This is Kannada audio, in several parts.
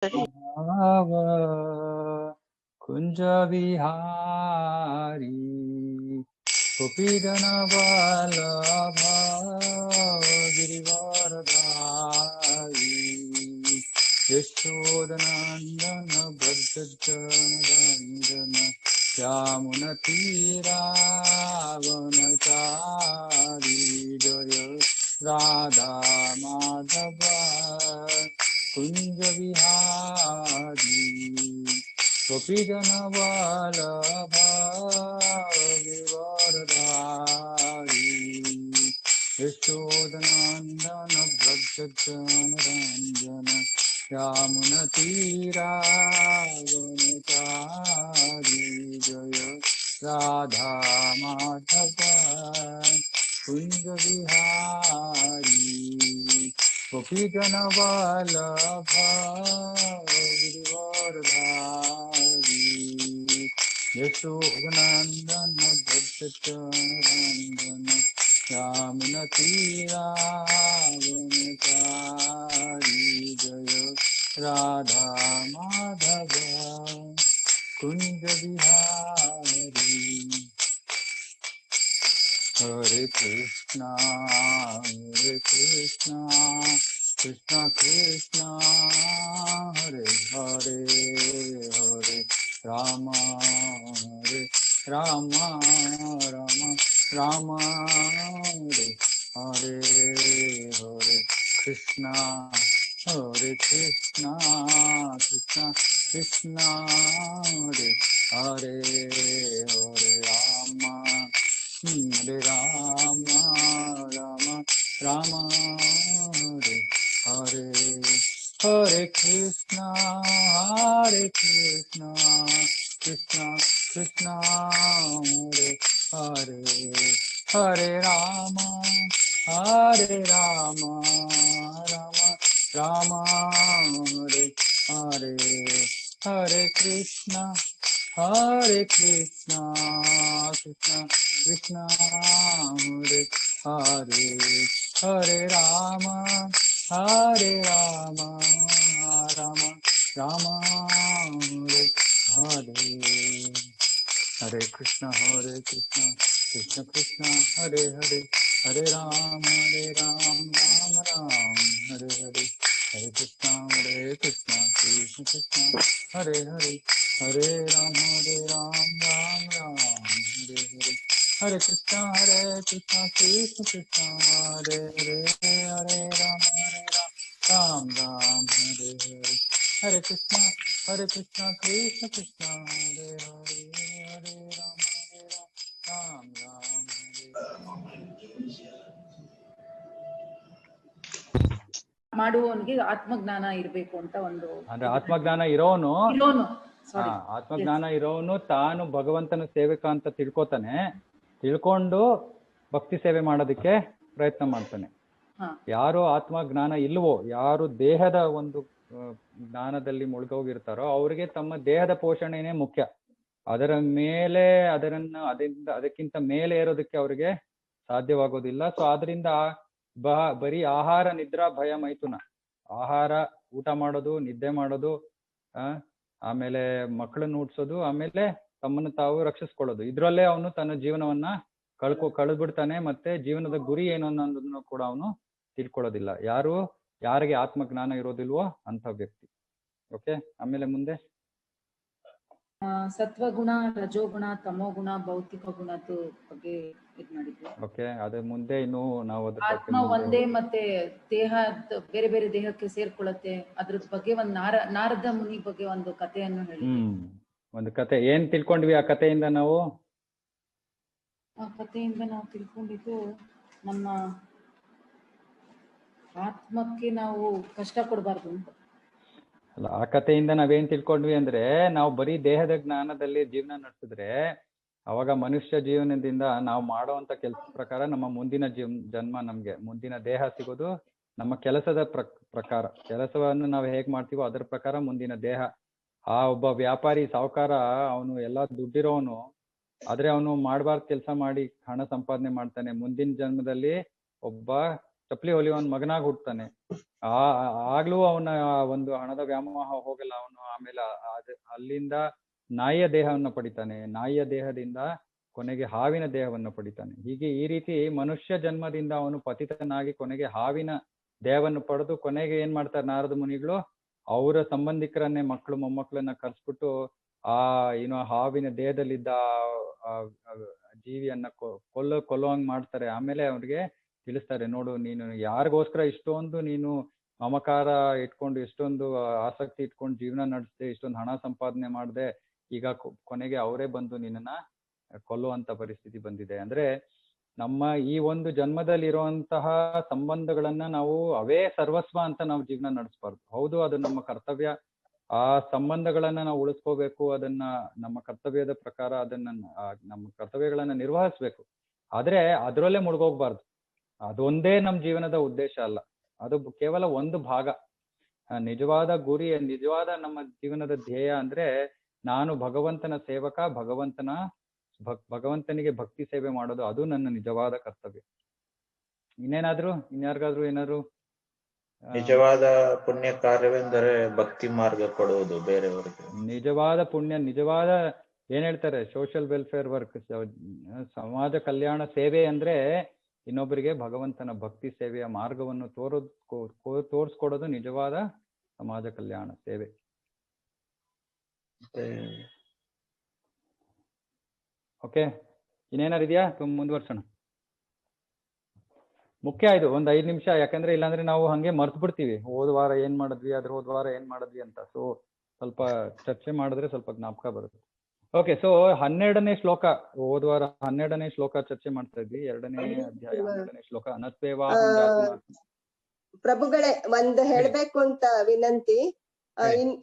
भाव कुंज विहारी गोपीजन वल्लभ गिरिवरधारी यशोदनंदन व्रजजनरंजन यामुनतीरावनचारी जय राधा माधव कुंज विहारी गोपीजन वल्लभ गिरिवरधारी यशोदनंदन व्रजजनरंजन यामुनतीरावनचारी जय राधा माधव कुंज विहारी गोपीजन वल्लभ गिरिवरधारी यशोदनंदन व्रजजनरंजन यामुनतीरावनचारी जय राधा माधव कुंज विहारी हरे कृष्णा कृष्ण कृष्ण हरे हरे हरे राम राम राम राम हरे हरे हरे कृष्णा कृष्ण कृष्ण हरे हरे हरे राम हरे राम राम राम हरे हरे हरे कृष्णा कृष्ण कृष्ण हरे हरे हरे राम राम राम हरे हरे हरे कृष्णा कृष्ण कृष्ण हरे हरे हरे राम राम राम हरे हरे हरे कृष्ण कृष्ण कृष्ण हरे हरे हरे राम राम राम हरे हरे हरे कृष्ण कृष्ण कृष्ण हरे हरे हरे राम राम राम हरे हरे हरे कृष्ण कृष्ण कृष्ण हरे हरे हरे राम राम राम हरे हरे हरे कृष्ण कृष्ण कृष्ण हरे हरे हरे राम राम राम हरे ಮಾಡುವವನಿಗೆ ಆತ್ಮಜ್ಞಾನ ಇರಬೇಕು ಅಂತ ಒಂದು ಅಂದ್ರೆ ಆತ್ಮಜ್ಞಾನ ಇರೋನು ಸಾರಿ ಆತ್ಮಜ್ಞಾನ ಇರೋನು ತಾನು ಭಗವಂತನ ಸೇವಕ ಅಂತ ತಿಳ್ಕೊತಾನೆ, ತಿಳ್ಕೊಂಡು ಭಕ್ತಿ ಸೇವೆ ಮಾಡೋದಕ್ಕೆ ಪ್ರಯತ್ನ ಮಾಡ್ತಾನೆ. ಯಾರು ಆತ್ಮಜ್ಞಾನ ಇಲ್ವೋ, ಯಾರು ದೇಹದ ಒಂದು ಜ್ಞಾನದಲ್ಲಿ ಮುಳುಗೋಗಿರ್ತಾರೋ ಅವ್ರಿಗೆ ತಮ್ಮ ದೇಹದ ಪೋಷಣೆನೇ ಮುಖ್ಯ. ಅದರ ಮೇಲೆ ಅದಕ್ಕಿಂತ ಮೇಲೆ ಏರೋದಕ್ಕೆ ಅವ್ರಿಗೆ ಸಾಧ್ಯವಾಗೋದಿಲ್ಲ. ಸೊ ಆದ್ರಿಂದ ಬರೀ ಆಹಾರ ನಿದ್ರಾ ಭಯ ಮೈಥುನ, ಆಹಾರ ಊಟ ಮಾಡೋದು, ನಿದ್ದೆ ಮಾಡೋದು, ಆಮೇಲೆ ಮಕ್ಕಳನ್ನ ಹುಟ್ಸೋದು, ಆಮೇಲೆ ತಮ್ಮನ್ನು ತಾವು ರಕ್ಷಿಸ್ಕೊಳ್ಳೋದು, ಇದ್ರಲ್ಲೇ ಅವನು ತನ್ನ ಜೀವನವನ್ನ ಕಳೆದ್ಬಿಡ್ತಾನೆ. ಮತ್ತೆ ಜೀವನದ ಗುರಿ ಏನು ಅನ್ನೋದನ್ನು ಕೂಡ ಅವನು ತಿಳ್ಕೊಳ್ಳೋದಿಲ್ಲ. ಯಾರಿಗೆ ಆತ್ಮಜ್ಞಾನ ಇರೋದಿಲ್ವೋ ಅಂತ ವ್ಯಕ್ತಿ. ಓಕೆ, ಆಮೇಲೆ ಮುಂದೆ ಸತ್ವಗುಣ, ರಜೋಗುಣ, ತಮೋಗುಣ, ಭೌತಿಕ ಗುಣದ ಬಗ್ಗೆ ಇದು ಮಾಡಿದ್ವಿ. ಓಕೆ, ಅದ್ರ ಮುಂದೆ ಇನ್ನು ನಾವು ಆತ್ಮ ಒಂದೇ ಮತ್ತೆ ದೇಹ ಬೇರೆ ಬೇರೆ ದೇಹಕ್ಕೆ ಸೇರ್ಕೊಳ್ಳುತ್ತೆ, ಅದ್ರ ಬಗ್ಗೆ ಒಂದು ನಾರದ ಮುನಿ ಬಗ್ಗೆ ಒಂದು ಕಥೆಯನ್ನು ಹೇಳಿ. ಒಂದು ಕತೆ ಏನ್ ತಿಳ್ಕೊಂಡ್ವಿ ಆ ಕಥೆಯಿಂದ ನಾವು? ಆ ಕಥೆಯಿಂದ ನಾವು ತಿಳ್ಕೊಂಡಿದ್ದು ನಮ್ಮ ಆತ್ಮಕ್ಕೆ ನಾವು ಕಷ್ಟ ಕೊಡಬಾರ್ದು ಅಂತ. ಅಲ್ಲ, ಆ ಕಥೆಯಿಂದ ನಾವೇನ್ ತಿಳ್ಕೊಂಡ್ವಿ ಅಂದ್ರೆ, ನಾವು ಬರೀ ದೇಹದ ಜ್ಞಾನದಲ್ಲಿ ಜೀವನ ನಡೆಸಿದ್ರೆ ಅವಾಗ ಮನುಷ್ಯ ಜೀವನದಿಂದ ನಾವು ಮಾಡುವಂತ ಕೆಲಸ ಪ್ರಕಾರ ನಮ್ಮ ಮುಂದಿನ ಜನ್ಮ, ನಮ್ಗೆ ಮುಂದಿನ ದೇಹ ಸಿಗೋದು ನಮ್ಮ ಕೆಲಸದ ಪ್ರಕಾರ. ಕೆಲಸವನ್ನು ನಾವು ಹೇಗ್ ಮಾಡ್ತೀವೋ ಅದರ ಪ್ರಕಾರ ಮುಂದಿನ ದೇಹ. ಆ ಒಬ್ಬ ವ್ಯಾಪಾರಿ ಸಾಹುಕಾರ, ಅವನು ಎಲ್ಲಾ ದುಡ್ಡಿರೋನು, ಆದ್ರೆ ಅವನು ಮಾಡಬಾರ್ದು ಕೆಲಸ ಮಾಡಿ ಹಣ ಸಂಪಾದನೆ ಮಾಡ್ತಾನೆ. ಮುಂದಿನ ಜನ್ಮದಲ್ಲಿ ಒಬ್ಬ ಚಪ್ಪಲಿ ಹೊಲಿಯೋನ್ ಮಗನಾಗಿ ಹುಡ್ತಾನೆ. ಆಗ್ಲೂ ಅವನ ಒಂದು ಹಣದ ವ್ಯಾಮೋಹ ಹೋಗಲ್ಲ. ಅವನು ಆಮೇಲೆ ಅಲ್ಲಿಂದ ನಾಯಿಯ ದೇಹವನ್ನು ಪಡಿತಾನೆ, ನಾಯಿಯ ದೇಹದಿಂದ ಕೊನೆಗೆ ಹಾವಿನ ದೇಹವನ್ನು ಪಡಿತಾನೆ. ಹೀಗೆ ಈ ರೀತಿ ಮನುಷ್ಯ ಜನ್ಮದಿಂದ ಅವನು ಪತಿತನಾಗಿ ಕೊನೆಗೆ ಹಾವಿನ ದೇಹವನ್ನು ಪಡೆದು ಕೊನೆಗೆ ಏನ್ ಮಾಡ್ತಾರೆ ನಾರದ ಮುನಿಗಳು, ಅವರ ಸಂಬಂಧಿಕರನ್ನೇ ಮಕ್ಕಳು ಮೊಮ್ಮಕ್ಕಳನ್ನ ಕರ್ಸ್ಬಿಟ್ಟು ಏನೋ ಹಾವಿನ ದೇಹದಲ್ಲಿದ್ದ ಜೀವಿಯನ್ನ ಕೊಲ್ಲೋಂಗ್ ಮಾಡ್ತಾರೆ. ಆಮೇಲೆ ಅವ್ರಿಗೆ ತಿಳಿಸ್ತಾರೆ, ನೋಡು ನೀನು ಯಾರಿಗೋಸ್ಕರ ಇಷ್ಟೊಂದು ನೀನು ಮಮಕಾರ ಇಟ್ಕೊಂಡು ಎಷ್ಟೊಂದು ಆಸಕ್ತಿ ಇಟ್ಕೊಂಡು ಜೀವನ ನಡೆಸ್ದೆ, ಇಷ್ಟೊಂದು ಹಣ ಸಂಪಾದನೆ ಮಾಡ್ದೆ, ಈಗ ಕೊನೆಗೆ ಅವರೇ ಬಂದು ನಿನ್ನನ್ನ ಕೊಲ್ಲುವಂತ ಪರಿಸ್ಥಿತಿ ಬಂದಿದೆ. ಅಂದ್ರೆ ನಮ್ಮ ಈ ಒಂದು ಜನ್ಮದಲ್ಲಿ ಇರುವಂತಹ ಸಂಬಂಧಗಳನ್ನ ನಾವು ಅವೇ ಸರ್ವಸ್ವ ಅಂತ ನಾವು ಜೀವನ ನಡೆಸ್ಬಾರ್ದು. ಹೌದು, ಅದು ನಮ್ಮ ಕರ್ತವ್ಯ. ಆ ಸಂಬಂಧಗಳನ್ನ ನಾವು ಉಳಿಸ್ಕೋಬೇಕು, ಅದನ್ನ ನಮ್ಮ ಕರ್ತವ್ಯದ ಪ್ರಕಾರ ಅದನ್ನ ನಮ್ಮ ಕರ್ತವ್ಯಗಳನ್ನ ನಿರ್ವಹಿಸ್ಬೇಕು. ಆದ್ರೆ ಅದರಲ್ಲೇ ಮುಳುಗೋಗ್ಬಾರ್ದು. ಅದೊಂದೇ ನಮ್ಮ ಜೀವನದ ಉದ್ದೇಶ ಅಲ್ಲ, ಅದು ಕೇವಲ ಒಂದು ಭಾಗ. ನಿಜವಾದ ಗುರಿ, ನಿಜವಾದ ನಮ್ಮ ಜೀವನದ ಧ್ಯೇಯ ಅಂದ್ರೆ ನಾನು ಭಗವಂತನ ಸೇವಕ, ಭಗವಂತನಿಗೆ ಭಕ್ತಿ ಸೇವೆ ಮಾಡೋದು, ಅದು ನನ್ನ ನಿಜವಾದ ಕರ್ತವ್ಯ. ಇನ್ಯಾರಿಗಾದ್ರೂ ಏನಾದ್ರು? ನಿಜವಾದ ಪುಣ್ಯ ಕಾರ್ಯವೆಂದರೆ ಭಕ್ತಿ ಮಾರ್ಗ ಕೊಡುವುದು ಬೇರೆಯವರಿಗೆ. ನಿಜವಾದ ಪುಣ್ಯ, ನಿಜವಾದ ಏನ್ ಹೇಳ್ತಾರೆ ಸೋಷಿಯಲ್ ವೆಲ್ಫೇರ್ ವರ್ಕ್, ಸಮಾಜ ಕಲ್ಯಾಣ ಸೇವೆ ಅಂದ್ರೆ ಇನ್ನೊಬ್ಬರಿಗೆ ಭಗವಂತನ ಭಕ್ತಿ ಸೇವೆಯ ಮಾರ್ಗವನ್ನು ತೋರಿಸ್ಕೊಡೋದು ನಿಜವಾದ ಸಮಾಜ ಕಲ್ಯಾಣ ಸೇವೆ. ಓಕೆ, ಇನ್ನೇನಾರು ಇದೆಯಾ? ಮುಂದುವರ್ಸೋಣ. ಮುಖ್ಯ ಇದು ಒಂದ್ 5 ನಿಮಿಷ, ಯಾಕಂದ್ರೆ ಇಲ್ಲಾಂದ್ರೆ ನಾವು ಹಂಗೆ ಮರ್ತು ಬಿಡ್ತೀವಿ, ಹೋದ ವಾರ ಏನ್ ಮಾಡಿದ್ವಿ ಅಂತ. ಸೊ ಸ್ವಲ್ಪ ಚರ್ಚೆ ಮಾಡಿದ್ರೆ ಸ್ವಲ್ಪ ಜ್ಞಾಪಕ ಬರುತ್ತೆ. ಓಕೆ, ಸೊ 12ನೇ ಶ್ಲೋಕ, ಹೋದ ವಾರ 12ನೇ ಶ್ಲೋಕ ಚರ್ಚೆ ಮಾಡ್ತಾ ಇದ್ವಿ. 2ನೇ ಅಧ್ಯಾಯ 12ನೇ ಶ್ಲೋಕ. ಅನತ್ವೇವಾ ಪ್ರಭುಗಳೇ, ಒಂದು ಹೇಳ್ಬೇಕು ಅಂತ ವಿನಂತಿ.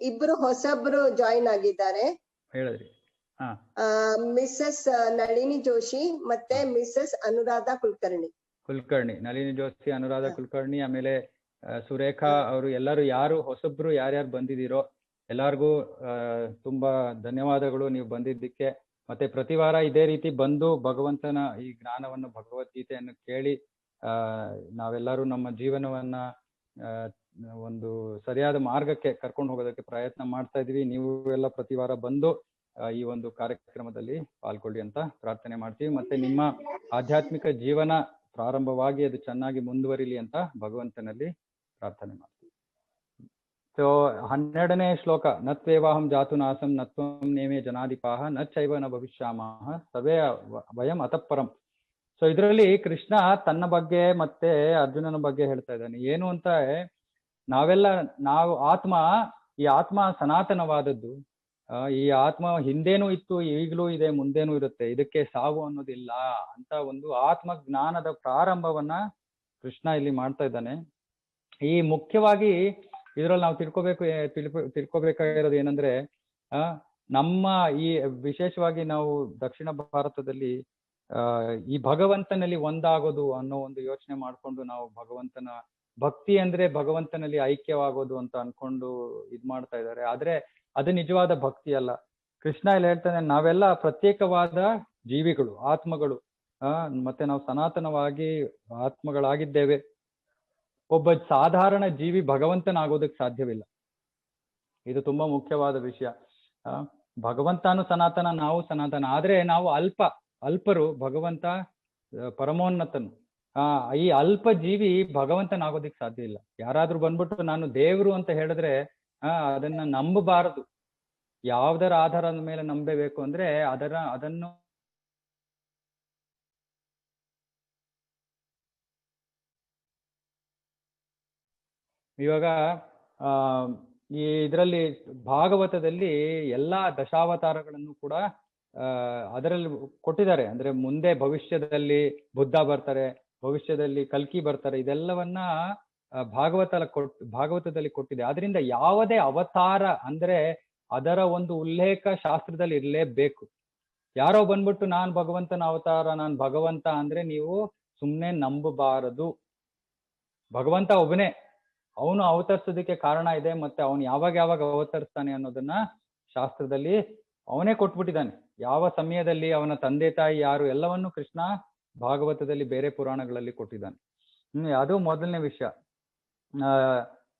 ಇಬ್ರು ಹೊಸಬ್ರು ಜಾಯಿನ್ ಆಗಿದ್ದಾರೆ. ಹೇಳಿದ್ರಿ. ಮಿಸಸ್ ನಳಿನಿ ಜೋಶಿ ಮತ್ತೆ ಮಿಸಸ್ ಅನುರಾಧ ಕುಲಕರ್ಣಿ. ನಳಿನಿ ಜೋಶಿ, ಅನುರಾಧ ಕುಲಕರ್ಣಿ, ಆಮೇಲೆ ಸುರೇಖಾ ಅವರು. ಎಲ್ಲರೂ ಯಾರು ಹೊಸಬ್ರು ಯಾರ್ಯಾರು ಬಂದಿದ್ದೀರೋ ಎಲ್ಲಾರ್ಗೂ ತುಂಬಾ ಧನ್ಯವಾದಗಳು ನೀವು ಬಂದಿದ್ದಕ್ಕೆ. ಮತ್ತೆ ಪ್ರತಿ ವಾರ ಇದೇ ರೀತಿ ಬಂದು ಭಗವಂತನ ಈ ಜ್ಞಾನವನ್ನು, ಭಗವದ್ಗೀತೆಯನ್ನು ಕೇಳಿ ನಾವೆಲ್ಲರೂ ನಮ್ಮ ಜೀವನವನ್ನ ಒಂದು ಸರಿಯಾದ ಮಾರ್ಗಕ್ಕೆ ಕರ್ಕೊಂಡು ಹೋಗೋದಕ್ಕೆ ಪ್ರಯತ್ನ ಮಾಡ್ತಾ ಇದೀವಿ. ನೀವು ಎಲ್ಲ ಪ್ರತಿ ವಾರ ಬಂದು ಈ ಒಂದು ಕಾರ್ಯಕ್ರಮದಲ್ಲಿ ಪಾಲ್ಗೊಳ್ಳಿ ಅಂತ ಪ್ರಾರ್ಥನೆ ಮಾಡ್ತೀವಿ. ಮತ್ತೆ ನಿಮ್ಮ ಆಧ್ಯಾತ್ಮಿಕ ಜೀವನ ಪ್ರಾರಂಭವಾಗಿ ಅದು ಚೆನ್ನಾಗಿ ಮುಂದುವರಿಲಿ ಅಂತ ಭಗವಂತನಲ್ಲಿ ಪ್ರಾರ್ಥನೆ ಮಾಡ್ತೀವಿ. ಸೊ 12ನೇ ಶ್ಲೋಕ. ನತ್ವೇವಾಹಂ ಜಾತು ನಾಸಂ ನತ್ವಂ ನೇಮೇ ಜನಾಧಿಪಾಹ ನ ಚೈವ ನ ಭವಿಷ್ಯಾಮಃ ಸವೇ ವಯಂ ಅತಃಪರಂ. ಸೊ ಇದರಲ್ಲಿ ಕೃಷ್ಣ ತನ್ನ ಬಗ್ಗೆ ಮತ್ತೆ ಅರ್ಜುನನ ಬಗ್ಗೆ ಹೇಳ್ತಾ ಇದ್ದಾನೆ. ಏನು ಅಂತ, ನಾವು ಆತ್ಮ, ಈ ಆತ್ಮ ಸನಾತನವಾದದ್ದು. ಈ ಆತ್ಮ ಹಿಂದೇನೂ ಇತ್ತು, ಈಗಲೂ ಇದೆ, ಮುಂದೇನೂ ಇರುತ್ತೆ. ಇದಕ್ಕೆ ಸಾವು ಅನ್ನೋದಿಲ್ಲ ಅಂತ ಒಂದು ಆತ್ಮ ಜ್ಞಾನದ ಪ್ರಾರಂಭವನ್ನ ಕೃಷ್ಣ ಇಲ್ಲಿ ಮಾಡ್ತಾ ಇದ್ದಾನೆ. ಈ ಮುಖ್ಯವಾಗಿ ಇದ್ರಲ್ಲಿ ನಾವು ತಿಳ್ಕೊಬೇಕಾಗಿರೋದು ಏನಂದ್ರೆ, ನಮ್ಮ ಈ ವಿಶೇಷವಾಗಿ ನಾವು ದಕ್ಷಿಣ ಭಾರತದಲ್ಲಿ ಈ ಭಗವಂತನಲ್ಲಿ ಒಂದಾಗೋದು ಅನ್ನೋ ಒಂದು ಯೋಚನೆ ಮಾಡ್ಕೊಂಡು ನಾವು ಭಗವಂತನ ಭಕ್ತಿ ಅಂದ್ರೆ ಭಗವಂತನಲ್ಲಿ ಐಕ್ಯವಾಗೋದು ಅಂತ ಅನ್ಕೊಂಡು ಮಾಡ್ತಾ ಇದ್ದಾರೆ. ಆದ್ರೆ ಅದು ನಿಜವಾದ ಭಕ್ತಿ ಅಲ್ಲ. ಕೃಷ್ಣ ಇಲ್ಲಿ ಹೇಳ್ತಾನೆ, ನಾವೆಲ್ಲ ಪ್ರತ್ಯೇಕವಾದ ಜೀವಿಗಳು, ಆತ್ಮಗಳು. ಮತ್ತೆ ನಾವು ಸನಾತನವಾಗಿ ಆತ್ಮಗಳಾಗಿದ್ದೇವೆ. ಒಬ್ಬ ಸಾಧಾರಣ ಜೀವಿ ಭಗವಂತನಾಗೋದಕ್ಕೆ ಸಾಧ್ಯವಿಲ್ಲ. ಇದು ತುಂಬಾ ಮುಖ್ಯವಾದ ವಿಷಯ. ಭಗವಂತನು ಸನಾತನ, ನಾವು ಸನಾತನ. ಆದ್ರೆ ನಾವು ಅಲ್ಪರು, ಭಗವಂತ ಪರಮೋನ್ನತನು. ಈ ಅಲ್ಪ ಜೀವಿ ಭಗವಂತನಾಗೋದಿಕ್ ಸಾಧ್ಯ ಇಲ್ಲ. ಯಾರಾದ್ರೂ ಬಂದ್ಬಿಟ್ಟು ನಾನು ದೇವ್ರು ಅಂತ ಹೇಳಿದ್ರೆ ಅದನ್ನ ನಂಬಬಾರದು. ಯಾವ್ದರ ಆಧಾರದ ಮೇಲೆ ನಂಬಬೇಕು ಅಂದ್ರೆ ಅದನ್ನು ಇವಾಗ ಇದರಲ್ಲಿ ಭಾಗವತದಲ್ಲಿ ಎಲ್ಲಾ ದಶಾವತಾರಗಳನ್ನು ಕೂಡ ಅದರಲ್ಲಿ ಕೊಟ್ಟಿದ್ದಾರೆ. ಅಂದ್ರೆ ಮುಂದೆ ಭವಿಷ್ಯದಲ್ಲಿ ಬುದ್ಧ ಬರ್ತಾರೆ, ಭವಿಷ್ಯದಲ್ಲಿ ಕಲ್ಕಿ ಬರ್ತಾರೆ. ಇದೆಲ್ಲವನ್ನ ಭಾಗವತದಲ್ಲಿ ಕೊಟ್ಟಿದೆ. ಆದ್ರಿಂದ ಯಾವುದೇ ಅವತಾರ ಅಂದ್ರೆ ಅದರ ಒಂದು ಉಲ್ಲೇಖ ಶಾಸ್ತ್ರದಲ್ಲಿ ಇರಲೇಬೇಕು. ಯಾರೋ ಬಂದ್ಬಿಟ್ಟು ನಾನ್ ಭಗವಂತನ ಅವತಾರ, ನಾನ್ ಭಗವಂತ ಅಂದ್ರೆ ನೀವು ಸುಮ್ನೆ ನಂಬಬಾರದು. ಭಗವಂತ ಒಬ್ಬನೇ, ಅವನು ಅವತರಿಸೋದಕ್ಕೆ ಕಾರಣ ಇದೆ. ಮತ್ತೆ ಅವನು ಯಾವಾಗ ಅವತರಿಸ್ತಾನೆ ಅನ್ನೋದನ್ನ ಶಾಸ್ತ್ರದಲ್ಲಿ ಅವನೇ ಕೊಟ್ಬಿಟ್ಟಿದ್ದಾನೆ. ಯಾವ ಸಮಯದಲ್ಲಿ ಅವನ ತಂದೆ ತಾಯಿ ಯಾರು ಎಲ್ಲವನ್ನು ಕೃಷ್ಣ ಭಾಗವತದಲ್ಲಿ ಬೇರೆ ಪುರಾಣಗಳಲ್ಲಿ ಕೊಟ್ಟಿದ್ದಾನೆ. ಅದು ಮೊದಲನೇ ವಿಷಯ.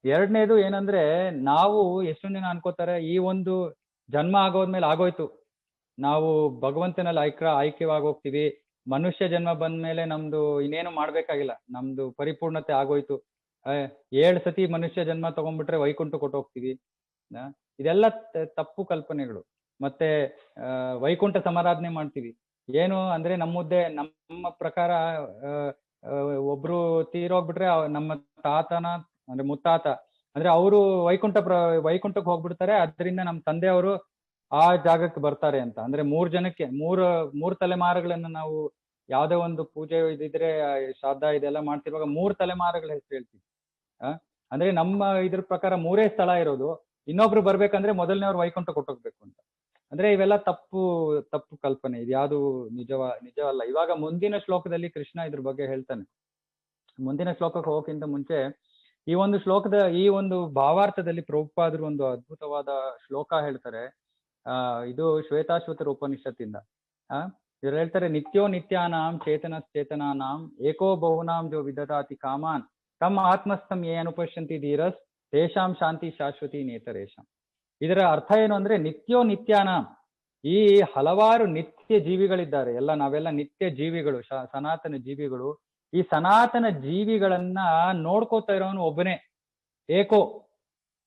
ಎರಡನೇದು ಏನಂದ್ರೆ, ನಾವು ಎಷ್ಟೊಂದು ಜನ ಅನ್ಕೋತಾರೆ ಈ ಒಂದು ಜನ್ಮ ಆಗೋದ್ಮೇಲೆ ಆಗೋಯ್ತು, ನಾವು ಭಗವಂತನಲ್ಲಿ ಐಕ್ಯವಾಗಿ ಹೋಗ್ತೀವಿ, ಮನುಷ್ಯ ಜನ್ಮ ಬಂದ್ಮೇಲೆ ನಮ್ದು ಇನ್ನೇನು ಮಾಡ್ಬೇಕಾಗಿಲ್ಲ, ನಮ್ದು ಪರಿಪೂರ್ಣತೆ ಆಗೋಯ್ತು, 7 ಸತಿ ಮನುಷ್ಯ ಜನ್ಮ ತಗೊಂಡ್ಬಿಟ್ರೆ ವೈಕುಂಠ ಕೊಟ್ಟೋಗ್ತೀವಿ. ಇದೆಲ್ಲ ತಪ್ಪು ಕಲ್ಪನೆಗಳು. ಮತ್ತೆ ವೈಕುಂಠ ಸಮಾರಾಧನೆ ಮಾಡ್ತೀವಿ. ಏನು ಅಂದ್ರೆ ನಮ್ಮ ಪ್ರಕಾರ ಒಬ್ರು ತೀರೋಗ್ಬಿಟ್ರೆ ನಮ್ಮ ತಾತನ ಅಂದ್ರೆ ಮುತ್ತಾತ ಅಂದ್ರೆ ಅವರು ವೈಕುಂಠಕ್ಕೆ ಹೋಗ್ಬಿಡ್ತಾರೆ, ಅದರಿಂದ ನಮ್ಮ ತಂದೆಯವರು ಆ ಜಾಗಕ್ಕೆ ಬರ್ತಾರೆ ಅಂತ. ಅಂದ್ರೆ 3 ಜನಕ್ಕೆ ಮೂರು ತಲೆಮಾರುಗಳನ್ನ ನಾವು ಯಾವ್ದೇ ಒಂದು ಪೂಜೆ ಇದಿದ್ರೆ ಶ್ರಾದ್ದ ಇದೆಲ್ಲ ಮಾಡ್ತಿರುವಾಗ 3 ತಲೆಮಾರುಗಳ ಹೆಸರು ಹೇಳ್ತೀವಿ. ಅಂದ್ರೆ ನಮ್ಮ ಇದ್ರ ಪ್ರಕಾರ 3 ಸ್ಥಳ ಇರೋದು, ಇನ್ನೊಬ್ರು ಬರ್ಬೇಕಂದ್ರೆ ಮೊದಲನೇವ್ರು ವೈಕುಂಠ ಕೊಟ್ಟೋಗ್ಬೇಕು ಅಂತ. ಅಂದ್ರೆ ಇವೆಲ್ಲ ತಪ್ಪು ಕಲ್ಪನೆ, ಇದ್ಯಾವುದು ನಿಜವಲ್ಲ. ಇವಾಗ ಮುಂದಿನ ಶ್ಲೋಕದಲ್ಲಿ ಕೃಷ್ಣ ಇದ್ರ ಬಗ್ಗೆ ಹೇಳ್ತಾನೆ. ಮುಂದಿನ ಶ್ಲೋಕಕ್ಕೆ ಹೋಗೋಕ್ಕಿಂತ ಮುಂಚೆ ಈ ಒಂದು ಭಾವಾರ್ಥದಲ್ಲಿ ಪ್ರಭುಪಾದರು ಒಂದು ಅದ್ಭುತವಾದ ಶ್ಲೋಕ ಹೇಳ್ತಾರೆ. ಇದು ಶ್ವೇತಾಶ್ವತರ ಉಪನಿಷತ್ತಿಂದ. ಇವ್ರು ಹೇಳ್ತಾರೆ, ನಿತ್ಯೋ ನಿತ್ಯಾನಾಂ ಚೇತನಾನಾಂ ಏಕೋ ಬಹುನಾಂ ಜೋ ವಿದದಾತಿ ಕಾಮಾನ್ ತಮ್ಮ ಆತ್ಮಸ್ಥಂ ಯೇ ಅನುಪಶ್ಯಂತಿ ಧೀರಸ್ ತೇಷಾಂ ಶಾಂತಿ ಶಾಶ್ವತಿ ನೇತರೇಶಂ. ಇದರ ಅರ್ಥ ಏನು ಅಂದ್ರೆ, ನಿತ್ಯೋ ನಿತ್ಯಾನಾಂ, ಈ ಹಲವಾರು ನಿತ್ಯ ಜೀವಿಗಳಿದ್ದಾರೆ, ನಾವೆಲ್ಲ ನಿತ್ಯ ಜೀವಿಗಳು, ಸನಾತನ ಜೀವಿಗಳು. ಈ ಸನಾತನ ಜೀವಿಗಳನ್ನ ನೋಡ್ಕೋತಾ ಇರೋನು ಒಬ್ಬನೇ, ಏಕೋ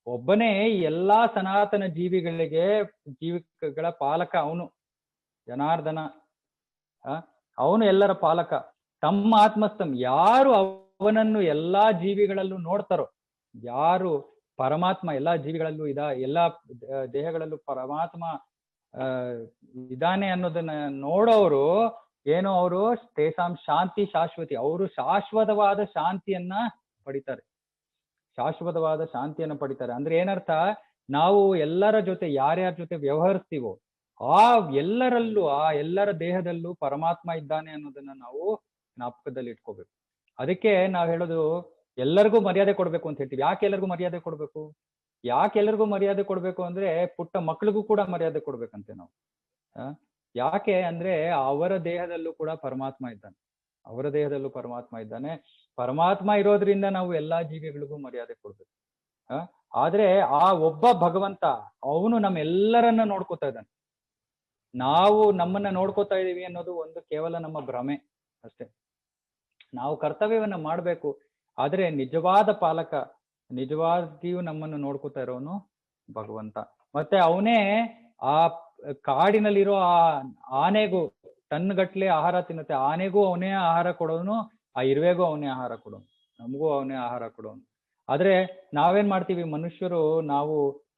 ಒಬ್ಬನೇ ಎಲ್ಲಾ ಸನಾತನ ಜೀವಿಗಳ ಪಾಲಕ ಅವನು, ಜನಾರ್ದನ. ಅವನು ಎಲ್ಲರ ಪಾಲಕ. ತಮ್ಮ ಆತ್ಮಸ್ಥಂ, ಯಾರು ಅವನನ್ನು ಎಲ್ಲಾ ಜೀವಿಗಳಲ್ಲೂ ನೋಡ್ತಾರೋ, ಯಾರು ಪರಮಾತ್ಮ ಎಲ್ಲಾ ಜೀವಿಗಳಲ್ಲೂ ಎಲ್ಲಾ ದೇಹಗಳಲ್ಲೂ ಪರಮಾತ್ಮ ಇದಾನೆ ಅನ್ನೋದನ್ನ ನೋಡೋರು ಏನೋ, ಅವರು ತೇಸಾಂ ಶಾಂತಿ ಶಾಶ್ವತಿ, ಅವರು ಶಾಶ್ವತವಾದ ಶಾಂತಿಯನ್ನ ಪಡಿತಾರೆ. ಶಾಶ್ವತವಾದ ಶಾಂತಿಯನ್ನು ಪಡಿತಾರೆ ಅಂದ್ರೆ ಏನರ್ಥ, ನಾವು ಎಲ್ಲರ ಜೊತೆ ಯಾರ್ಯಾರ ಜೊತೆ ವ್ಯವಹರಿಸ್ತೀವೋ ಎಲ್ಲರ ದೇಹದಲ್ಲೂ ಪರಮಾತ್ಮ ಇದ್ದಾನೆ ಅನ್ನೋದನ್ನ ನಾವು ಜ್ಞಾಪಕದಲ್ಲಿ ಇಟ್ಕೋಬೇಕು. ಅದಕ್ಕೆ ನಾವ್ ಹೇಳೋದು, ಎಲ್ಲರಿಗೂ ಮರ್ಯಾದೆ ಕೊಡ್ಬೇಕು ಅಂತ ಹೇಳ್ತೀವಿ. ಯಾಕೆ ಎಲ್ಲರಿಗೂ ಮರ್ಯಾದೆ ಕೊಡ್ಬೇಕು ಅಂದ್ರೆ, ಪುಟ್ಟ ಮಕ್ಳಿಗೂ ಕೂಡ ಮರ್ಯಾದೆ ಕೊಡ್ಬೇಕಂತೆ ನಾವು. ಯಾಕೆ ಅಂದ್ರೆ, ಅವರ ದೇಹದಲ್ಲೂ ಕೂಡ ಪರಮಾತ್ಮ ಇದ್ದಾನೆ. ಪರಮಾತ್ಮ ಇರೋದ್ರಿಂದ ನಾವು ಎಲ್ಲಾ ಜೀವಿಗಳಿಗೂ ಮರ್ಯಾದೆ ಕೊಡ್ಬೇಕು. ಆದ್ರೆ ಆ ಒಬ್ಬ ಭಗವಂತ ಅವನು ನಮ್ಮೆಲ್ಲರನ್ನ ನೋಡ್ಕೋತಾ ಇದ್ದಾನೆ. ನಾವು ನಮ್ಮನ್ನ ನೋಡ್ಕೋತಾ ಇದೀವಿ ಅನ್ನೋದು ಕೇವಲ ನಮ್ಮ ಭ್ರಮೆ ಅಷ್ಟೇ. ನಾವು ಕರ್ತವ್ಯವನ್ನ ಮಾಡ್ಬೇಕು, ಆದ್ರೆ ನಿಜವಾದ ಪಾಲಕ, ನಿಜವಾಗಿಯೂ ನಮ್ಮನ್ನು ನೋಡ್ಕೋತಾ ಇರೋನು ಭಗವಂತ. ಮತ್ತೆ ಅವನೇ ಆ ಕಾಡಿನಲ್ಲಿರೋ ಆ ಆನೆಗೂ ಟನ್ಗಟ್ಲೆ ಆಹಾರ ತಿನ್ನುತ್ತೆ, ಆನೆಗೂ ಅವನೇ ಆಹಾರ ಕೊಡೋನು, ಆ ಇರುವೆಗೂ ಅವನೇ ಆಹಾರ ಕೊಡೋನು, ನಮಗೂ ಅವನೇ ಆಹಾರ ಕೊಡೋನು. ಆದ್ರೆ ನಾವೇನ್ ಮಾಡ್ತೀವಿ, ಮನುಷ್ಯರು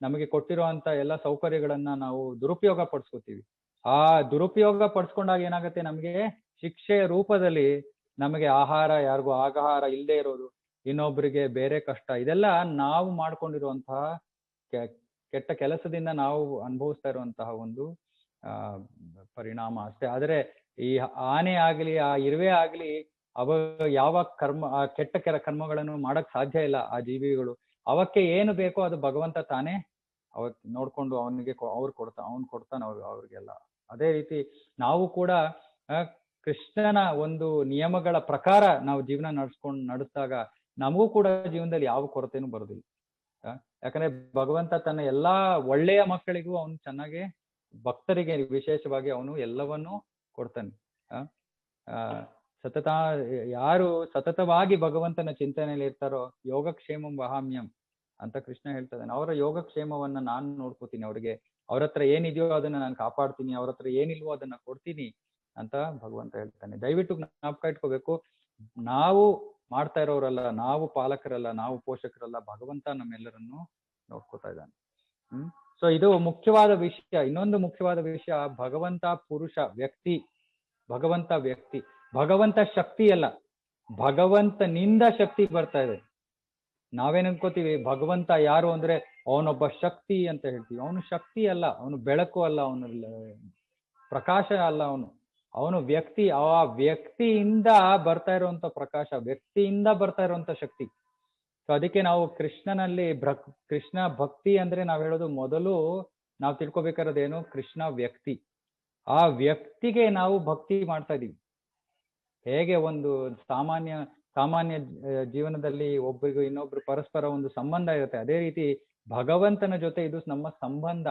ನಮಗೆ ಕೊಟ್ಟಿರೋ ಅಂತ ಎಲ್ಲ ಸೌಕರ್ಯಗಳನ್ನ ನಾವು ದುರುಪಯೋಗ ಪಡಿಸ್ಕೋತೀವಿ. ಆ ದುರುಪಯೋಗ ಪಡಿಸ್ಕೊಂಡಾಗ ಏನಾಗುತ್ತೆ, ನಮಗೆ ಶಿಕ್ಷೆಯ ರೂಪದಲ್ಲಿ ನಮಗೆ ಆಹಾರ, ಯಾರಿಗೂ ಆಹಾರ ಇಲ್ಲದೆ ಇರೋದು, ಇನ್ನೊಬ್ಬರಿಗೆ ಬೇರೆ ಕಷ್ಟ, ಇದೆಲ್ಲ ನಾವು ಮಾಡ್ಕೊಂಡಿರುವಂತಹ ಕೆಟ್ಟ ಕೆಲಸದಿಂದ ನಾವು ಅನುಭವಿಸ್ತಾ ಇರುವಂತಹ ಒಂದು ಪರಿಣಾಮ ಅಷ್ಟೇ. ಆದ್ರೆ ಈ ಆನೆ ಆಗ್ಲಿ, ಆ ಇರುವೆ ಆಗ್ಲಿ, ಯಾವ ಕೆಟ್ಟ ಕರ್ಮಗಳನ್ನು ಮಾಡಕ್ ಸಾಧ್ಯ ಇಲ್ಲ. ಆ ಜೀವಿಗಳು ಅವಕ್ಕೆ ಏನು ಬೇಕೋ ಅದು ಭಗವಂತ ತಾನೇ ನೋಡ್ಕೊಂಡು ಅವ್ನು ಕೊಡ್ತಾನೆ ಅವ್ರಿಗೆಲ್ಲ. ಅದೇ ರೀತಿ ನಾವು ಕೂಡ ಕೃಷ್ಣನ ಒಂದು ನಿಯಮಗಳ ಪ್ರಕಾರ ನಾವು ಜೀವನ ನಡೆಸಿದಾಗ ನಮಗೂ ಕೂಡ ಜೀವನದಲ್ಲಿ ಯಾವ ಕೊರತೆನೂ ಬರೋದಿಲ್ಲ. ಯಾಕಂದ್ರೆ ಭಗವಂತ ತನ್ನ ಎಲ್ಲಾ ಒಳ್ಳೆಯ ಮಕ್ಕಳಿಗೂ ಅವನು ಚೆನ್ನಾಗಿ, ಭಕ್ತರಿಗೆ ವಿಶೇಷವಾಗಿ ಅವನು ಎಲ್ಲವನ್ನೂ ಕೊಡ್ತಾನೆ. ಯಾರು ಸತತವಾಗಿ ಭಗವಂತನ ಚಿಂತನೆಯಲ್ಲಿ ಇರ್ತಾರೋ ಯೋಗಕ್ಷೇಮಂ ವಹಾಮ್ಯಂ ಅಂತ ಕೃಷ್ಣ ಹೇಳ್ತಾನೆ. ಅವರ ಯೋಗಕ್ಷೇಮವನ್ನ ನಾನು ನೋಡ್ಕೋತೀನಿ, ಅವ್ರ ಹತ್ರ ಏನಿದೆಯೋ ಅದನ್ನ ನಾನು ಕಾಪಾಡ್ತೀನಿ, ಅವ್ರ ಹತ್ರ ಏನಿಲ್ವೋ ಅದನ್ನ ಕೊಡ್ತೀನಿ ಅಂತ ಭಗವಂತ ಹೇಳ್ತಾನೆ. ದಯವಿಟ್ಟು ಜ್ಞಾಪಕ ಇಟ್ಕೋಬೇಕು, ನಾವು ಮಾಡ್ತಾ ಇರೋರಲ್ಲ, ನಾವು ಪಾಲಕರಲ್ಲ, ನಾವು ಪೋಷಕರಲ್ಲ, ಭಗವಂತ ನಮ್ಮೆಲ್ಲರನ್ನು ನೋಡ್ಕೋತಾ ಇದ್ದಾನೆ. ಸೊ ಇದು ಮುಖ್ಯವಾದ ವಿಷಯ. ಇನ್ನೊಂದು ಮುಖ್ಯವಾದ ವಿಷಯ, ಭಗವಂತ ಪುರುಷ, ವ್ಯಕ್ತಿ. ಭಗವಂತ ಶಕ್ತಿ ಅಲ್ಲ, ಭಗವಂತನಿಂದ ಶಕ್ತಿ ಬರ್ತಾ ಇದೆ. ನಾವೇನ್ ಅನ್ಕೋತೀವಿ, ಭಗವಂತ ಯಾರು ಅಂದ್ರೆ ಅವನೊಬ್ಬ ಶಕ್ತಿ ಅಂತ ಹೇಳ್ತೀವಿ. ಅವನು ಶಕ್ತಿ ಅಲ್ಲ, ಅವನು ಬೆಳಕು ಅಲ್ಲ, ಅವನು ಪ್ರಕಾಶ ಅಲ್ಲ, ಅವನು ವ್ಯಕ್ತಿ. ಆ ವ್ಯಕ್ತಿಯಿಂದ ಬರ್ತಾ ಇರುವಂತ ಪ್ರಕಾಶ, ವ್ಯಕ್ತಿಯಿಂದ ಬರ್ತಾ ಇರುವಂತ ಶಕ್ತಿ. ಸೊ ಅದಕ್ಕೆ ನಾವು ಕೃಷ್ಣನಲ್ಲಿ ಕೃಷ್ಣ ಭಕ್ತಿ ಅಂದ್ರೆ ನಾವ್ ಹೇಳೋದು, ಮೊದಲು ನಾವು ತಿಳ್ಕೊಬೇಕಾರದೇನು, ಕೃಷ್ಣ ವ್ಯಕ್ತಿ. ಆ ವ್ಯಕ್ತಿಗೆ ನಾವು ಭಕ್ತಿ ಮಾಡ್ತಾ ಇದೀವಿ. ಹೇಗೆ ಒಂದು ಸಾಮಾನ್ಯ ಸಾಮಾನ್ಯ ಜೀವನದಲ್ಲಿ ಒಬ್ಬರಿಗೂ ಇನ್ನೊಬ್ರು ಪರಸ್ಪರ ಒಂದು ಸಂಬಂಧ ಇರುತ್ತೆ. ಅದೇ ರೀತಿ ಭಗವಂತನ ಜೊತೆ ಇದು ನಮ್ಮ ಸಂಬಂಧ.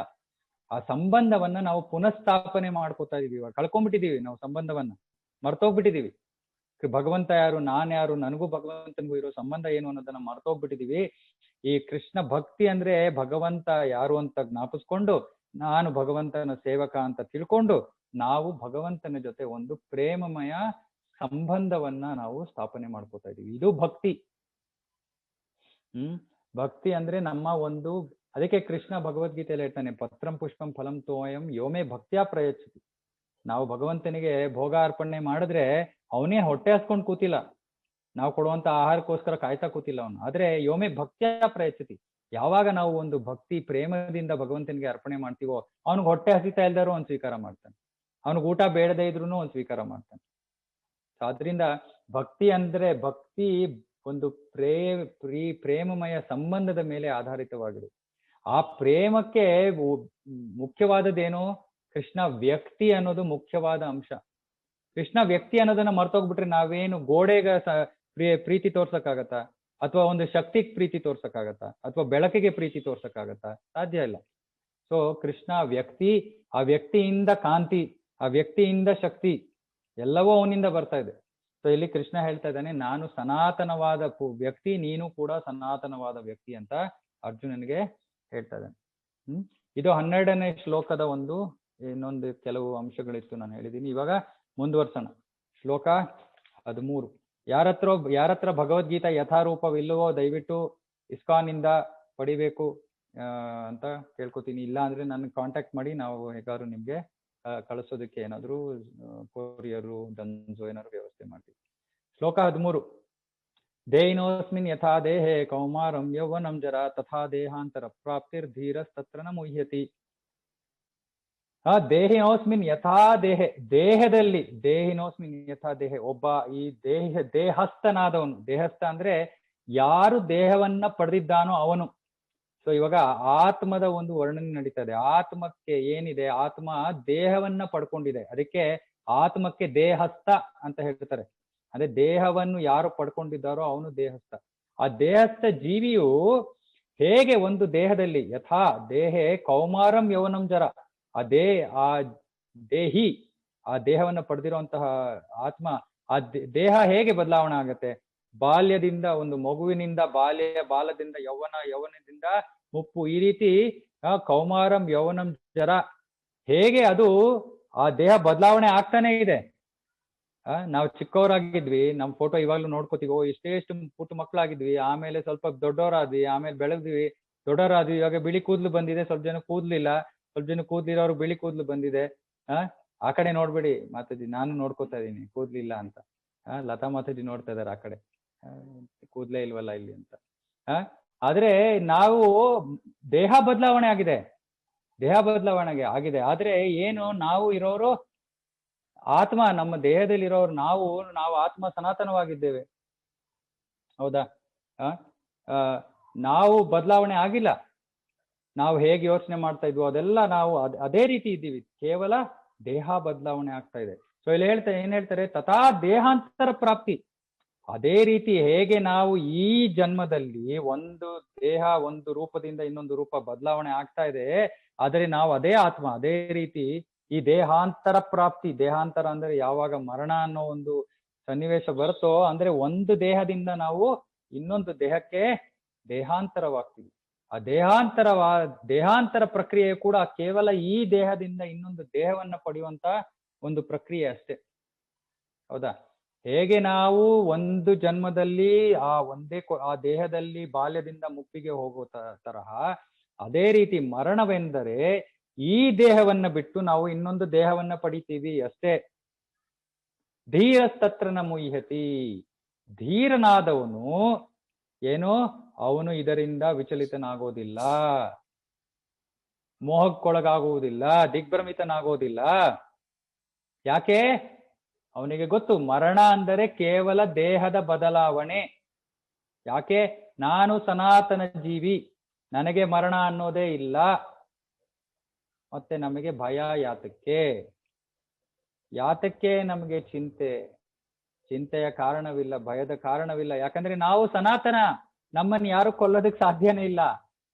ಆ ಸಂಬಂಧವನ್ನ ನಾವು ಪುನಃಸ್ಥಾಪನೆ ಮಾಡ್ಕೋತಾ ಇದೀವಿ. ಇವಾಗ ಕಳ್ಕೊಂಡ್ಬಿಟ್ಟಿದೀವಿ ನಾವು ಸಂಬಂಧವನ್ನ, ಮರ್ತೋಗ್ಬಿಟ್ಟಿದೀವಿ. ಭಗವಂತ ಯಾರು, ನಾನ್ ಯಾರು, ನನಗೂ ಭಗವಂತನಿಗೂ ಇರೋ ಸಂಬಂಧ ಏನು ಅನ್ನೋದನ್ನ ಮರ್ತೋಗ್ಬಿಟ್ಟಿದೀವಿ. ಈ ಕೃಷ್ಣ ಭಕ್ತಿ ಅಂದ್ರೆ ಭಗವಂತ ಯಾರು ಅಂತ ಜ್ಞಾಪಿಸ್ಕೊಂಡು, ನಾನು ಭಗವಂತನ ಸೇವಕ ಅಂತ ತಿಳ್ಕೊಂಡು, ನಾವು ಭಗವಂತನ ಜೊತೆ ಒಂದು ಪ್ರೇಮಮಯ ಸಂಬಂಧವನ್ನ ನಾವು ಸ್ಥಾಪನೆ ಮಾಡ್ಕೋತಾ ಇದೀವಿ. ಇದು ಭಕ್ತಿ. ಭಕ್ತಿ ಅಂದ್ರೆ ನಮ್ಮ ಒಂದು, ಅದಕ್ಕೆ ಕೃಷ್ಣ ಭಗವದ್ಗೀತೆಯಲ್ಲಿ ಹೇಳ್ತಾನೆ, ಪತ್ರಂ ಪುಷ್ಪಂ ಫಲಂ ತೋಯಂ ಯೋಮೇ ಭಕ್ತಿಯ ಪ್ರಯಚ್ಛತಿ. ನಾವು ಭಗವಂತನಿಗೆ ಭೋಗ ಅರ್ಪಣೆ ಮಾಡಿದ್ರೆ ಅವನೇ ಹೊಟ್ಟೆ ಹಸ್ಕೊಂಡು ಕೂತಿಲ್ಲ, ನಾವು ಕೊಡುವಂತ ಆಹಾರಕ್ಕೋಸ್ಕರ ಕಾಯ್ತಾ ಕೂತಿಲ್ಲ ಅವನು. ಆದ್ರೆ ಯೋಮೇ ಭಕ್ತಿಯ ಪ್ರಯಚ್ಛತಿ, ಯಾವಾಗ ನಾವು ಒಂದು ಭಕ್ತಿ ಪ್ರೇಮದಿಂದ ಭಗವಂತನಿಗೆ ಅರ್ಪಣೆ ಮಾಡ್ತೀವೋ, ಅವನಿಗೆ ಹೊಟ್ಟೆ ಹಸಿತಾ ಇಲ್ದಾರು ಅವ್ನು ಸ್ವೀಕಾರ ಮಾಡ್ತಾನೆ, ಅವನಿಗೆ ಊಟ ಬೇಡದೇ ಇದ್ರು ಅವ್ನು ಸ್ವೀಕಾರ ಮಾಡ್ತಾನೆ. ಆದ್ರಿಂದ ಭಕ್ತಿ ಅಂದ್ರೆ, ಭಕ್ತಿ ಒಂದು ಪ್ರೇಮಮಯ ಸಂಬಂಧದ ಮೇಲೆ ಆಧಾರಿತವಾಗಿದೆ. ಆ ಪ್ರೇಮಕ್ಕೆ ಮುಖ್ಯವಾದದ್ದೇನು? ಕೃಷ್ಣ ವ್ಯಕ್ತಿ ಅನ್ನೋದು ಮುಖ್ಯವಾದ ಅಂಶ. ಕೃಷ್ಣ ವ್ಯಕ್ತಿ ಅನ್ನೋದನ್ನ ಮರ್ತೋಗ್ಬಿಟ್ರೆ ನಾವೇನು ಗೋಡೆಗೆ ಪ್ರೀತಿ ತೋರ್ಸಕ್ಕಾಗತ್ತಾ? ಅಥವಾ ಒಂದು ಶಕ್ತಿಗೆ ಪ್ರೀತಿ ತೋರ್ಸಕ್ಕಾಗತ್ತಾ? ಅಥವಾ ಬೆಳಕಿಗೆ ಪ್ರೀತಿ ತೋರ್ಸಕ್ಕಾಗತ್ತಾ? ಸಾಧ್ಯ ಇಲ್ಲ. ಸೊ ಕೃಷ್ಣ ವ್ಯಕ್ತಿ, ಆ ವ್ಯಕ್ತಿಯಿಂದ ಕಾಂತಿ, ಆ ವ್ಯಕ್ತಿಯಿಂದ ಶಕ್ತಿ, ಎಲ್ಲವೂ ಅವನಿಂದ ಬರ್ತಾ ಇದೆ. ಸೊ ಇಲ್ಲಿ ಕೃಷ್ಣ ಹೇಳ್ತಾ ಇದ್ದಾನೆ, ನಾನು ಸನಾತನವಾದ ವ್ಯಕ್ತಿ, ನೀನು ಕೂಡ ಸನಾತನವಾದ ವ್ಯಕ್ತಿ ಅಂತ ಅರ್ಜುನನಿಗೆ ಹೇಳ್ತಾ ಇದ್ದಾನೆ. ಇದು 12ನೇ ಶ್ಲೋಕದ ಒಂದು ಇನ್ನೊಂದು ಕೆಲವು ಅಂಶಗಳಿತ್ತು, ನಾನು ಹೇಳಿದ್ದೀನಿ. ಇವಾಗ ಮುಂದುವರ್ಸೋಣ. ಶ್ಲೋಕ 13. ಯಾರತ್ರ ಭಗವದ್ಗೀತಾ ಯಥಾರೂಪವಿಲ್ಲವೋ ದಯವಿಟ್ಟು ಇಸ್ಕಾನ್ ಇಂದ ಪಡಿಬೇಕು ಅಂತ ಕೇಳ್ಕೊತೀನಿ. ಇಲ್ಲ ಅಂದ್ರೆ ನನ್ನ ಕಾಂಟ್ಯಾಕ್ಟ್ ಮಾಡಿ, ನಾವು ಹೇಗಾದ್ರು ನಿಮ್ಗೆ ಕಳಿಸೋದಕ್ಕೆ ಏನಾದ್ರು ಕೊರಿಯರು, ದಂಜೋ ಏನಾದ್ರು ವ್ಯವಸ್ಥೆ ಮಾಡ್ತೀವಿ. ಶ್ಲೋಕ 13. ದೇಹಿನೋಸ್ಮಿನ್ ಯಥಾ ದೇಹೇ ಕೌಮಾರಂ ಯೌವನಂ ಜರಾ ತಥಾ ದೇಹಾಂತರ ಪ್ರಾಪ್ತಿರ್ ಧೀರಸ್ತತ್ರ ನ ಮುಹ್ಯತಿ. ದೇಹಿನೋಸ್ಮಿನ್ ಯಥಾ ದೇಹೆ, ದೇಹದಲ್ಲಿ, ದೇಹಿನೋಸ್ಮಿನ್ ಯಥಾ ದೇಹೆ, ಒಬ್ಬ ಈ ದೇಹಸ್ಥನಾದವನು. ದೇಹಸ್ಥ ಅಂದ್ರೆ ಯಾರು ದೇಹವನ್ನ ಪಡೆದಿದ್ದಾನೋ ಅವನು. ಸೊ ಇವಾಗ ಆತ್ಮದ ಒಂದು ವರ್ಣನೆ ನಡೀತಾ ಇದೆ. ಆತ್ಮಕ್ಕೆ ಏನಿದೆ, ಆತ್ಮ ದೇಹವನ್ನ ಪಡ್ಕೊಂಡಿದೆ, ಅದಕ್ಕೆ ಆತ್ಮಕ್ಕೆ ದೇಹಸ್ಥ ಅಂತ ಹೇಳ್ತಾರೆ. ಅಂದ್ರೆ ದೇಹವನ್ನು ಯಾರು ಪಡ್ಕೊಂಡಿದ್ದಾರೋ ಅವನು ದೇಹಸ್ಥ. ಆ ದೇಹಸ್ಥ ಜೀವಿಯು ಹೇಗೆ ಒಂದು ದೇಹದಲ್ಲಿ, ಯಥಾ ದೇಹೆ ಕೌಮಾರಂ ಯೌವನಂ ಜರ, ಆ ದೇಹಿ, ಆ ದೇಹವನ್ನ ಪಡೆದಿರುವಂತಹ ಆತ್ಮ, ಆ ದೇಹ ಹೇಗೆ ಬದಲಾವಣೆ ಆಗತ್ತೆ? ಬಾಲ್ಯದಿಂದ, ಒಂದು ಮಗುವಿನಿಂದ ಬಾಲದಿಂದ ಯೌವನದಿಂದ ಮುಪ್ಪು, ಈ ರೀತಿ ಕೌಮಾರಂ ಯೌವನಂ ಜರ, ಹೇಗೆ ಅದು ಆ ದೇಹ ಬದಲಾವಣೆ ಆಗ್ತಾನೆ ಇದೆ. ನಾವು ಚಿಕ್ಕವರಾಗಿದ್ವಿ, ನಮ್ ಫೋಟೋ ಇವಾಗ್ಲೂ ನೋಡ್ಕೋತೀವಿ, ಇಷ್ಟೇಷ್ಟು ಪುಟ್ಟ ಮಕ್ಕಳಾಗಿದ್ವಿ, ಆಮೇಲೆ ಸ್ವಲ್ಪ ದೊಡ್ಡವರಾದ್ವಿ, ಆಮೇಲೆ ಬೆಳೆದ್ವಿ, ದೊಡ್ಡವರಾದ್ವಿ, ಇವಾಗ ಬಿಳಿ ಕೂದ್ಲು ಬಂದಿದೆ, ಸ್ವಲ್ಪ ಜನ ಕೂದ್ಲಿಲ್ಲ, ಸ್ವಲ್ಪ ಜನ ಕೂದ್ಲಿರೋರು ಬಿಳಿ ಕೂದ್ಲು ಬಂದಿದೆ. ಆ ಕಡೆ ನೋಡ್ಬೇಡಿ ಮಾತಾಜಿ, ನಾನು ನೋಡ್ಕೋತಾ ಇದೀನಿ ಕೂದ್ಲಿಲ್ಲ ಅಂತ. ಲತಾ ಮಾತಾಜಿ ನೋಡ್ತಾ ಇದಾರೆ ಆ ಕಡೆ, ಕೂದ್ಲೇ ಇಲ್ವಲ್ಲ ಇಲ್ಲಿ ಅಂತ. ಆದ್ರೆ ನಾವು ದೇಹ ಬದಲಾವಣೆ ಆಗಿದೆ, ದೇಹ ಬದಲಾವಣೆ ಆಗಿದೆ. ಆದ್ರೆ ಏನು, ನಾವು ಇರೋರು ಆತ್ಮ, ನಮ್ಮ ದೇಹದಲ್ಲಿ ಇರೋರು ನಾವು ಆತ್ಮ ಸನಾತನವಾಗಿದ್ದೇವೆ. ಹೌದಾ? ನಾವು ಬದಲಾವಣೆ ಆಗಿಲ್ಲ. ನಾವು ಹೇಗೆ ಯೋಚನೆ ಮಾಡ್ತಾ ಇದ್ವೋ ಅದೆಲ್ಲ ನಾವು ಅದೇ ರೀತಿ ಇದ್ದೀವಿ, ಕೇವಲ ದೇಹ ಬದಲಾವಣೆ ಆಗ್ತಾ ಇದೆ. ಸೊ ಇಲ್ಲಿ ಏನ್ ಹೇಳ್ತಾರೆ, ತಥಾ ದೇಹಾಂತರ ಪ್ರಾಪ್ತಿ. ಅದೇ ರೀತಿ ಹೇಗೆ ನಾವು ಈ ಜನ್ಮದಲ್ಲಿ ಒಂದು ದೇಹ, ಒಂದು ರೂಪದಿಂದ ಇನ್ನೊಂದು ರೂಪ ಬದಲಾವಣೆ ಆಗ್ತಾ ಇದೆ, ಆದರೆ ನಾವು ಅದೇ ಆತ್ಮ, ಅದೇ ರೀತಿ ಈ ದೇಹಾಂತರ ಪ್ರಾಪ್ತಿ. ದೇಹಾಂತರ ಅಂದ್ರೆ ಯಾವಾಗ ಮರಣ ಅನ್ನೋ ಒಂದು ಸನ್ನಿವೇಶ ಬರುತ್ತೋ, ಅಂದ್ರೆ ಒಂದು ದೇಹದಿಂದ ನಾವು ಇನ್ನೊಂದು ದೇಹಕ್ಕೆ ದೇಹಾಂತರವಾಗ್ತೀವಿ. ಆ ದೇಹಾಂತರ ಪ್ರಕ್ರಿಯೆ ಕೂಡ ಕೇವಲ ಈ ದೇಹದಿಂದ ಇನ್ನೊಂದು ದೇಹವನ್ನ ಪಡೆಯುವಂತ ಒಂದು ಪ್ರಕ್ರಿಯೆ ಅಷ್ಟೇ. ಹೌದಾ? ಹೇಗೆ ನಾವು ಒಂದು ಜನ್ಮದಲ್ಲಿ ಆ ದೇಹದಲ್ಲಿ ಬಾಲ್ಯದಿಂದ ಮುಪ್ಪಿಗೆ ಹೋಗೋ ತರಹ, ಅದೇ ರೀತಿ ಮರಣವೆಂದರೆ ಈ ದೇಹವನ್ನ ಬಿಟ್ಟು ನಾವು ಇನ್ನೊಂದು ದೇಹವನ್ನ ಪಡಿತೀವಿ ಅಷ್ಟೇ. ಧೀರಸ್ತತ್ರನ ಮುಹ್ಯತಿ. ಧೀರನಾದವನು ಏನೋ, ಅವನು ಇದರಿಂದ ವಿಚಲಿತನಾಗೋದಿಲ್ಲ, ಮೋಹಕ್ಕೊಳಗಾಗುವುದಿಲ್ಲ, ದಿಗ್ಭ್ರಮಿತನಾಗೋದಿಲ್ಲ. ಯಾಕೆ? ಅವನಿಗೆ ಗೊತ್ತು, ಮರಣ ಅಂದರೆ ಕೇವಲ ದೇಹದ ಬದಲಾವಣೆ. ಯಾಕೆ? ನಾನು ಸನಾತನ ಜೀವಿ, ನನಗೆ ಮರಣ ಅನ್ನೋದೇ ಇಲ್ಲ. ಮತ್ತೆ ನಮಗೆ ಭಯ ಯಾತಕ್ಕೆ? ಯಾತಕ್ಕೆ ನಮಗೆ ಚಿಂತೆ? ಚಿಂತೆಯ ಕಾರಣವಿಲ್ಲ, ಭಯದ ಕಾರಣವಿಲ್ಲ. ಯಾಕಂದ್ರೆ ನಾವು ಸನಾತನ, ನಮ್ಮನ್ನ ಯಾರು ಕೊಲ್ಲೋದಕ್ ಸಾಧ್ಯನೇ ಇಲ್ಲ,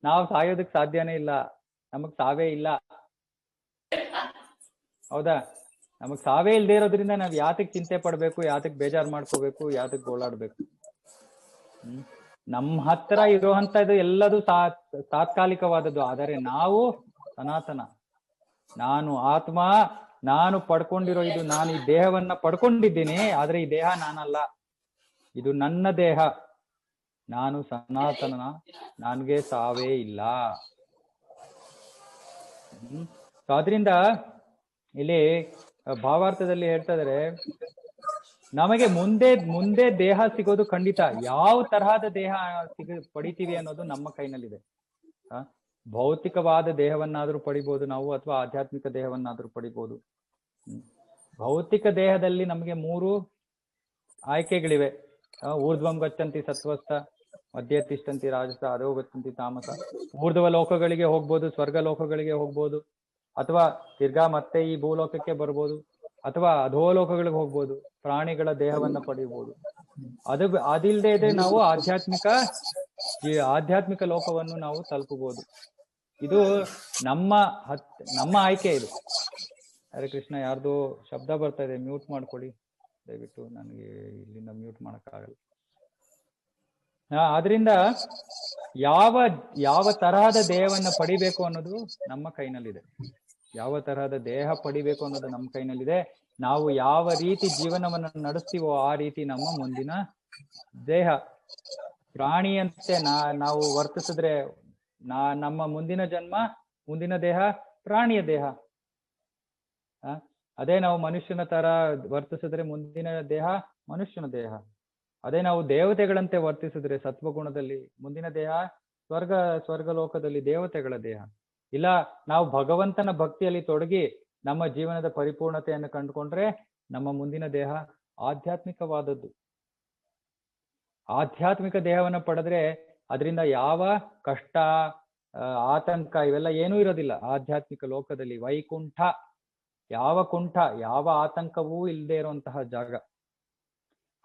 ನಾವು ಸಾಯೋದಕ್ ಸಾಧ್ಯನೇ ಇಲ್ಲ, ನಮಗ್ ಸಾವೇ ಇಲ್ಲ. ಹೌದಾ? ನಮಗ್ ಸಾವೇ ಇಲ್ದೇ ಇರೋದ್ರಿಂದ ನಾವ್ ಯಾತಕ್ ಚಿಂತೆ ಪಡ್ಬೇಕು, ಯಾತಕ್ ಬೇಜಾರ್ ಮಾಡ್ಕೋಬೇಕು, ಯಾತಕ್ ಗೋಳಾಡ್ಬೇಕು? ನಮ್ಮ ಹತ್ರ ಇರುವಂತದ್ದು ಎಲ್ಲದೂ ತಾತ್ಕಾಲಿಕವಾದದ್ದು. ಆದರೆ ನಾವು ಸನಾತನ. ನಾನು ಆತ್ಮ, ನಾನು ಪಡ್ಕೊಂಡಿರೋ ಇದು, ನಾನು ಈ ದೇಹವನ್ನ ಪಡ್ಕೊಂಡಿದ್ದೀನಿ, ಆದ್ರೆ ಈ ದೇಹ ನಾನಲ್ಲ, ಇದು ನನ್ನ ದೇಹ. ನಾನು ಸನಾತನ, ನನ್ಗೆ ಸಾವೇ ಇಲ್ಲ. ಸೊ ಆದ್ರಿಂದ ಇಲ್ಲಿ ಭಾವಾರ್ಥದಲ್ಲಿ ಹೇಳ್ತಾ ಇದಾರೆ, ನಮಗೆ ಮುಂದೆ ದೇಹ ಸಿಗೋದು ಖಂಡಿತ. ಯಾವ ತರಹದ ದೇಹ ಪಡಿತೀವಿ ಅನ್ನೋದು ನಮ್ಮ ಕೈನಲ್ಲಿದೆ. ಭೌತಿಕವಾದ ದೇಹವನ್ನಾದ್ರೂ ಪಡಿಬಹುದು ನಾವು, ಅಥವಾ ಆಧ್ಯಾತ್ಮಿಕ ದೇಹವನ್ನಾದ್ರೂ ಪಡಿಬಹುದು. ಭೌತಿಕ ದೇಹದಲ್ಲಿ ನಮಗೆ 3 ಆಯ್ಕೆಗಳಿವೆ. ಊರ್ಧ್ವಂ ಗಚ್ಚಂತಿ ಸತ್ವಸ್ಥ, ಮಧ್ಯ ತಿಷ್ಠಂತಿ ರಾಜಸ, ಅಧೋ ಗಚ್ಚಂತಿ ತಾಮಸ. ಊರ್ಧ್ವ ಲೋಕಗಳಿಗೆ ಹೋಗ್ಬೋದು, ಸ್ವರ್ಗ ಲೋಕಗಳಿಗೆ ಹೋಗ್ಬೋದು, ಅಥವಾ ತಿರ್ಗಾ ಮತ್ತೆ ಈ ಭೂಲೋಕಕ್ಕೆ ಬರ್ಬೋದು, ಅಥವಾ ಅಧೋಲೋಕಗಳಿಗೆ ಹೋಗ್ಬೋದು, ಪ್ರಾಣಿಗಳ ದೇಹವನ್ನ ಪಡೆಯಬಹುದು. ಅದಿಲ್ಲದೆ ಇದ್ರೆ ನಾವು ಆಧ್ಯಾತ್ಮಿಕ ಲೋಕವನ್ನು ನಾವು ತಲುಪಬಹುದು. ಇದು ನಮ್ಮ ಆಯ್ಕೆ. ಇದು ಹರೇ ಕೃಷ್ಣ. ಯಾರ್ದು ಶಬ್ದ ಬರ್ತಾ ಇದೆ, ಮ್ಯೂಟ್ ಮಾಡ್ಕೊಳ್ಳಿ ದಯವಿಟ್ಟು, ನನಗೆ ಇಲ್ಲಿಂದ ಮ್ಯೂಟ್ ಮಾಡಕ್ಕಾಗಲ್ಲ. ಆದ್ರಿಂದ ಯಾವ ತರಹದ ದೇಹವನ್ನ ಪಡಿಬೇಕು ಅನ್ನೋದು ನಮ್ಮ ಕೈನಲ್ಲಿದೆ. ಯಾವ ತರಹದ ದೇಹ ಪಡಿಬೇಕು ಅನ್ನೋದು ನಮ್ಮ ಕೈನಲ್ಲಿದೆ. ನಾವು ಯಾವ ರೀತಿ ಜೀವನವನ್ನ ನಡೆಸ್ತೀವೋ ಆ ರೀತಿ ನಮ್ಮ ಮುಂದಿನ ದೇಹ. ಪ್ರಾಣಿಯಂತೆ ನಾವು ವರ್ತಿಸಿದ್ರೆ ನಮ್ಮ ಮುಂದಿನ ದೇಹ ಪ್ರಾಣಿಯ ದೇಹ. ಅದೇ ನಾವು ಮನುಷ್ಯನ ತರ ವರ್ತಿಸಿದ್ರೆ ಮುಂದಿನ ದೇಹ ಮನುಷ್ಯನ ದೇಹ. ಅದೇ ನಾವು ದೇವತೆಗಳಂತೆ ವರ್ತಿಸಿದ್ರೆ ಸತ್ವಗುಣದಲ್ಲಿ ಮುಂದಿನ ದೇಹ ಸ್ವರ್ಗ ಲೋಕದಲ್ಲಿ ದೇವತೆಗಳ ದೇಹ. ಇಲ್ಲ, ನಾವು ಭಗವಂತನ ಭಕ್ತಿಯಲ್ಲಿ ತೊಡಗಿ ನಮ್ಮ ಜೀವನದ ಪರಿಪೂರ್ಣತೆಯನ್ನು ಕಂಡುಕೊಂಡ್ರೆ ನಮ್ಮ ಮುಂದಿನ ದೇಹ ಆಧ್ಯಾತ್ಮಿಕವಾದದ್ದು. ಆಧ್ಯಾತ್ಮಿಕ ದೇಹವನ್ನು ಪಡೆದ್ರೆ ಅದರಿಂದ ಯಾವ ಕಷ್ಟ, ಆತಂಕ ಇವೆಲ್ಲ ಏನೂ ಇರೋದಿಲ್ಲ. ಆಧ್ಯಾತ್ಮಿಕ ಲೋಕದಲ್ಲಿ ವೈಕುಂಠ, ಯಾವ ಆತಂಕವೂ ಇಲ್ಲದೆ ಇರುವಂತಹ ಜಾಗ.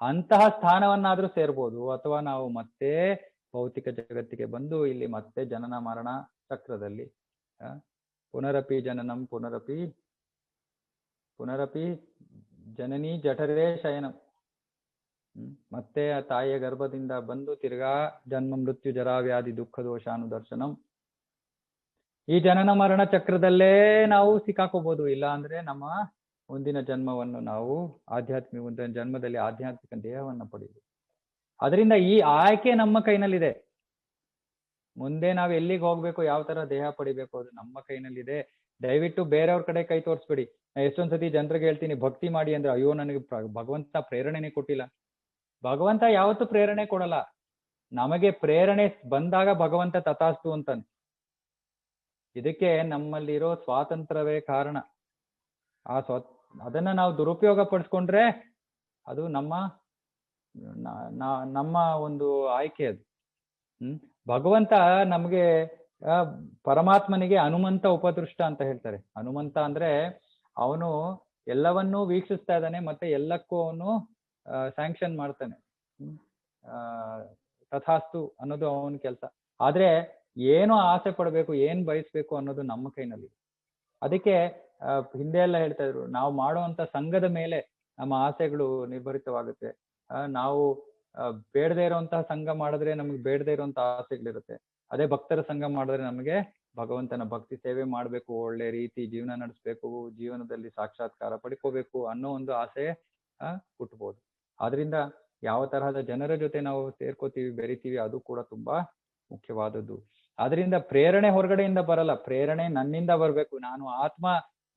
ಅಂತಹ ಸ್ಥಾನವನ್ನಾದ್ರೂ ಸೇರ್ಬೋದು. ಅಥವಾ ನಾವು ಮತ್ತೆ ಭೌತಿಕ ಜಗತ್ತಿಗೆ ಬಂದು ಇಲ್ಲಿ ಮತ್ತೆ ಜನನ ಮರಣ ಚಕ್ರದಲ್ಲಿ ಪುನರಪಿ ಜನನಂ ಪುನರಪಿ ಜನನಿ ಜಠರೇ ಶಯನಂ. ಮತ್ತೆ ಆ ತಾಯಿಯ ಗರ್ಭದಿಂದ ಬಂದು ತಿರ್ಗಾ ಜನ್ಮ ಮೃತ್ಯು ಜರಾ ವ್ಯಾಧಿ ದುಃಖ ದೋಷಾನುದರ್ಶನಂ. ಈ ಜನನ ಮರಣ ಚಕ್ರದಲ್ಲೇ ನಾವು ಸಿಕ್ಕಾಕೋಬಹುದು. ಇಲ್ಲ ಅಂದ್ರೆ ನಮ್ಮ ಮುಂದಿನ ಜನ್ಮವನ್ನು ನಾವು ಮುಂದಿನ ಜನ್ಮದಲ್ಲಿ ಆಧ್ಯಾತ್ಮಿಕ ದೇಹವನ್ನು ಪಡೆಯುವುದು. ಅದರಿಂದ ಈ ಆಯ್ಕೆ ನಮ್ಮ ಕೈನಲ್ಲಿದೆ. ಮುಂದೆ ನಾವು ಎಲ್ಲಿಗೆ ಹೋಗ್ಬೇಕು, ಯಾವ ತರ ದೇಹ ಪಡಿಬೇಕು, ಅದು ನಮ್ಮ ಕೈನಲ್ಲಿದೆ. ದಯವಿಟ್ಟು ಬೇರೆಯವ್ರ ಕಡೆ ಕೈ ತೋರಿಸ್ಬೇಡಿ. ಎಷ್ಟೊಂದ್ಸತಿ ಜನರಿಗೆ ಹೇಳ್ತೀನಿ, ಭಕ್ತಿ ಮಾಡಿ ಅಂದ್ರೆ, ಅಯ್ಯೋ ನನಗೆ ಭಗವಂತ ಪ್ರೇರಣೆನೇ ಕೊಟ್ಟಿಲ್ಲ. ಭಗವಂತ ಯಾವತ್ತೂ ಪ್ರೇರಣೆ ಕೊಡಲ್ಲ. ನಮಗೆ ಪ್ರೇರಣೆ ಬಂದಾಗ ಭಗವಂತ ತಥಾಸ್ತು ಅಂತಾನೆ. ಇದಕ್ಕೆ ನಮ್ಮಲ್ಲಿರೋ ಸ್ವಾತಂತ್ರ್ಯವೇ ಕಾರಣ. ಅದನ್ನ ನಾವು ದುರುಪಯೋಗ ಪಡಿಸ್ಕೊಂಡ್ರೆ ಅದು ನಮ್ಮ ಒಂದು ಆಯ್ಕೆ. ಅದು ಭಗವಂತ ನಮ್ಗೆ ಪರಮಾತ್ಮನಿಗೆ ಹನುಮಂತ ಉಪದೃಷ್ಟ ಅಂತ ಹೇಳ್ತಾರೆ. ಹನುಮಂತ ಅಂದ್ರೆ ಅವನು ಎಲ್ಲವನ್ನೂ ವೀಕ್ಷಿಸ್ತಾ ಇದ್ದಾನೆ, ಮತ್ತೆ ಎಲ್ಲಕ್ಕೂ ಅವನು ಸ್ಯಾಂಕ್ಷನ್ ಮಾಡ್ತಾನೆ. ತಥಾಸ್ತು ಅನ್ನೋದು ಅವನ ಕೆಲಸ. ಆದ್ರೆ ಏನು ಆಸೆ ಪಡ್ಬೇಕು, ಏನ್ ಬಯಸ್ಬೇಕು ಅನ್ನೋದು ನಮ್ಮ ಕೈನಲ್ಲಿ. ಅದಕ್ಕೆ ಹಿಂದೆ ಎಲ್ಲ ಹೇಳ್ತಾ ಇದ್ರು, ನಾವು ಮಾಡುವಂತ ಸಂಘದ ಮೇಲೆ ನಮ್ಮ ಆಸೆಗಳು ನಿರ್ಭರಿತವಾಗುತ್ತೆ. ನಾವು ಬೇಡದೇ ಇರುವಂತಹ ಸಂಘ ಮಾಡಿದ್ರೆ ನಮ್ಗೆ ಬೇಡದೇ ಇರುವಂತಹ ಆಸೆಗಳಿರುತ್ತೆ. ಅದೇ ಭಕ್ತರ ಸಂಘ ಮಾಡಿದ್ರೆ ನಮಗೆ ಭಗವಂತನ ಭಕ್ತಿ ಸೇವೆ ಮಾಡ್ಬೇಕು, ಒಳ್ಳೆ ರೀತಿ ಜೀವನ ನಡೆಸ್ಬೇಕು, ಜೀವನದಲ್ಲಿ ಸಾಕ್ಷಾತ್ಕಾರ ಪಡ್ಕೋಬೇಕು ಅನ್ನೋ ಒಂದು ಆಸೆ ಹುಟ್ಟಬಹುದು. ಆದ್ರಿಂದ ಯಾವ ತರಹದ ಜನರ ಜೊತೆ ನಾವು ಸೇರ್ಕೋತೀವಿ, ಬೆರಿತೀವಿ, ಅದು ಕೂಡ ತುಂಬಾ ಮುಖ್ಯವಾದದ್ದು. ಆದ್ರಿಂದ ಪ್ರೇರಣೆ ಹೊರಗಡೆಯಿಂದ ಬರಲ್ಲ, ಪ್ರೇರಣೆ ನನ್ನಿಂದ ಬರ್ಬೇಕು.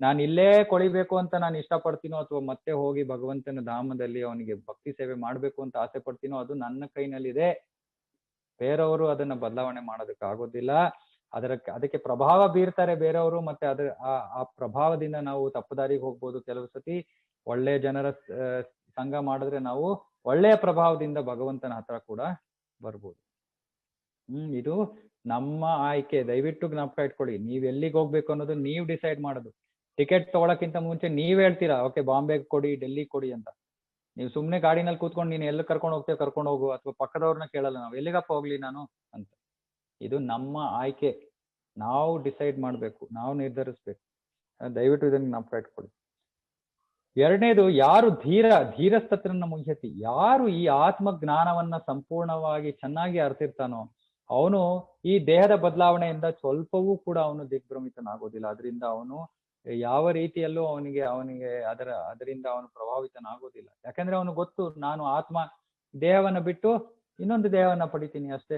ನಾನು ಇಲ್ಲೇ ಕೊಳಿಬೇಕು ಅಂತ ನಾನು ಇಷ್ಟಪಡ್ತೀನೋ, ಅಥವಾ ಮತ್ತೆ ಹೋಗಿ ಭಗವಂತನ ಧಾಮದಲ್ಲಿ ಅವನಿಗೆ ಭಕ್ತಿ ಸೇವೆ ಮಾಡ್ಬೇಕು ಅಂತ ಆಸೆ ಪಡ್ತೀನೋ, ಅದು ನನ್ನ ಕೈನಲ್ಲಿದೆ. ಬೇರೆಯವರು ಅದನ್ನ ಬದಲಾವಣೆ ಮಾಡೋದಕ್ಕೆ ಆಗೋದಿಲ್ಲ. ಅದಕ್ಕೆ ಪ್ರಭಾವ ಬೀರ್ತಾರೆ ಬೇರೆಯವರು. ಮತ್ತೆ ಆ ಪ್ರಭಾವದಿಂದ ನಾವು ತಪ್ಪುದಾರಿಗೆ ಹೋಗ್ಬೋದು. ಕೆಲವು ಸತಿ ಒಳ್ಳೆ ಜನರ ಸಂಘ ಮಾಡಿದ್ರೆ ನಾವು ಒಳ್ಳೆಯ ಪ್ರಭಾವದಿಂದ ಭಗವಂತನ ಹತ್ರ ಕೂಡ ಬರ್ಬೋದು. ಇದು ನಮ್ಮ ಆಯ್ಕೆ. ದಯವಿಟ್ಟು ಜ್ಞಾಪಕ ಇಟ್ಕೊಳ್ಳಿ. ನೀವ್ ಎಲ್ಲಿಗೆ ಹೋಗ್ಬೇಕು ಅನ್ನೋದು ನೀವ್ ಡಿಸೈಡ್ ಮಾಡೋದು. ಟಿಕೆಟ್ ತಗೊಳಕ್ಕಿಂತ ಮುಂಚೆ ನೀವ್ ಹೇಳ್ತೀರಾ, ಓಕೆ ಬಾಂಬೆಗೆ ಕೊಡಿ, ಡೆಲ್ಲಿ ಕೊಡಿ ಅಂತ. ನೀವು ಸುಮ್ನೆ ಗಾಡಿನಲ್ಲಿ ಕೂತ್ಕೊಂಡು ನೀನು ಎಲ್ಲಿ ಕರ್ಕೊಂಡು ಹೋಗ್ತೇವೆ ಕರ್ಕೊಂಡು ಹೋಗು, ಅಥವಾ ಪಕ್ಕದವ್ರನ್ನ ಕೇಳಲ್ಲ ನಾವು, ಎಲ್ಲಿಗಪ್ಪ ಹೋಗ್ಲಿ ನಾನು ಅಂತ. ಇದು ನಮ್ಮ ಆಯ್ಕೆ, ನಾವು ಡಿಸೈಡ್ ಮಾಡ್ಬೇಕು, ನಾವು ನಿರ್ಧರಿಸ್ಬೇಕು. ದಯವಿಟ್ಟು ಇದನ್ನ ಜ್ಞಾಪಕ ಇಟ್ಕೊಳ್ಳಿ. ಎರಡನೇದು, ಯಾರು ಧೀರಸ್ತತ್ರನ್ನ ಮುಹ್ಯತಿ, ಯಾರು ಈ ಆತ್ಮ ಜ್ಞಾನವನ್ನ ಸಂಪೂರ್ಣವಾಗಿ ಚೆನ್ನಾಗಿ ಅರ್ತಿರ್ತಾನೋ ಅವನು ಈ ದೇಹದ ಬದಲಾವಣೆಯಿಂದ ಸ್ವಲ್ಪವೂ ಕೂಡ ಅವನು ದಿಗ್ಭ್ರಮಿತನಾಗೋದಿಲ್ಲ. ಅದರಿಂದ ಅವನು ಯಾವ ರೀತಿಯಲ್ಲೂ ಅವನಿಗೆ ಅದರಿಂದ ಅವನು ಪ್ರಭಾವಿತನಾಗೋದಿಲ್ಲ. ಯಾಕಂದ್ರೆ ಅವನು ಗೊತ್ತು, ನಾನು ಆತ್ಮ ದೇಹವನ್ನ ಬಿಟ್ಟು ಇನ್ನೊಂದು ದೇಹವನ್ನ ಪಡಿತೀನಿ ಅಷ್ಟೇ.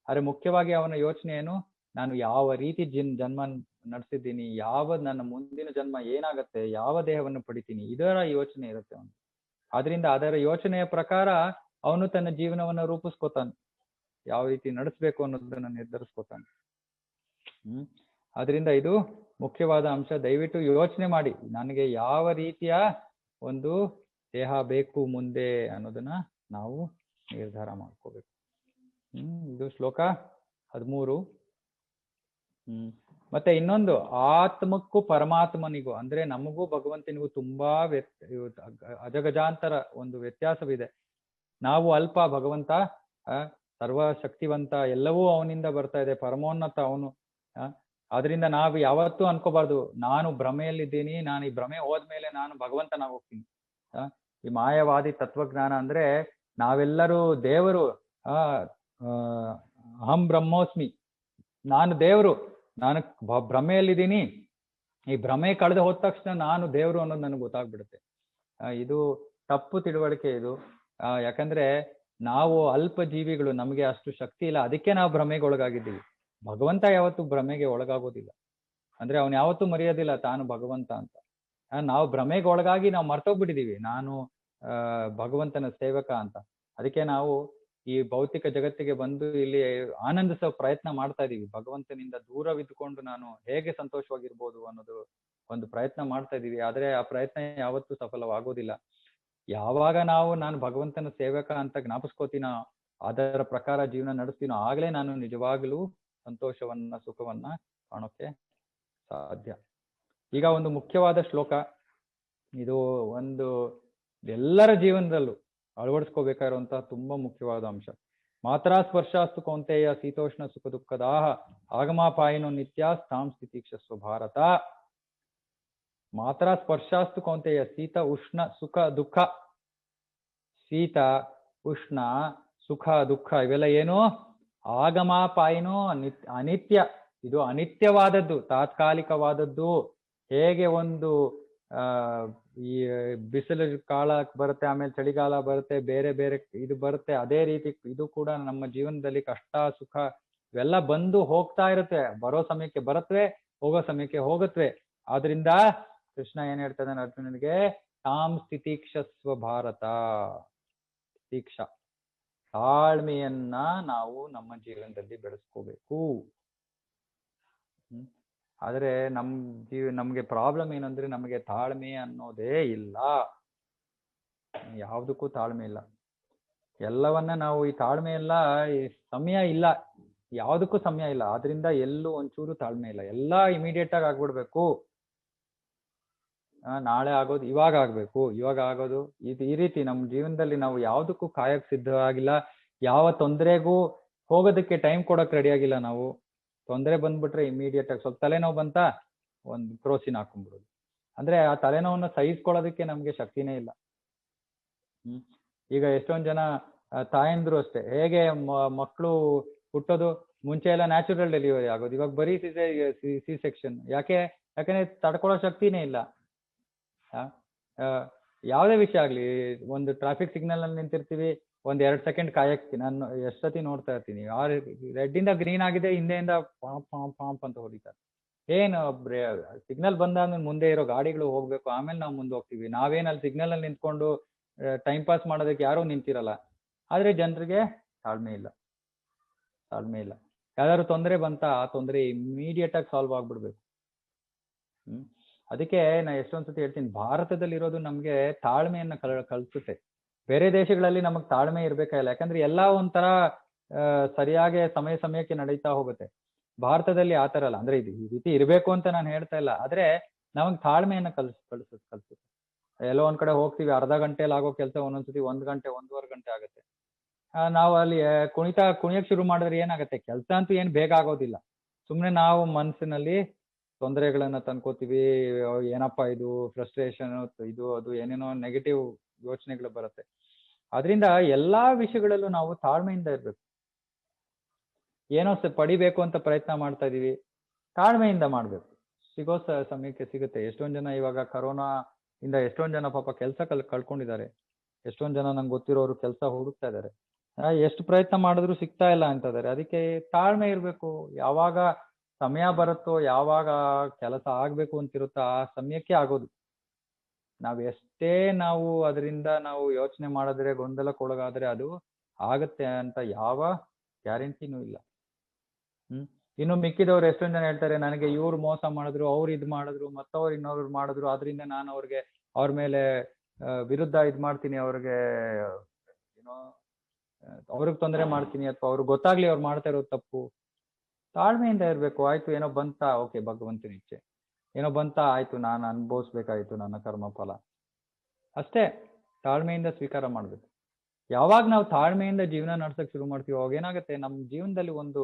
ಆದ್ರೆ ಮುಖ್ಯವಾಗಿ ಅವನ ಯೋಚನೆ ಏನು, ನಾನು ಯಾವ ರೀತಿ ಜನ್ಮ ನಡೆಸಿದ್ದೀನಿ, ನನ್ನ ಮುಂದಿನ ಜನ್ಮ ಏನಾಗತ್ತೆ, ಯಾವ ದೇಹವನ್ನು ಪಡಿತೀನಿ, ಇದರ ಯೋಚನೆ ಇರುತ್ತೆ ಅವನು. ಆದ್ರಿಂದ ಅದರ ಯೋಚನೆಯ ಪ್ರಕಾರ ಅವನು ತನ್ನ ಜೀವನವನ್ನ ರೂಪಿಸ್ಕೋತಾನೆ, ಯಾವ ರೀತಿ ನಡೆಸ್ಬೇಕು ಅನ್ನೋದನ್ನ ನಿರ್ಧರಿಸ್ಕೋತಾನೆ. ಅದರಿಂದ ಇದು ಮುಖ್ಯವಾದ ಅಂಶ. ದಯವಿಟ್ಟು ಯೋಚನೆ ಮಾಡಿ, ನನಗೆ ಯಾವ ರೀತಿಯ ಒಂದು ದೇಹ ಬೇಕು ಮುಂದೆ ಅನ್ನೋದನ್ನ ನಾವು ನಿರ್ಧಾರ ಮಾಡ್ಕೋಬೇಕು. ಇದು ಶ್ಲೋಕ 13. ಮತ್ತೆ ಇನ್ನೊಂದು, ಆತ್ಮಕ್ಕೂ ಪರಮಾತ್ಮನಿಗೂ ಅಂದ್ರೆ ನಮಗೂ ಭಗವಂತನಿಗೂ ತುಂಬಾ ಅಜಗಜಾಂತರ ಒಂದು ವ್ಯತ್ಯಾಸವಿದೆ. ನಾವು ಅಲ್ಪ, ಭಗವಂತ ಸರ್ವಶಕ್ತಿವಂತ, ಎಲ್ಲವೂ ಅವನಿಂದ ಬರ್ತಾ ಇದೆ, ಪರಮೋನ್ನತ ಅವನು. ಆದ್ರಿಂದ ನಾವು ಯಾವತ್ತೂ ಅನ್ಕೋಬಾರ್ದು ನಾನು ಭ್ರಮೆಯಲ್ಲಿದ್ದೀನಿ, ನಾನು ಈ ಭ್ರಮೆ ಹೋದ್ಮೇಲೆ ನಾನು ಭಗವಂತನಾಗಿ ಹೋಗ್ತೀನಿ. ಈ ಮಾಯವಾದಿ ತತ್ವಜ್ಞಾನ ಅಂದ್ರೆ ನಾವೆಲ್ಲರೂ ದೇವರು, ಅಹಂ ಬ್ರಹ್ಮೋಸ್ಮಿ, ನಾನು ದೇವರು, ನಾನು ಭ್ರಮೆಯಲ್ಲಿದ್ದೀನಿ, ಈ ಭ್ರಮೆ ಕಳೆದು ಹೋದ ತಕ್ಷಣ ನಾನು ದೇವರು ಅನ್ನೋದು ನನಗೆ ಗೊತ್ತಾಗ್ಬಿಡುತ್ತೆ. ಇದು ತಪ್ಪು ತಿಳುವಳಿಕೆ ಇದು. ಯಾಕಂದ್ರೆ ನಾವು ಅಲ್ಪ ಜೀವಿಗಳು, ನಮಗೆ ಅಷ್ಟು ಶಕ್ತಿ ಇಲ್ಲ, ಅದಕ್ಕೆ ನಾವು ಭ್ರಮೆಗೆ ಒಳಗಾಗಿದ್ದೀವಿ. ಭಗವಂತ ಯಾವತ್ತೂ ಭ್ರಮೆಗೆ ಒಳಗಾಗೋದಿಲ್ಲ, ಅಂದ್ರೆ ಅವನು ಯಾವತ್ತೂ ಮರೆಯೋದಿಲ್ಲ ತಾನು ಭಗವಂತ ಅಂತ. ನಾವು ಭ್ರಮೆಗೆ ಒಳಗಾಗಿ ನಾವು ಮರ್ತೋಗ್ಬಿಟ್ಟಿದೀವಿ ನಾನು ಭಗವಂತನ ಸೇವಕ ಅಂತ. ಅದಕ್ಕೆ ನಾವು ಈ ಭೌತಿಕ ಜಗತ್ತಿಗೆ ಬಂದು ಇಲ್ಲಿ ಆನಂದಿಸೋ ಪ್ರಯತ್ನ ಮಾಡ್ತಾ ಇದೀವಿ. ಭಗವಂತನಿಂದ ದೂರವಿದ್ದುಕೊಂಡು ನಾನು ಹೇಗೆ ಸಂತೋಷವಾಗಿರ್ಬೋದು ಅನ್ನೋದು ಒಂದು ಪ್ರಯತ್ನ ಮಾಡ್ತಾ ಇದೀವಿ. ಆದ್ರೆ ಆ ಪ್ರಯತ್ನ ಯಾವತ್ತೂ ಸಫಲವಾಗೋದಿಲ್ಲ. ಯಾವಾಗ ನಾನು ಭಗವಂತನ ಸೇವಕ ಅಂತ ಜ್ಞಾಪಿಸ್ಕೋತೀನೋ, ಅದರ ಪ್ರಕಾರ ಜೀವನ ನಡೆಸ್ತೀನೋ, ಆಗ್ಲೇ ನಾನು ನಿಜವಾಗ್ಲೂ ಸಂತೋಷವನ್ನ, ಸುಖವನ್ನ ಕಾಣೋಕೆ ಸಾಧ್ಯ. ಈಗ ಒಂದು ಮುಖ್ಯವಾದ ಶ್ಲೋಕ ಇದು, ಒಂದು ಎಲ್ಲರ ಜೀವನದಲ್ಲೂ ಅಳವಡಿಸ್ಕೋಬೇಕಾಗಿರುವಂತಹ ತುಂಬಾ ಮುಖ್ಯವಾದ ಅಂಶ. ಮಾತ್ರಾ ಸ್ಪರ್ಶಾಸ್ತು ಕೌಂತೆಯ ಶೀತೋಷ್ಣ ಸುಖ ದುಃಖದಾಹ ಆಗಮಾಪಾಯಿನೋ ನಿತ್ಯ ಸ್ಥಾಂ ಸ್ಥಿತಿಕ್ಷಸ್ವ ಭಾರತ. ಮಾತ್ರಾ ಸ್ಪರ್ಶಾಸ್ತು ಕೌಂತೆಯ, ಶೀತ ಉಷ್ಣ ಸುಖ ದುಃಖ, ಶೀತ ಉಷ್ಣ ಸುಖ ದುಃಖ ಇವೆಲ್ಲ ಏನು, ಆಗಮಾಪಾಯಿನೋ ಅನಿತ್ಯ, ಇದು ಅನಿತ್ಯವಾದದ್ದು, ತಾತ್ಕಾಲಿಕವಾದದ್ದು. ಹೇಗೆ ಒಂದು ಈ ಬಿಸಿಲು ಕಾಲ ಬರುತ್ತೆ, ಆಮೇಲೆ ಚಳಿಗಾಲ ಬರುತ್ತೆ, ಬೇರೆ ಬೇರೆ ಇದು ಬರುತ್ತೆ, ಅದೇ ರೀತಿ ಇದು ಕೂಡ ನಮ್ಮ ಜೀವನದಲ್ಲಿ ಕಷ್ಟ ಸುಖ ಇವೆಲ್ಲ ಬಂದು ಹೋಗ್ತಾ ಇರುತ್ತೆ. ಬರೋ ಸಮಯಕ್ಕೆ ಬರತ್ವೆ, ಹೋಗೋ ಸಮಯಕ್ಕೆ ಹೋಗತ್ವೆ. ಆದ್ರಿಂದ ಕೃಷ್ಣ ಏನ್ ಹೇಳ್ತಾನೆ ಅರ್ಜುನನಿಗೆ, ತಾಂ ಸ್ಥಿತಿಕ್ಷಸ್ವ ಭಾರತ. ಸ್ಥಿತಿಕ್ಷ, ತಾಳ್ಮೆಯನ್ನ ನಾವು ನಮ್ಮ ಜೀವನದಲ್ಲಿ ಬೆಳೆಸ್ಕೋಬೇಕು. ಆದ್ರೆ ನಮ್ಗೆ ಪ್ರಾಬ್ಲಮ್ ಏನಂದ್ರೆ, ನಮಗೆ ತಾಳ್ಮೆ ಅನ್ನೋದೇ ಇಲ್ಲ, ಯಾವ್ದಕ್ಕೂ ತಾಳ್ಮೆ ಇಲ್ಲ. ಎಲ್ಲವನ್ನ ನಾವು ಈ ತಾಳ್ಮೆ ಎಲ್ಲ, ಈ ಸಮಯ ಇಲ್ಲ, ಯಾವ್ದಕ್ಕೂ ಸಮಯ ಇಲ್ಲ. ಆದ್ರಿಂದ ಎಲ್ಲೂ ಒಂಚೂರು ತಾಳ್ಮೆ ಇಲ್ಲ, ಎಲ್ಲಾ ಇಮಿಡಿಯೇಟ್ ಆಗಿ ಆಗ್ಬಿಡ್ಬೇಕು. ನಾಳೆ ಆಗೋದು ಇವಾಗ ಆಗ್ಬೇಕು, ಇವಾಗ ಆಗೋದು ಇದು, ಈ ರೀತಿ ನಮ್ಮ ಜೀವನದಲ್ಲಿ ನಾವು ಯಾವ್ದಕ್ಕೂ ಕಾಯಕ್ ಸಿದ್ಧವಾಗಿಲ್ಲ. ಯಾವ ತೊಂದರೆಗೂ ಹೋಗೋದಕ್ಕೆ ಟೈಮ್ ಕೊಡಕ್ ರೆಡಿ ಆಗಿಲ್ಲ ನಾವು. ತೊಂದರೆ ಬಂದ್ಬಿಟ್ರೆ ಇಮಿಡಿಯೇಟ್ ಆಗಿ, ಸ್ವಲ್ಪ ತಲೆನೋವು ಬಂತ ಒಂದು ಕ್ರೋಸಿನ್ ಹಾಕೊಂಡ್ಬಿಡೋದು. ಅಂದ್ರೆ ಆ ತಲೆನೋವನ್ನ ಸಹಿಸ್ಕೊಳ್ಳೋದಕ್ಕೆ ನಮ್ಗೆ ಶಕ್ತಿನೇ ಇಲ್ಲ. ಈಗ ಎಷ್ಟೊಂದ್ ಜನ ತಾಯಂದ್ರು ಅಷ್ಟೇ, ಹೇಗೆ ಮಕ್ಕಳು ಹುಟ್ಟೋದು, ಮುಂಚೆ ಎಲ್ಲ ನ್ಯಾಚುರಲ್ ಡೆಲಿವರಿ ಆಗೋದು, ಇವಾಗ ಬರೀ ಸಿ ಸೆಕ್ಷನ್. ಯಾಕಂದ್ರೆ ತಡ್ಕೊಳ್ಳೋ ಶಕ್ತಿನೇ ಇಲ್ಲ. ಯಾವುದೇ ವಿಷಯ ಆಗ್ಲಿ, ಒಂದು ಟ್ರಾಫಿಕ್ ಸಿಗ್ನಲ್ ಅಲ್ಲಿ ನಿಂತಿರ್ತೀವಿ, 1-2 ಸೆಕೆಂಡ್ ಕಾಯಕ್ಕೆ ನಾನು ಎಷ್ಟೊತ್ತಿ ನೋಡ್ತಾ ಇರ್ತೀನಿ, ರೆಡ್ ಇಂದ ಗ್ರೀನ್ ಆಗಿದೆ, ಹಿಂದೆಯಿಂದ ಪಾಂಪ್ ಅಂತ ಹೊಡಿತಾರೆ. ಏನು ಸಿಗ್ನಲ್ ಬಂದಾದ್ಮೇಲೆ ಮುಂದೆ ಇರೋ ಗಾಡಿಗಳು ಹೋಗ್ಬೇಕು, ಆಮೇಲೆ ನಾವು ಮುಂದೆ ಹೋಗ್ತೀವಿ. ನಾವೇನಲ್ಲಿ ಸಿಗ್ನಲ್ ಅಲ್ಲಿ ನಿಂತ್ಕೊಂಡು ಟೈಮ್ ಪಾಸ್ ಮಾಡೋದಕ್ಕೆ ಯಾರೂ ನಿಂತಿರಲ್ಲ. ಆದ್ರೆ ಜನರಿಗೆ ತಾಳ್ಮೆ ಇಲ್ಲ. ಯಾವ್ದಾದ್ರು ತೊಂದರೆ ಬಂತ, ಆ ತೊಂದರೆ ಇಮಿಡಿಯೇಟ್ ಆಗಿ ಸಾಲ್ವ್ ಆಗ್ಬಿಡ್ಬೇಕು. ಅದಕ್ಕೆ ನಾ ಎಷ್ಟೊಂದ್ಸತಿ ಹೇಳ್ತೀನಿ, ಭಾರತದಲ್ಲಿ ಇರೋದು ನಮ್ಗೆ ತಾಳ್ಮೆಯನ್ನ ಕಲಿಸುತ್ತೆ. ಬೇರೆ ದೇಶಗಳಲ್ಲಿ ನಮಗ್ ತಾಳ್ಮೆ ಇರ್ಬೇಕಾಗಿಲ್ಲ, ಯಾಕಂದ್ರೆ ಎಲ್ಲಾ ಒಂಥರ ಸರಿಯಾಗಿ ಸಮಯಕ್ಕೆ ನಡೀತಾ ಹೋಗುತ್ತೆ. ಭಾರತದಲ್ಲಿ ಆತರ ಅಲ್ಲ. ಅಂದ್ರೆ ಇದು ಈ ರೀತಿ ಇರ್ಬೇಕು ಅಂತ ನಾನು ಹೇಳ್ತಾ ಇಲ್ಲ, ಆದ್ರೆ ನಮಗ್ ತಾಳ್ಮೆಯನ್ನ ಕಲಿಸುತ್ತೆ. ಎಲ್ಲೋ ಒಂದ್ ಕಡೆ ಹೋಗ್ತೀವಿ, ಅರ್ಧ ಗಂಟೆಲಿ ಆಗೋ ಕೆಲಸ ಒಂದೊಂದ್ಸತಿ 1 ಗಂಟೆ 1.5 ಗಂಟೆ ಆಗುತ್ತೆ. ನಾವು ಅಲ್ಲಿ ಕುಣಿಯಕ್ ಶುರು ಮಾಡಿದ್ರೆ ಏನಾಗುತ್ತೆ, ಕೆಲಸ ಅಂತೂ ಏನ್ ಬೇಗ ಆಗೋದಿಲ್ಲ. ಸುಮ್ನೆ ನಾವು ಮನಸ್ಸಿನಲ್ಲಿ ತೊಂದರೆಗಳನ್ನ ತಂದ್ಕೋತೀವಿ. ಏನಪ್ಪಾ ಇದು ಫ್ರಸ್ಟ್ರೇಷನ್, ಇದು ಅದು ಏನೇನೋ ನೆಗೆಟಿವ್ ಯೋಚನೆಗಳು ಬರುತ್ತೆ. ಅದರಿಂದ ಎಲ್ಲಾ ವಿಷಯಗಳಲ್ಲೂ ನಾವು ತಾಳ್ಮೆಯಿಂದ ಇರ್ಬೇಕು. ಏನೋ ಪಡಿಬೇಕು ಅಂತ ಪ್ರಯತ್ನ ಮಾಡ್ತಾ ಇದೀವಿ, ತಾಳ್ಮೆಯಿಂದ ಮಾಡ್ಬೇಕು. ಸಿಗೋ ಸಮಯಕ್ಕೆ ಸಿಗುತ್ತೆ. ಎಷ್ಟೊಂದ್ ಜನ ಇವಾಗ ಕರೋನಾ ಇಂದ ಎಷ್ಟೊಂದ್ ಜನ ಪಾಪ ಕೆಲಸ ಕಳ್ಕೊಂಡಿದ್ದಾರೆ. ಎಷ್ಟೊಂದ್ ಜನ ನಂಗೆ ಗೊತ್ತಿರೋರು ಕೆಲಸ ಹುಡುಕ್ತಾ ಇದ್ದಾರೆ. ಎಷ್ಟು ಪ್ರಯತ್ನ ಮಾಡಿದ್ರು ಸಿಗ್ತಾ ಇಲ್ಲ ಅಂತ ಇದಾರೆ. ಅದಕ್ಕೆ ತಾಳ್ಮೆ ಇರ್ಬೇಕು. ಯಾವಾಗ ಸಮಯ ಬರುತ್ತೋ, ಯಾವಾಗ ಕೆಲಸ ಆಗ್ಬೇಕು ಅಂತಿರುತ್ತೋ ಆ ಸಮಯಕ್ಕೆ ಆಗೋದು. ನಾವು ಅದರಿಂದ ನಾವು ಯೋಚನೆ ಮಾಡಿದ್ರೆ, ಗೊಂದಲಕ್ಕೊಳಗಾದ್ರೆ ಅದು ಆಗತ್ತೆ ಅಂತ ಯಾವ ಗ್ಯಾರಂಟಿನೂ ಇಲ್ಲ. ಇನ್ನು ಮಿಕ್ಕಿದವ್ರು ಎಷ್ಟೊಂದ್ ಜನ ಹೇಳ್ತಾರೆ, ನನಗೆ ಇವ್ರು ಮೋಸ ಮಾಡಿದ್ರು, ಅವ್ರು ಇದ್ ಮಾಡಿದ್ರು, ಮತ್ತವ್ರು ಇನ್ನೊಬ್ರು ಮಾಡಿದ್ರು, ಆದ್ರಿಂದ ನಾನು ಅವ್ರ ಮೇಲೆ ವಿರುದ್ಧ ಇದ್ ಮಾಡ್ತೀನಿ, ಅವ್ರಿಗೆ ಏನೋ ಅವ್ರಿಗೆ ತೊಂದರೆ ಮಾಡ್ತೀನಿ, ಅಥವಾ ಅವ್ರಿಗೆ ಗೊತ್ತಾಗ್ಲಿ ಅವ್ರು ಮಾಡ್ತಾ ಇರೋದು ತಪ್ಪು. ತಾಳ್ಮೆಯಿಂದ ಇರ್ಬೇಕು. ಆಯ್ತು ಏನೋ ಬಂತ, ಓಕೆ ಭಗವಂತನ ಇಚ್ಛೆ, ಏನೋ ಬಂತ, ಆಯ್ತು ನಾನು ಅನುಭವಿಸ್ಬೇಕಾಯ್ತು ನನ್ನ ಕರ್ಮ ಫಲ, ಅಷ್ಟೇ. ತಾಳ್ಮೆಯಿಂದ ಸ್ವೀಕಾರ ಮಾಡ್ಬೇಕು. ಯಾವಾಗ ನಾವು ತಾಳ್ಮೆಯಿಂದ ಜೀವನ ನಡ್ಸಕ್ ಶುರು ಮಾಡ್ತೀವಿ, ಅವಾಗ ಏನಾಗುತ್ತೆ, ನಮ್ಮ ಜೀವನದಲ್ಲಿ ಒಂದು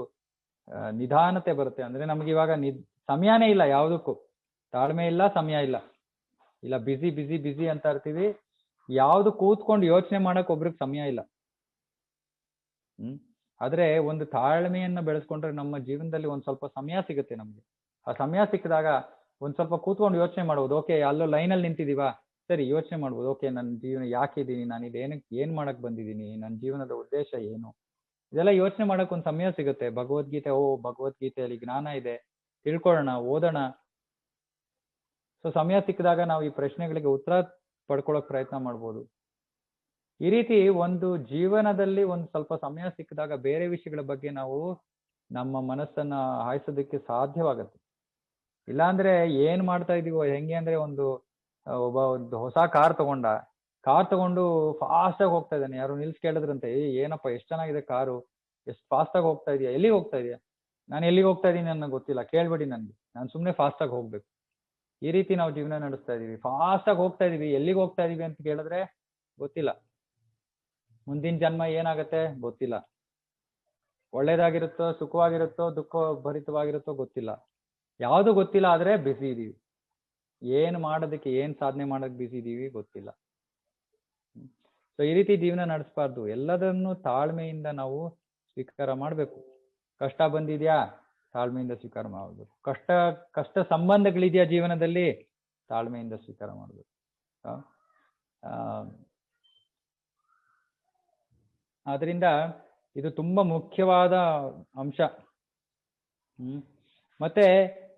ನಿಧಾನತೆ ಬರುತ್ತೆ. ಅಂದ್ರೆ ನಮ್ಗೆ ಇವಾಗ ಸಮಯನೇ ಇಲ್ಲ ಯಾವ್ದಕ್ಕೂ. ತಾಳ್ಮೆ ಇಲ್ಲ, ಸಮಯ ಇಲ್ಲ. ಬಿಸಿ ಬಿಸಿ ಬಿಸಿ ಅಂತ ಇರ್ತೀವಿ. ಯಾವ್ದು ಕೂತ್ಕೊಂಡು ಯೋಚನೆ ಮಾಡಕ್ ಒಬ್ರಿಗೆ ಸಮಯ ಇಲ್ಲ. ಆದ್ರೆ ಒಂದು ತಾಳ್ಮೆಯನ್ನ ಬೆಳೆಸ್ಕೊಂಡ್ರೆ ನಮ್ಮ ಜೀವನದಲ್ಲಿ ಒಂದ್ ಸ್ವಲ್ಪ ಸಮಯ ಸಿಗುತ್ತೆ ನಮ್ಗೆ. ಆ ಸಮಯ ಸಿಕ್ಕಿದಾಗ ಒಂದ್ ಸ್ವಲ್ಪ ಕೂತ್ಕೊಂಡು ಯೋಚನೆ ಮಾಡ್ಬೋದು. ಓಕೆ, ಅಲ್ಲೋ ಲೈನಲ್ಲಿ ನಿಂತಿದೀವಾ, ಸರಿ ಯೋಚನೆ ಮಾಡ್ಬೋದು. ಓಕೆ, ನನ್ನ ಜೀವನ ಯಾಕಿದ್ದೀನಿ, ನಾನು ಇದೇನಕ್ಕೆ ಏನ್ ಮಾಡಕ್ ಬಂದಿದ್ದೀನಿ, ನನ್ನ ಜೀವನದ ಉದ್ದೇಶ ಏನು, ಇದೆಲ್ಲ ಯೋಚನೆ ಮಾಡಕ್ ಒಂದ್ ಸಮಯ ಸಿಗುತ್ತೆ. ಭಗವದ್ಗೀತೆಯಲ್ಲಿ ಜ್ಞಾನ ಇದೆ, ತಿಳ್ಕೊಳ್ಳೋಣ, ಓದೋಣ. ಸೊ ಸಮಯ ಸಿಕ್ಕಿದಾಗ ನಾವು ಈ ಪ್ರಶ್ನೆಗಳಿಗೆ ಉತ್ತರ ಪಡ್ಕೊಳಕ್ ಪ್ರಯತ್ನ ಮಾಡ್ಬೋದು. ಈ ರೀತಿ ಒಂದು ಜೀವನದಲ್ಲಿ ಒಂದು ಸ್ವಲ್ಪ ಸಮಯ ಸಿಕ್ಕಿದಾಗ ಬೇರೆ ವಿಷಯಗಳ ಬಗ್ಗೆ ನಾವು ನಮ್ಮ ಮನಸ್ಸನ್ನ ಹಾಯಿಸೋದಕ್ಕೆ ಸಾಧ್ಯವಾಗತ್ತೆ. ಇಲ್ಲಾಂದ್ರೆ ಏನ್ ಮಾಡ್ತಾ ಇದೀವೋ, ಹೆಂಗೆ ಅಂದ್ರೆ ಒಂದು ಹೊಸ ಕಾರ್ ತಗೊಂಡು ಫಾಸ್ಟ್ ಆಗಿ ಹೋಗ್ತಾ ಇದ್ದಾನೆ. ಯಾರು ನಿಲ್ಸ್ ಕೇಳಿದ್ರಂತೆ, ಏನಪ್ಪ ಎಷ್ಟು ಚೆನ್ನಾಗಿದೆ ಕಾರು, ಎಷ್ಟು ಫಾಸ್ಟ್ ಆಗಿ ಹೋಗ್ತಾ ಇದೆಯಾ, ಎಲ್ಲಿಗೆ ಹೋಗ್ತಾ ಇದೆಯಾ? ನಾನು ಎಲ್ಲಿಗೆ ಹೋಗ್ತಾ ಇದೀನಿ ಅನ್ನೋ ಗೊತ್ತಿಲ್ಲ, ಕೇಳ್ಬೇಡಿ ನನ್ಗೆ, ನಾನು ಸುಮ್ನೆ ಫಾಸ್ಟ್ ಆಗಿ ಹೋಗ್ಬೇಕು. ಈ ರೀತಿ ನಾವು ಜೀವನ ನಡೆಸ್ತಾ ಇದೀವಿ. ಫಾಸ್ಟ್ ಆಗಿ ಹೋಗ್ತಾ ಇದೀವಿ, ಎಲ್ಲಿಗೆ ಹೋಗ್ತಾ ಇದೀವಿ ಅಂತ ಕೇಳಿದ್ರೆ ಗೊತ್ತಿಲ್ಲ. ಮುಂದಿನ ಜನ್ಮ ಏನಾಗತ್ತೆ ಗೊತ್ತಿಲ್ಲ. ಒಳ್ಳೇದಾಗಿರುತ್ತೋ, ಸುಖವಾಗಿರುತ್ತೋ, ದುಃಖ ಭರಿತವಾಗಿರುತ್ತೋ ಗೊತ್ತಿಲ್ಲ. ಯಾವುದು ಗೊತ್ತಿಲ್ಲ. ಆದ್ರೆ ಬಿಸಿ ಇದೀವಿ. ಏನ್ ಮಾಡೋದಕ್ಕೆ, ಏನ್ ಸಾಧನೆ ಮಾಡೋದಕ್ಕೆ ಬಿಸಿ ಇದೀವಿ ಗೊತ್ತಿಲ್ಲ. ಸೊ ಈ ರೀತಿ ಜೀವನ ನಡೆಸಬಾರ್ದು. ಎಲ್ಲದನ್ನು ತಾಳ್ಮೆಯಿಂದ ನಾವು ಸ್ವೀಕಾರ ಮಾಡ್ಬೇಕು. ಕಷ್ಟ ಬಂದಿದ್ಯಾ, ತಾಳ್ಮೆಯಿಂದ ಸ್ವೀಕಾರ ಮಾಡ್ಬೇಕು. ಕಷ್ಟ ಸಂಬಂಧಗಳಿದ್ಯಾ ಜೀವನದಲ್ಲಿ, ತಾಳ್ಮೆಯಿಂದ ಸ್ವೀಕಾರ ಮಾಡ್ಬೇಕು. ಆದ್ರಿಂದ ಇದು ತುಂಬಾ ಮುಖ್ಯವಾದ ಅಂಶ. ಮತ್ತೆ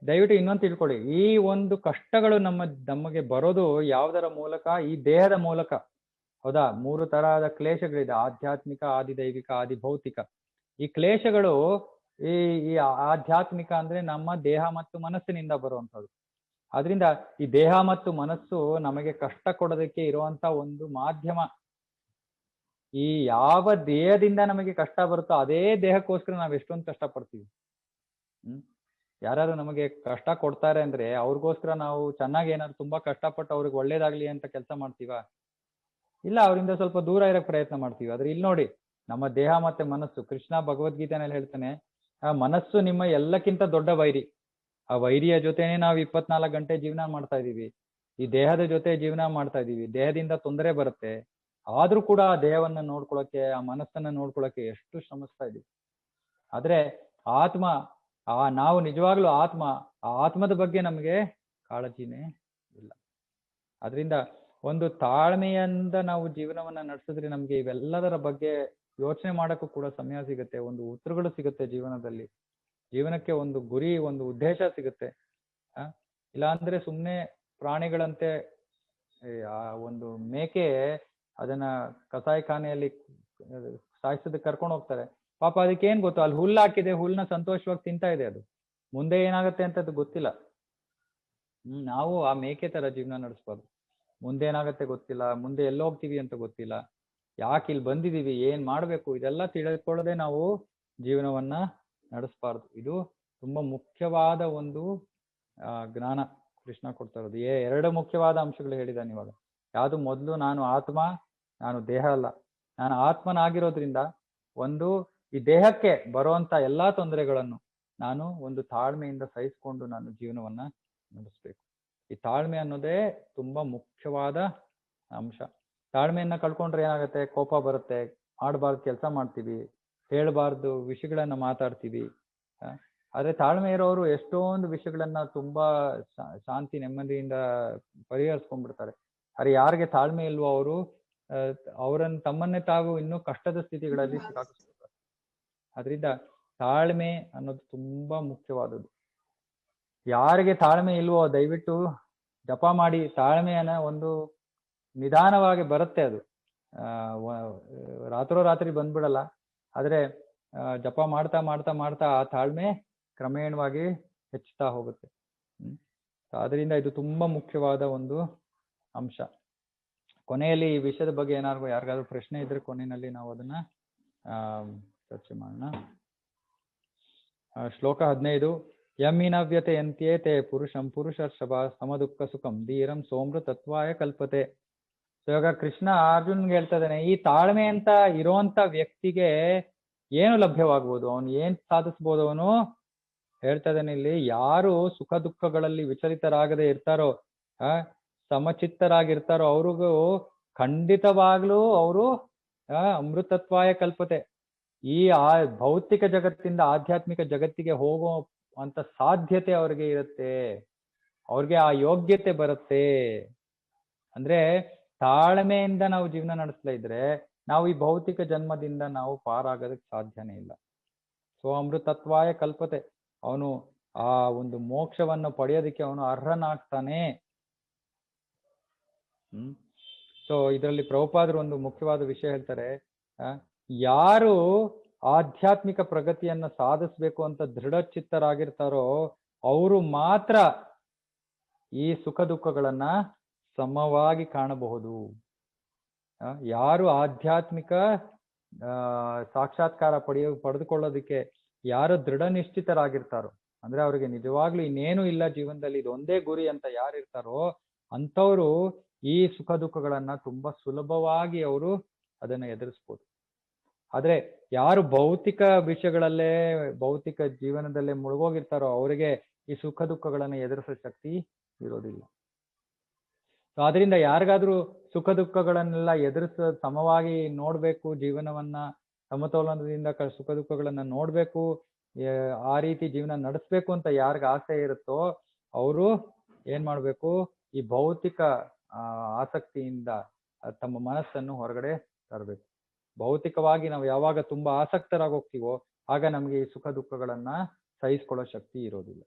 ದಯವಿಟ್ಟು ಇನ್ನೊಂದು ತಿಳ್ಕೊಳ್ಳಿ, ಈ ಒಂದು ಕಷ್ಟಗಳು ನಮಗೆ ಬರೋದು ಯಾವುದರ ಮೂಲಕ, ಈ ದೇಹದ ಮೂಲಕ. ಹೌದಾ? 3 ತರಹದ ಕ್ಲೇಶಗಳಿದೆ: ಆಧ್ಯಾತ್ಮಿಕ, ಆದಿದೈವಿಕ, ಆದಿಭೌತಿಕ. ಈ ಕ್ಲೇಶಗಳು ಈ ಆಧ್ಯಾತ್ಮಿಕ ಅಂದ್ರೆ ನಮ್ಮ ದೇಹ ಮತ್ತು ಮನಸ್ಸಿನಿಂದ ಬರುವಂತದ್ದು. ಆದ್ರಿಂದ ಈ ದೇಹ ಮತ್ತು ಮನಸ್ಸು ನಮಗೆ ಕಷ್ಟ ಕೊಡೋದಕ್ಕೆ ಇರುವಂತ ಒಂದು ಮಾಧ್ಯಮ. ಈ ಯಾವ ದೇಹದಿಂದ ನಮಗೆ ಕಷ್ಟ ಬರುತ್ತೋ ಅದೇ ದೇಹಕ್ಕೋಸ್ಕರ ನಾವ್ ಎಷ್ಟೊಂದು ಕಷ್ಟ ಪಡ್ತೀವಿ. ಯಾರು ನಮಗೆ ಕಷ್ಟ ಕೊಡ್ತಾರೆ ಅಂದ್ರೆ ಅವ್ರಿಗೋಸ್ಕರ ನಾವು ಚೆನ್ನಾಗಿ ಏನಾದ್ರು ತುಂಬಾ ಕಷ್ಟಪಟ್ಟು ಅವ್ರಿಗೆ ಒಳ್ಳೇದಾಗ್ಲಿ ಅಂತ ಕೆಲಸ ಮಾಡ್ತೀವ? ಇಲ್ಲ, ಅವರಿಂದ ಸ್ವಲ್ಪ ದೂರ ಇರಕ್ ಪ್ರಯತ್ನ ಮಾಡ್ತೀವಿ. ಆದ್ರೆ ಇಲ್ಲಿ ನೋಡಿ, ನಮ್ಮ ದೇಹ ಮತ್ತೆ ಮನಸ್ಸು, ಕೃಷ್ಣ ಭಗವದ್ಗೀತೆನಲ್ಲಿ ಹೇಳ್ತಾನೆ, ಆ ಮನಸ್ಸು ನಿಮ್ಮ ಎಲ್ಲಕ್ಕಿಂತ ದೊಡ್ಡ ವೈರಿ. ಆ ವೈರಿಯ ಜೊತೆನೆ ನಾವು 24 ಗಂಟೆ ಜೀವನ ಮಾಡ್ತಾ ಇದೀವಿ. ಈ ದೇಹದ ಜೊತೆ ಜೀವನ ಮಾಡ್ತಾ ಇದೀವಿ. ದೇಹದಿಂದ ತೊಂದರೆ ಬರುತ್ತೆ, ಆದ್ರೂ ಕೂಡ ಆ ದೇಹವನ್ನ ನೋಡ್ಕೊಳಕ್ಕೆ, ಆ ಮನಸ್ಸನ್ನ ನೋಡ್ಕೊಳಕ್ಕೆ ಎಷ್ಟು ಶ್ರಮಿಸ್ತಾ ಇದೀವಿ. ಆದ್ರೆ ಆತ್ಮ, ನಾವು ನಿಜವಾಗ್ಲೂ ಆ ಆತ್ಮದ ಬಗ್ಗೆ ನಮಗೆ ಕಾಳಜಿನೇ ಇಲ್ಲ. ಅದರಿಂದ ಒಂದು ತಾಳ್ಮೆಯಿಂದ ನಾವು ಜೀವನವನ್ನ ನಡೆಸಿದ್ರೆ ನಮ್ಗೆ ಇವೆಲ್ಲದರ ಬಗ್ಗೆ ಯೋಚನೆ ಮಾಡಕ್ಕೂ ಕೂಡ ಸಮಯ ಸಿಗುತ್ತೆ, ಒಂದು ಉತ್ತರಗಳು ಸಿಗುತ್ತೆ ಜೀವನದಲ್ಲಿ. ಜೀವನಕ್ಕೆ ಒಂದು ಗುರಿ, ಒಂದು ಉದ್ದೇಶ ಸಿಗುತ್ತೆ. ಇಲ್ಲಾಂದ್ರೆ ಸುಮ್ಮನೆ ಪ್ರಾಣಿಗಳಂತೆ ಆ ಒಂದು ಮೇಕೆ ಅದನ್ನ ಕಸಾಯಿಖಾನೆಯಲ್ಲಿ ಸಾಯಿಸೋದಕ್ಕೆ ಕರ್ಕೊಂಡು ಹೋಗ್ತಾರೆ. ಪಾಪ ಅದಕ್ಕೆ ಏನ್ ಗೊತ್ತು, ಅಲ್ಲಿ ಹುಲ್ಲು ಹಾಕಿದೆ, ಹುಲ್ಲನ್ನ ಸಂತೋಷವಾಗಿ ತಿಂತಾ ಇದೆ. ಅದು ಮುಂದೆ ಏನಾಗುತ್ತೆ ಅಂತ ಅದು ಗೊತ್ತಿಲ್ಲ. ನಾವು ಆ ಮೇಕೆ ತರ ಜೀವನ ನಡೆಸ್ಬಾರ್ದು. ಮುಂದೆ ಏನಾಗತ್ತೆ ಗೊತ್ತಿಲ್ಲ, ಮುಂದೆ ಎಲ್ಲ ಹೋಗ್ತೀವಿ ಅಂತ ಗೊತ್ತಿಲ್ಲ, ಯಾಕೆ ಇಲ್ಲಿ ಬಂದಿದೀವಿ, ಏನ್ ಮಾಡ್ಬೇಕು, ಇದೆಲ್ಲ ತಿಳ್ಕೊಳ್ಳದೆ ನಾವು ಜೀವನವನ್ನ ನಡೆಸಬಾರ್ದು. ಇದು ತುಂಬಾ ಮುಖ್ಯವಾದ ಒಂದು ಜ್ಞಾನ ಕೃಷ್ಣ ಕೊಡ್ತಾ ಇರೋದು. 2 ಮುಖ್ಯವಾದ ಅಂಶಗಳು ಹೇಳಿದಾನೆ ಇವಾಗ. ಯಾವುದು ಮೊದಲು ನಾನು ಆತ್ಮ, ನಾನು ದೇಹ ಅಲ್ಲ. ನಾನು ಆತ್ಮನಾಗಿರೋದ್ರಿಂದ ಈ ದೇಹಕ್ಕೆ ಬರುವಂತ ಎಲ್ಲಾ ತೊಂದರೆಗಳನ್ನು ನಾನು ಒಂದು ತಾಳ್ಮೆಯಿಂದ ಸಹಿಸ್ಕೊಂಡು ನಾನು ಜೀವನವನ್ನ ನಡೆಸ್ಬೇಕು. ಈ ತಾಳ್ಮೆ ಅನ್ನೋದೇ ತುಂಬಾ ಮುಖ್ಯವಾದ ಅಂಶ. ತಾಳ್ಮೆಯನ್ನ ಕಳ್ಕೊಂಡ್ರೆ ಏನಾಗುತ್ತೆ? ಕೋಪ ಬರುತ್ತೆ, ಮಾಡಬಾರ್ದು ಕೆಲಸ ಮಾಡ್ತೀವಿ, ಹೇಳ್ಬಾರ್ದು ವಿಷಯಗಳನ್ನ ಮಾತಾಡ್ತೀವಿ. ಆದ್ರೆ ತಾಳ್ಮೆ ಇರೋರು ಎಷ್ಟೊಂದು ವಿಷಯಗಳನ್ನ ತುಂಬಾ ಶಾಂತಿ ನೆಮ್ಮದಿಯಿಂದ ಪರಿಹರಿಸ್ಕೊಂಡ್ಬಿಡ್ತಾರೆ. ಆದ್ರೆ ಯಾರಿಗೆ ತಾಳ್ಮೆ ಇಲ್ವೋ ಅವರು ತಮ್ಮನ್ನೇ ತಾವು ಇನ್ನೂ ಕಷ್ಟದ ಸ್ಥಿತಿಗಳಲ್ಲಿ ಸಿಕ್ಕಾಕಿಸ್ತಾರೆ. ಅದರಿಂದ ತಾಳ್ಮೆ ಅನ್ನೋದು ತುಂಬಾ ಮುಖ್ಯವಾದದ್ದು. ಯಾರಿಗೆ ತಾಳ್ಮೆ ಇಲ್ವೋ ದಯವಿಟ್ಟು ಜಪ ಮಾಡಿ. ತಾಳ್ಮೆಯನ್ನ ಒಂದು ನಿಧಾನವಾಗಿ ಬರುತ್ತೆ, ಅದು ರಾತ್ರೋರಾತ್ರಿ ಬಂದ್ಬಿಡಲ್ಲ. ಆದ್ರೆ ಜಪ ಮಾಡ್ತಾ ಮಾಡ್ತಾ ಮಾಡ್ತಾ ಆ ತಾಳ್ಮೆ ಕ್ರಮೇಣವಾಗಿ ಹೆಚ್ಚುತ್ತಾ ಹೋಗುತ್ತೆ. ಅದರಿಂದ ಇದು ತುಂಬಾ ಮುಖ್ಯವಾದ ಒಂದು ಅಂಶ. ಕೊನೆಯಲ್ಲಿ ಈ ವಿಷಯದ ಬಗ್ಗೆ ಯಾರಿಗಾದ್ರೂ ಪ್ರಶ್ನೆ ಇದ್ರೆ ಕೊನೆಯಲ್ಲಿ ನಾವು ಅದನ್ನ ಚರ್ಚೆ ಮಾಡೋಣ. ಶ್ಲೋಕ 15. ಯಮ್ಮಿನವ್ಯತೆಯಂತ್ಯೇ ತೇ ಪುರುಷಂ ಪುರುಷರ್ಷಭ ಸಮದುಃಖ ಸುಖಂ ಧೀರಂ ಸೋಮೃತತ್ವಾಯ ಕಲ್ಪತೆ. ಇವಾಗ ಕೃಷ್ಣ ಅರ್ಜುನ್ಗೆ ಹೇಳ್ತಾ ಇದ್ದಾನೆ, ಈ ತಾಳ್ಮೆ ಅಂತ ಇರುವಂತ ವ್ಯಕ್ತಿಗೆ ಏನು ಲಭ್ಯವಾಗ್ಬೋದು, ಅವನು ಏನ್ ಸಾಧಿಸ್ಬೋದು? ಅವನು ಹೇಳ್ತಾ ಇದ್ದಾನೆ ಇಲ್ಲಿ, ಯಾರು ಸುಖ ದುಃಖಗಳಲ್ಲಿ ವಿಚಲಿತರಾಗದೆ ಇರ್ತಾರೋ, ಸಮಚಿತ್ತರಾಗಿರ್ತಾರೋ ಅವ್ರಿಗೂ ಖಂಡಿತವಾಗ್ಲೂ ಅವರು ಅಮೃತತ್ವಾಯ ಕಲ್ಪತೆ. ಈ ಭೌತಿಕ ಜಗತ್ತಿಂದ ಆಧ್ಯಾತ್ಮಿಕ ಜಗತ್ತಿಗೆ ಹೋಗೋ ಅಂತ ಸಾಧ್ಯತೆ ಅವ್ರಿಗೆ ಇರುತ್ತೆ, ಅವ್ರಿಗೆ ಆ ಯೋಗ್ಯತೆ ಬರುತ್ತೆ. ಅಂದ್ರೆ ತಾಳ್ಮೆಯಿಂದ ನಾವು ಜೀವನ ನಡೆಸ್ತಾ ಇದ್ರೆ ನಾವು ಈ ಭೌತಿಕ ಜನ್ಮದಿಂದ ನಾವು ಪಾರಾಗೋದಕ್ಕೆ ಸಾಧ್ಯನೇ ಇಲ್ಲ. ಸೊ ಅಮೃತತ್ವಾಯ ಕಲ್ಪತೆ, ಅವನು ಆ ಒಂದು ಮೋಕ್ಷವನ್ನು ಪಡೆಯೋದಕ್ಕೆ ಅವನು ಅರ್ಹನಾಗ್ತಾನೆ. ಸೊ ಇದರಲ್ಲಿ ಪ್ರಭುಪಾದರು ಒಂದು ಮುಖ್ಯವಾದ ವಿಷಯ ಹೇಳ್ತಾರೆ, ಯಾರು ಆಧ್ಯಾತ್ಮಿಕ ಪ್ರಗತಿಯನ್ನ ಸಾಧಿಸ್ಬೇಕು ಅಂತ ದೃಢಚಿತ್ತರಾಗಿರ್ತಾರೋ ಅವರು ಮಾತ್ರ ಈ ಸುಖ ದುಃಖಗಳನ್ನ ಸಮವಾಗಿ ಕಾಣಬಹುದು. ಯಾರು ಆಧ್ಯಾತ್ಮಿಕ ಸಾಕ್ಷಾತ್ಕಾರ ಪಡೆದುಕೊಳ್ಳೋದಕ್ಕೆ ಯಾರು ದೃಢ ನಿಶ್ಚಿತರಾಗಿರ್ತಾರೋ, ಅಂದ್ರೆ ಅವ್ರಿಗೆ ನಿಜವಾಗ್ಲೂ ಇನ್ನೇನು ಇಲ್ಲ ಜೀವನದಲ್ಲಿ, ಇದೊಂದೇ ಗುರಿ ಅಂತ ಯಾರಿರ್ತಾರೋ ಅಂಥವ್ರು ಈ ಸುಖ ದುಃಖಗಳನ್ನ ತುಂಬಾ ಸುಲಭವಾಗಿ ಅವರು ಅದನ್ನ ಎದುರಿಸ್ಬೋದು. ಆದ್ರೆ ಯಾರು ಭೌತಿಕ ವಿಷಯಗಳಲ್ಲೇ ಭೌತಿಕ ಜೀವನದಲ್ಲೇ ಮುಳುಗೋಗಿರ್ತಾರೋ ಅವರಿಗೆ ಈ ಸುಖ ದುಃಖಗಳನ್ನ ಎದುರಿಸೋ ಶಕ್ತಿ ಇರೋದಿಲ್ಲ. ಸೊ ಅದರಿಂದ ಯಾರಿಗಾದ್ರೂ ಸುಖ ದುಃಖಗಳನ್ನೆಲ್ಲ ಸಮವಾಗಿ ನೋಡ್ಬೇಕು, ಜೀವನವನ್ನ ಸಮತೋಲನದಿಂದ ಸುಖ ದುಃಖಗಳನ್ನ ನೋಡ್ಬೇಕು, ಆ ರೀತಿ ಜೀವನ ನಡೆಸ್ಬೇಕು ಅಂತ ಯಾರಿಗ ಆಸೆ ಇರುತ್ತೋ ಅವರು ಏನ್ ಮಾಡ್ಬೇಕು, ಈ ಭೌತಿಕ ಆಸಕ್ತಿಯಿಂದ ತಮ್ಮ ಮನಸ್ಸನ್ನು ಹೊರಗಡೆ ತರಬೇಕು. ಭೌತಿಕವಾಗಿ ನಾವು ಯಾವಾಗ ತುಂಬಾ ಆಸಕ್ತರಾಗಿ ಹೋಗ್ತೀವೋ ಆಗ ನಮ್ಗೆ ಈ ಸುಖ ದುಃಖಗಳನ್ನ ಸಹಿಸ್ಕೊಳ್ಳೋ ಶಕ್ತಿ ಇರೋದಿಲ್ಲ.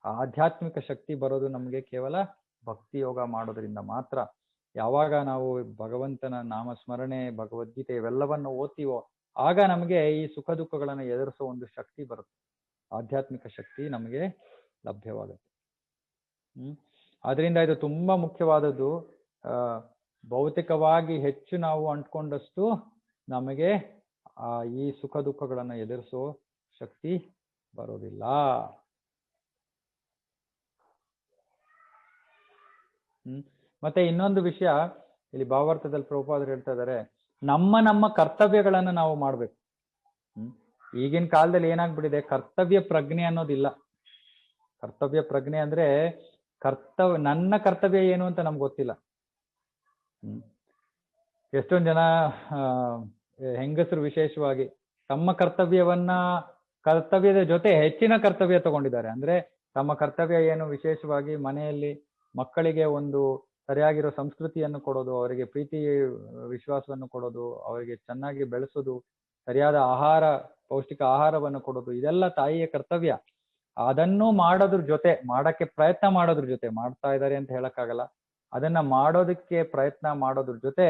ಆಧ್ಯಾತ್ಮಿಕ ಶಕ್ತಿ ಬರೋದು ನಮ್ಗೆ ಕೇವಲ ಭಕ್ತಿ ಯೋಗ ಮಾಡೋದ್ರಿಂದ ಮಾತ್ರ. ಯಾವಾಗ ನಾವು ಭಗವಂತನ ನಾಮಸ್ಮರಣೆ, ಭಗವದ್ಗೀತೆ ಇವೆಲ್ಲವನ್ನು ಓದ್ತೀವೋ ಆಗ ನಮಗೆ ಈ ಸುಖ ದುಃಖಗಳನ್ನ ಎದುರಿಸೋ ಒಂದು ಶಕ್ತಿ ಬರುತ್ತೆ, ಆಧ್ಯಾತ್ಮಿಕ ಶಕ್ತಿ ನಮಗೆ ಲಭ್ಯವಾಗುತ್ತೆ. ಆದ್ರಿಂದ ಇದು ತುಂಬಾ ಮುಖ್ಯವಾದದ್ದು. ಭೌತಿಕವಾಗಿ ಹೆಚ್ಚು ನಾವು ಅಂಟ್ಕೊಂಡಷ್ಟು ನಮಗೆ ಈ ಸುಖ ದುಃಖಗಳನ್ನ ಎದುರಿಸೋ ಶಕ್ತಿ ಬರೋದಿಲ್ಲ. ಮತ್ತೆ ಇನ್ನೊಂದು ವಿಷಯ ಇಲ್ಲಿ ಭಾವಾರ್ಥದಲ್ಲಿ ಪ್ರಭುಪಾದರು ಹೇಳ್ತಾ ಇದ್ದಾರೆ, ನಮ್ಮ ಕರ್ತವ್ಯಗಳನ್ನ ನಾವು ಮಾಡ್ಬೇಕು. ಈಗಿನ ಕಾಲದಲ್ಲಿ ಏನಾಗ್ಬಿಟ್ಟಿದೆ, ಕರ್ತವ್ಯ ಪ್ರಜ್ಞೆ ಅನ್ನೋದಿಲ್ಲ. ಕರ್ತವ್ಯ ಪ್ರಜ್ಞೆ ಅಂದ್ರೆ ನನ್ನ ಕರ್ತವ್ಯ ಏನು ಅಂತ ನಮ್ಗೆ ಗೊತ್ತಿಲ್ಲ. ಎಷ್ಟೊಂದು ಜನ ಹೆಂಗಸರು ವಿಶೇಷವಾಗಿ ತಮ್ಮ ಕರ್ತವ್ಯದ ಜೊತೆ ಹೆಚ್ಚಿನ ಕರ್ತವ್ಯ ತಗೊಂಡಿದ್ದಾರೆ. ಅಂದ್ರೆ ತಮ್ಮ ಕರ್ತವ್ಯ ಏನು, ವಿಶೇಷವಾಗಿ ಮನೆಯಲ್ಲಿ ಮಕ್ಕಳಿಗೆ ಒಂದು ಸರಿಯಾಗಿರೋ ಸಂಸ್ಕೃತಿಯನ್ನು ಕೊಡೋದು, ಅವರಿಗೆ ಪ್ರೀತಿ ವಿಶ್ವಾಸವನ್ನು ಕೊಡೋದು, ಅವರಿಗೆ ಚೆನ್ನಾಗಿ ಬೆಳೆಸೋದು, ಸರಿಯಾದ ಆಹಾರ ಪೌಷ್ಟಿಕ ಆಹಾರವನ್ನು ಕೊಡೋದು, ಇದೆಲ್ಲ ತಾಯಿಯ ಕರ್ತವ್ಯ. ಅದನ್ನು ಮಾಡಕ್ಕೆ ಪ್ರಯತ್ನ ಮಾಡೋದ್ರ ಜೊತೆ, ಮಾಡ್ತಾ ಇದ್ದಾರೆ ಅಂತ ಹೇಳಕ್ಕಾಗಲ್ಲ, ಅದನ್ನ ಮಾಡೋದಕ್ಕೆ ಪ್ರಯತ್ನ ಮಾಡೋದ್ರ ಜೊತೆ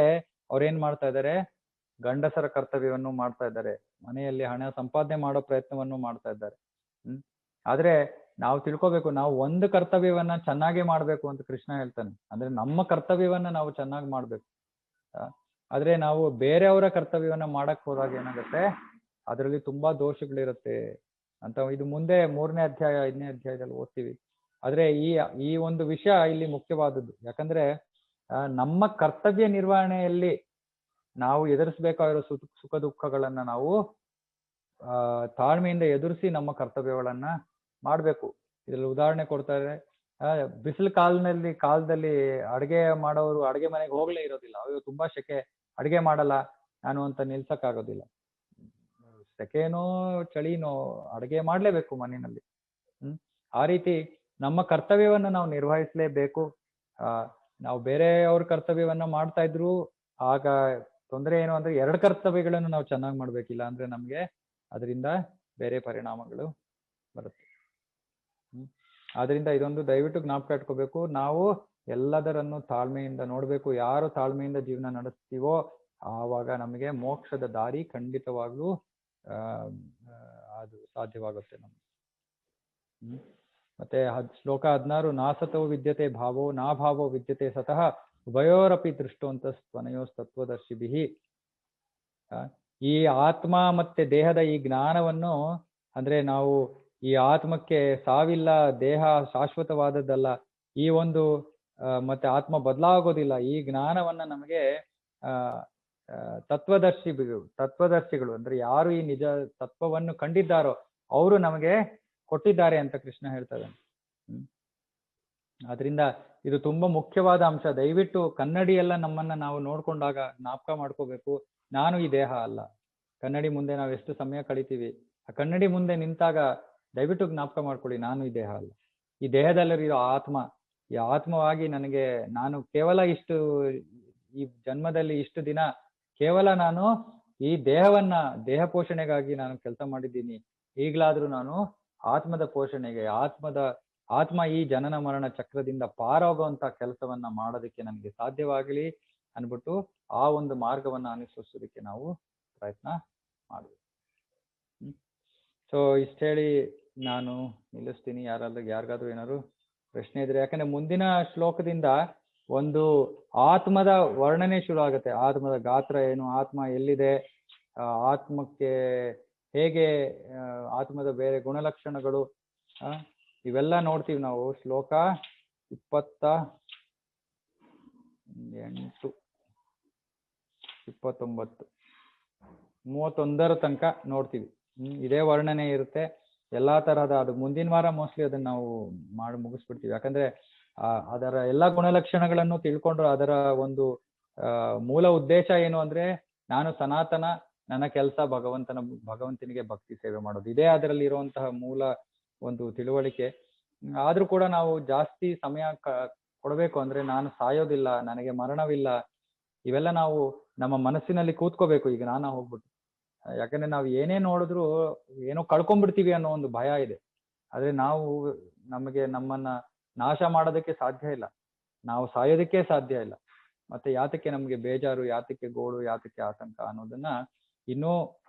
ಅವ್ರೇನ್ ಮಾಡ್ತಾ ಇದ್ದಾರೆ, ಗಂಡಸರ ಕರ್ತವ್ಯವನ್ನು ಮಾಡ್ತಾ ಇದ್ದಾರೆ, ಮನೆಯಲ್ಲಿ ಹಣ ಸಂಪಾದನೆ ಮಾಡೋ ಪ್ರಯತ್ನವನ್ನು ಮಾಡ್ತಾ ಇದ್ದಾರೆ. ಆದ್ರೆ ನಾವು ತಿಳ್ಕೊಬೇಕು, ನಾವು ಒಂದು ಕರ್ತವ್ಯವನ್ನ ಚೆನ್ನಾಗಿ ಮಾಡ್ಬೇಕು ಅಂತ ಕೃಷ್ಣ ಹೇಳ್ತಾನೆ. ಅಂದ್ರೆ ನಮ್ಮ ಕರ್ತವ್ಯವನ್ನ ನಾವು ಚೆನ್ನಾಗಿ ಮಾಡ್ಬೇಕು. ಆದ್ರೆ ನಾವು ಬೇರೆಯವರ ಕರ್ತವ್ಯವನ್ನ ಮಾಡಕ್ ಹೋದಾಗ ಏನಾಗುತ್ತೆ, ಅದರಲ್ಲಿ ತುಂಬಾ ದೋಷಗಳಿರುತ್ತೆ ಅಂತ ಇದು ಮುಂದೆ 3ನೇ ಅಧ್ಯಾಯ 5ನೇ ಅಧ್ಯಾಯದಲ್ಲಿ ಓದ್ತೀವಿ. ಆದ್ರೆ ಈ ಒಂದು ವಿಷಯ ಇಲ್ಲಿ ಮುಖ್ಯವಾದದ್ದು. ಯಾಕಂದ್ರೆ ನಮ್ಮ ಕರ್ತವ್ಯ ನಿರ್ವಹಣೆಯಲ್ಲಿ ನಾವು ಎದುರಿಸಬೇಕಾಗಿರೋ ಸುಖ ದುಃಖಗಳನ್ನ ನಾವು ತಾಳ್ಮೆಯಿಂದ ಎದುರಿಸಿ ನಮ್ಮ ಕರ್ತವ್ಯಗಳನ್ನ ಮಾಡ್ಬೇಕು. ಇದ್ರಲ್ಲಿ ಉದಾಹರಣೆ ಕೊಡ್ತಾರೆ, ಬಿಸಿಲು ಕಾಲದಲ್ಲಿ ಅಡುಗೆ ಮಾಡೋರು ಅಡುಗೆ ಮನೆಗೆ ಹೋಗ್ಲೇ ಇರೋದಿಲ್ಲ. ಅಯ್ಯೋ ತುಂಬಾ ಸೆಕೆ, ಅಡುಗೆ ಮಾಡಲ್ಲ ನಾನು ಅಂತ ನಿಲ್ಸಕ್ಕಾಗೋದಿಲ್ಲ. ಸೆಕೆನೋ ಚಳಿನೋ ಅಡುಗೆ ಮಾಡ್ಲೇಬೇಕು ಮನೆಯಲ್ಲಿ. ಆ ರೀತಿ ನಮ್ಮ ಕರ್ತವ್ಯವನ್ನ ನಾವು ನಿರ್ವಹಿಸಲೇಬೇಕು. ನಾವು ಬೇರೆಯವ್ರ ಕರ್ತವ್ಯವನ್ನ ಮಾಡ್ತಾ ಇದ್ರು ಆಗ ತೊಂದರೆ ಏನು ಅಂದ್ರೆ 2 ಕರ್ತವ್ಯಗಳನ್ನು ನಾವು ಚೆನ್ನಾಗಿ ಮಾಡ್ಬೇಕಿಲ್ಲ ಅಂದ್ರೆ ನಮ್ಗೆ ಅದರಿಂದ ಬೇರೆ ಪರಿಣಾಮಗಳು ಬರುತ್ತೆ. ಆದ್ರಿಂದ ಇದೊಂದು ದಯವಿಟ್ಟು ಜ್ಞಾಪಕ ಇಟ್ಕೋಬೇಕು. ನಾವು ಎಲ್ಲದರನ್ನು ತಾಳ್ಮೆಯಿಂದ ನೋಡ್ಬೇಕು. ಯಾರು ತಾಳ್ಮೆಯಿಂದ ಜೀವನ ನಡೆಸ್ತೀವೋ ಆವಾಗ ನಮಗೆ ಮೋಕ್ಷದ ದಾರಿ ಖಂಡಿತವಾಗ್ಲೂ ಅದು ಸಾಧ್ಯವಾಗುತ್ತೆ ನಮ್ಗೆ. ಮತ್ತೆ ಶ್ಲೋಕ 16, ನಾಸತೋ ವಿದ್ಯತೆ ಭಾವೋ ನಾಭಾವೋ ವಿದ್ಯತೆ ಸತಃ ಉಭಯೋರಪಿ ದೃಷ್ಟೋಂತ ಸ್ತನಯೋಸ್ತತ್ವದರ್ಶಿಭಿಃ. ಈ ಆತ್ಮ ಮತ್ತೆ ದೇಹದ ಈ ಜ್ಞಾನವನ್ನು ಅಂದ್ರೆ ನಾವು ಈ ಆತ್ಮಕ್ಕೆ ಸಾವಿಲ್ಲ, ದೇಹ ಶಾಶ್ವತವಾದದ್ದಲ್ಲ, ಈ ಒಂದು ಮತ್ತೆ ಆತ್ಮ ಬದಲಾಗೋದಿಲ್ಲ, ಈ ಜ್ಞಾನವನ್ನ ನಮಗೆ ತತ್ವದರ್ಶಿಗಳು ಅಂದ್ರೆ ಯಾರು ಈ ನಿಜ ತತ್ವವನ್ನು ಕಂಡಿದ್ದಾರೋ ಅವರು ನಮಗೆ ಕೊಟ್ಟಿದ್ದಾರೆ ಅಂತ ಕೃಷ್ಣ ಹೇಳ್ತಾರೆ. ಆದ್ರಿಂದ ಇದು ತುಂಬಾ ಮುಖ್ಯವಾದ ಅಂಶ. ದಯವಿಟ್ಟು ಕನ್ನಡಿಯೆಲ್ಲ ನಮ್ಮನ್ನ ನಾವು ನೋಡ್ಕೊಂಡಾಗ ಜ್ಞಾಪಕ ಮಾಡ್ಕೋಬೇಕು, ನಾನು ಈ ದೇಹ ಅಲ್ಲ. ಕನ್ನಡಿ ಮುಂದೆ ನಾವು ಎಷ್ಟು ಸಮಯ ಕಳಿತೀವಿ, ಆ ಕನ್ನಡಿ ಮುಂದೆ ನಿಂತಾಗ ದಯವಿಟ್ಟು ಜ್ಞಾಪಕ ಮಾಡ್ಕೊಳ್ಳಿ, ನಾನು ಈ ದೇಹ ಅಲ್ಲ. ಈ ದೇಹದಲ್ಲಿರೋ ಆತ್ಮ, ಈ ಆತ್ಮವಾಗಿ ನನಗೆ ನಾನು ಕೇವಲ ಈ ಜನ್ಮದಲ್ಲಿ ಇಷ್ಟು ದಿನ ಕೇವಲ ನಾನು ಈ ದೇಹ ಪೋಷಣೆಗಾಗಿ ನಾನು ಕೆಲಸ ಮಾಡಿದ್ದೀನಿ. ಈಗಲಾದ್ರೂ ನಾನು ಆತ್ಮದ ಪೋಷಣೆಗೆ, ಆತ್ಮ ಈ ಜನನ ಮರಣ ಚಕ್ರದಿಂದ ಪಾರಾಗುವಂತ ಕೆಲಸವನ್ನ ಮಾಡೋದಕ್ಕೆ ನನಗೆ ಸಾಧ್ಯವಾಗಲಿ ಅನ್ಬಿಟ್ಟು ಆ ಒಂದು ಮಾರ್ಗವನ್ನ ಅನುಸರಿಸೋದಕ್ಕೆ ನಾವು ಪ್ರಯತ್ನ ಮಾಡಬೇಕು. ಸೊ ಇಷ್ಟ ಹೇಳಿ ನಾನು ನಿಲ್ಲಿಸ್ತೀನಿ. ಯಾರಿಗಾದ್ರೂ ಏನಾದ್ರು ಪ್ರಶ್ನೆ ಇದ್ರೆ, ಯಾಕಂದ್ರೆ ಮುಂದಿನ ಶ್ಲೋಕದಿಂದ ಒಂದು ಆತ್ಮದ ವರ್ಣನೆ ಶುರು ಆಗುತ್ತೆ. ಆತ್ಮದ ಗಾತ್ರ ಏನು, ಆತ್ಮ ಎಲ್ಲಿದೆ, ಆತ್ಮಕ್ಕೆ ಹೇಗೆ, ಆತ್ಮದ ಬೇರೆ ಗುಣಲಕ್ಷಣಗಳು, ಇವೆಲ್ಲ ನೋಡ್ತೀವಿ ನಾವು. ಶ್ಲೋಕ 28, 29, 31 ತನಕ ನೋಡ್ತೀವಿ. ಇದೇ ವರ್ಣನೆ ಇರುತ್ತೆ ಎಲ್ಲಾ ತರಹದ. ಅದು ಮುಂದಿನ ವಾರ ಮೋಸ್ಟ್ಲಿ ಅದನ್ನ ನಾವು ಮಾಡಿ ಮುಗಿಸ್ಬಿಡ್ತೀವಿ. ಯಾಕಂದ್ರೆ ಅದರ ಎಲ್ಲಾ ಗುಣಲಕ್ಷಣಗಳನ್ನು ತಿಳ್ಕೊಂಡ್ರು ಅದರ ಒಂದು ಮೂಲ ಉದ್ದೇಶ ಏನು ಅಂದ್ರೆ ನಾನು ಸನಾತನ, ನನ್ನ ಕೆಲಸ ಭಗವಂತನಿಗೆ ಭಕ್ತಿ ಸೇವೆ ಮಾಡೋದು, ಇದೇ ಅದರಲ್ಲಿ ಇರುವಂತಹ ಮೂಲ ಒಂದು ತಿಳುವಳಿಕೆ. ಆದ್ರೂ ಕೂಡ ನಾವು ಜಾಸ್ತಿ ಸಮಯ ಕೊಡಬೇಕು ಅಂದ್ರೆ ನಾನು ಸಾಯೋದಿಲ್ಲ, ನನಗೆ ಮರಣವಿಲ್ಲ, ಇವೆಲ್ಲ ನಾವು ನಮ್ಮ ಮನಸ್ಸಿನಲ್ಲಿ ಕೂತ್ಕೋಬೇಕು. ಈಗ ನಾನು ಹೋಗ್ಬಿಟ್ಟು, ಯಾಕಂದ್ರೆ ನಾವು ಏನೇ ನೋಡಿದ್ರು ಏನೋ ಕಳ್ಕೊಂಡ್ಬಿಡ್ತೀವಿ ಅನ್ನೋ ಒಂದು ಭಯ ಇದೆ. ಆದ್ರೆ ನಮ್ಮನ್ನ ನಾಶ ಮಾಡೋದಕ್ಕೆ ಸಾಧ್ಯ ಇಲ್ಲ, ನಾವು ಸಾಯೋದಕ್ಕೆ ಸಾಧ್ಯ ಇಲ್ಲ. ಮತ್ತೆ ಯಾತಕ್ಕೆ ನಮ್ಗೆ ಬೇಜಾರು, ಯಾತಕ್ಕೆ ಗೋಳು, ಯಾತಕ್ಕೆ ಆತಂಕ ಅನ್ನೋದನ್ನ ಇನ್ನೂ